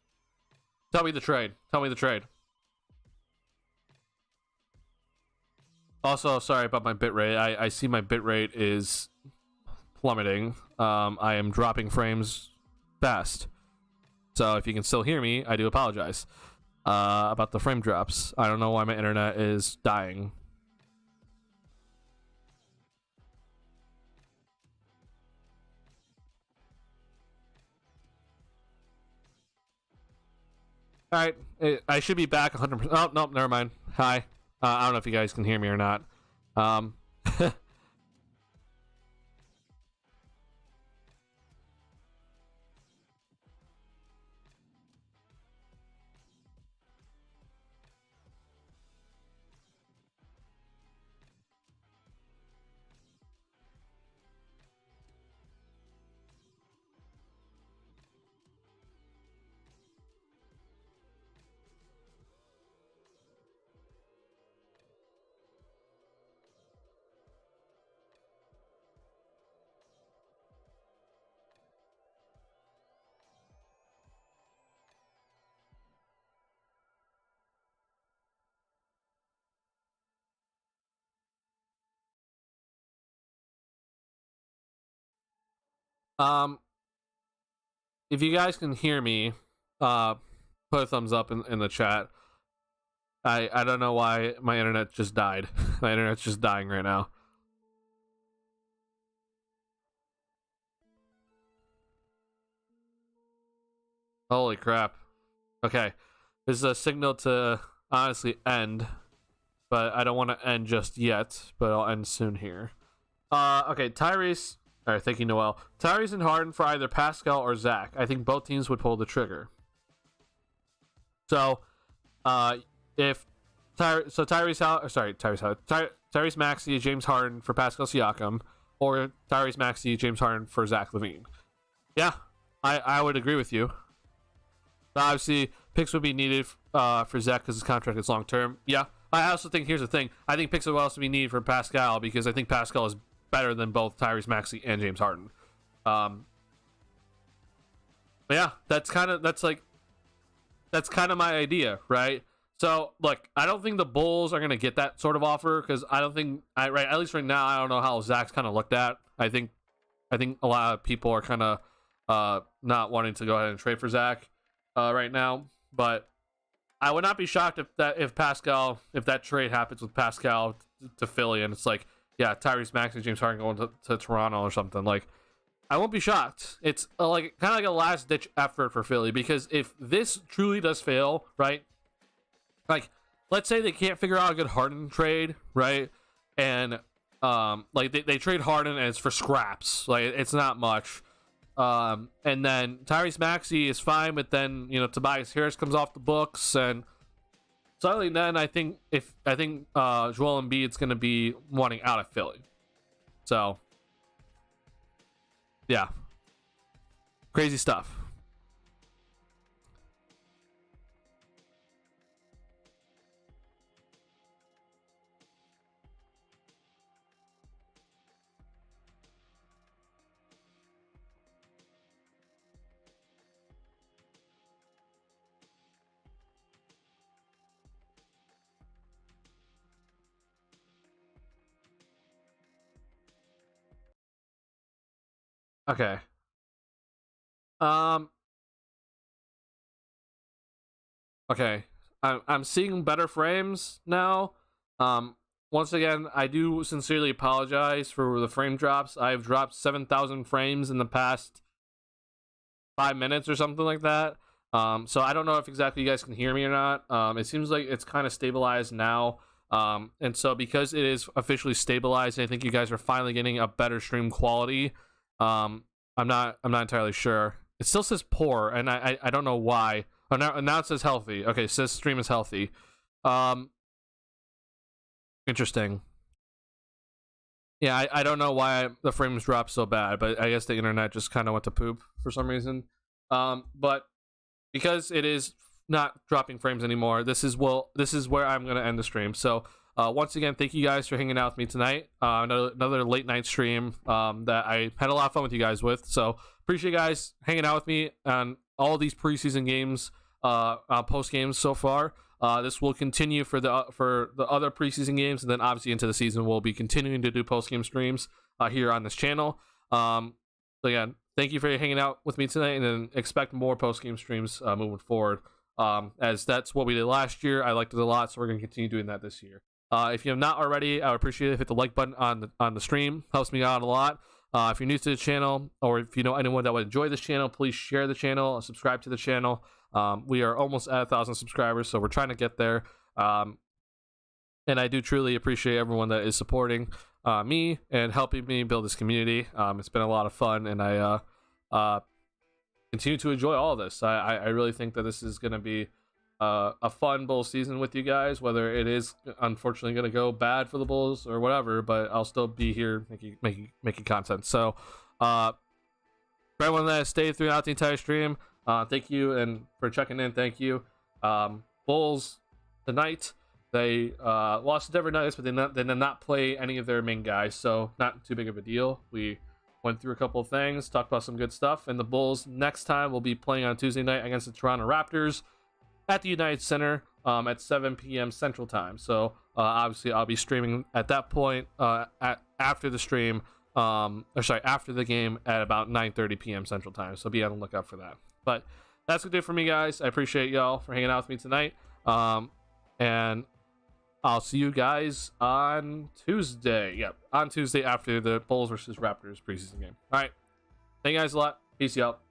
me the trade. Also, sorry about my bitrate. I see my bitrate is plummeting. I am dropping frames fast. So if you can still hear me, I do apologize about the frame drops. I don't know why my internet is dying. All right, I should be back 100%. Oh, no, never mind. Hi. I don't know if you guys can hear me or not. All Um, if you guys can hear me, put a thumbs up in the chat. I don't know why my internet just died. My internet's just dying right now. Holy crap. Okay. This is a signal to honestly end, but I don't want to end just yet, but I'll end soon here. Okay, Tyrese. All right, thank you, Noel. Tyrese and Harden for either Pascal or Zach. I think both teams would pull the trigger. So, if Tyrese Maxey, James Harden for Pascal Siakam, or Tyrese Maxey, James Harden for Zach LaVine. Yeah, I would agree with you. Obviously, picks would be needed for Zach because his contract is long term. Yeah, I also think here's the thing. I think picks would also be needed for Pascal because I think Pascal is better than both Tyrese Maxey and James Harden. But yeah, that's kind of my idea, right? So, look, I don't think the Bulls are going to get that sort of offer because I don't think, at least right now, I don't know how Zach's kind of looked at. I think a lot of people are kind of not wanting to go ahead and trade for Zach right now. But I would not be shocked if that trade happens with Pascal to Philly and it's like, yeah, Tyrese Maxey and James Harden going to Toronto or something. Like, I won't be shocked. It's like kind of like a last ditch effort for Philly because if this truly does fail, right? Like, let's say they can't figure out a good Harden trade, right? And like they trade Harden and it's for scraps, like it's not much. And then Tyrese Maxey is fine, but then Tobias Harris comes off the books, and suddenly then I think Joel Embiid's going to be wanting out of Philly. So yeah, crazy stuff. Okay. Um. Okay. I'm seeing better frames now. Once again, I do sincerely apologize for the frame drops. I've dropped 7,000 frames in the past 5 minutes or something like that. So I don't know if exactly you guys can hear me or not. It seems like it's kind of stabilized now. And so because it is officially stabilized, I think you guys are finally getting a better stream quality. I'm not entirely sure. It still says poor, and I don't know why. Oh, now it says healthy. Okay, it says stream is healthy. Interesting. Yeah, I don't know why the frames dropped so bad, but I guess the internet just kind of went to poop for some reason. But because it is not dropping frames anymore, this is where I'm gonna end the stream. So once again, thank you guys for hanging out with me tonight. Another late night stream that I had a lot of fun with you guys with. So appreciate you guys hanging out with me on all these preseason games, post games so far. This will continue for the other preseason games, and then obviously into the season we'll be continuing to do post game streams here on this channel. So again, thank you for hanging out with me tonight, and then expect more post game streams moving forward. As that's what we did last year. I liked it a lot, so we're going to continue doing that this year. If you have not already, I would appreciate it. Hit the like button on the stream. Helps me out a lot. If you're new to the channel, or if you know anyone that would enjoy this channel, please share the channel, subscribe to the channel. We are almost at 1,000 subscribers, so we're trying to get there. And I do truly appreciate everyone that is supporting me and helping me build this community. It's been a lot of fun, and I continue to enjoy all of this. I really think that this is going to be a fun Bulls season with you guys, whether it is unfortunately going to go bad for the Bulls or whatever, but I'll still be here making content. So for everyone that stayed throughout the entire stream, thank you, and for checking in, thank you. Bulls tonight, they lost to Denver Nuggets, but they did not play any of their main guys, so not too big of a deal. We went through a couple of things, talked about some good stuff, and the Bulls next time will be playing on Tuesday night against the Toronto Raptors at the United Center at 7 p.m. Central Time. So obviously I'll be streaming at that point after the stream or sorry, after the game at about 9:30 p.m. Central Time. So be on the lookout for that. But that's gonna do it for me, guys. I appreciate y'all for hanging out with me tonight. And I'll see you guys on Tuesday. Yep, on Tuesday after the Bulls versus Raptors preseason game. All right, thank you guys a lot. Peace out.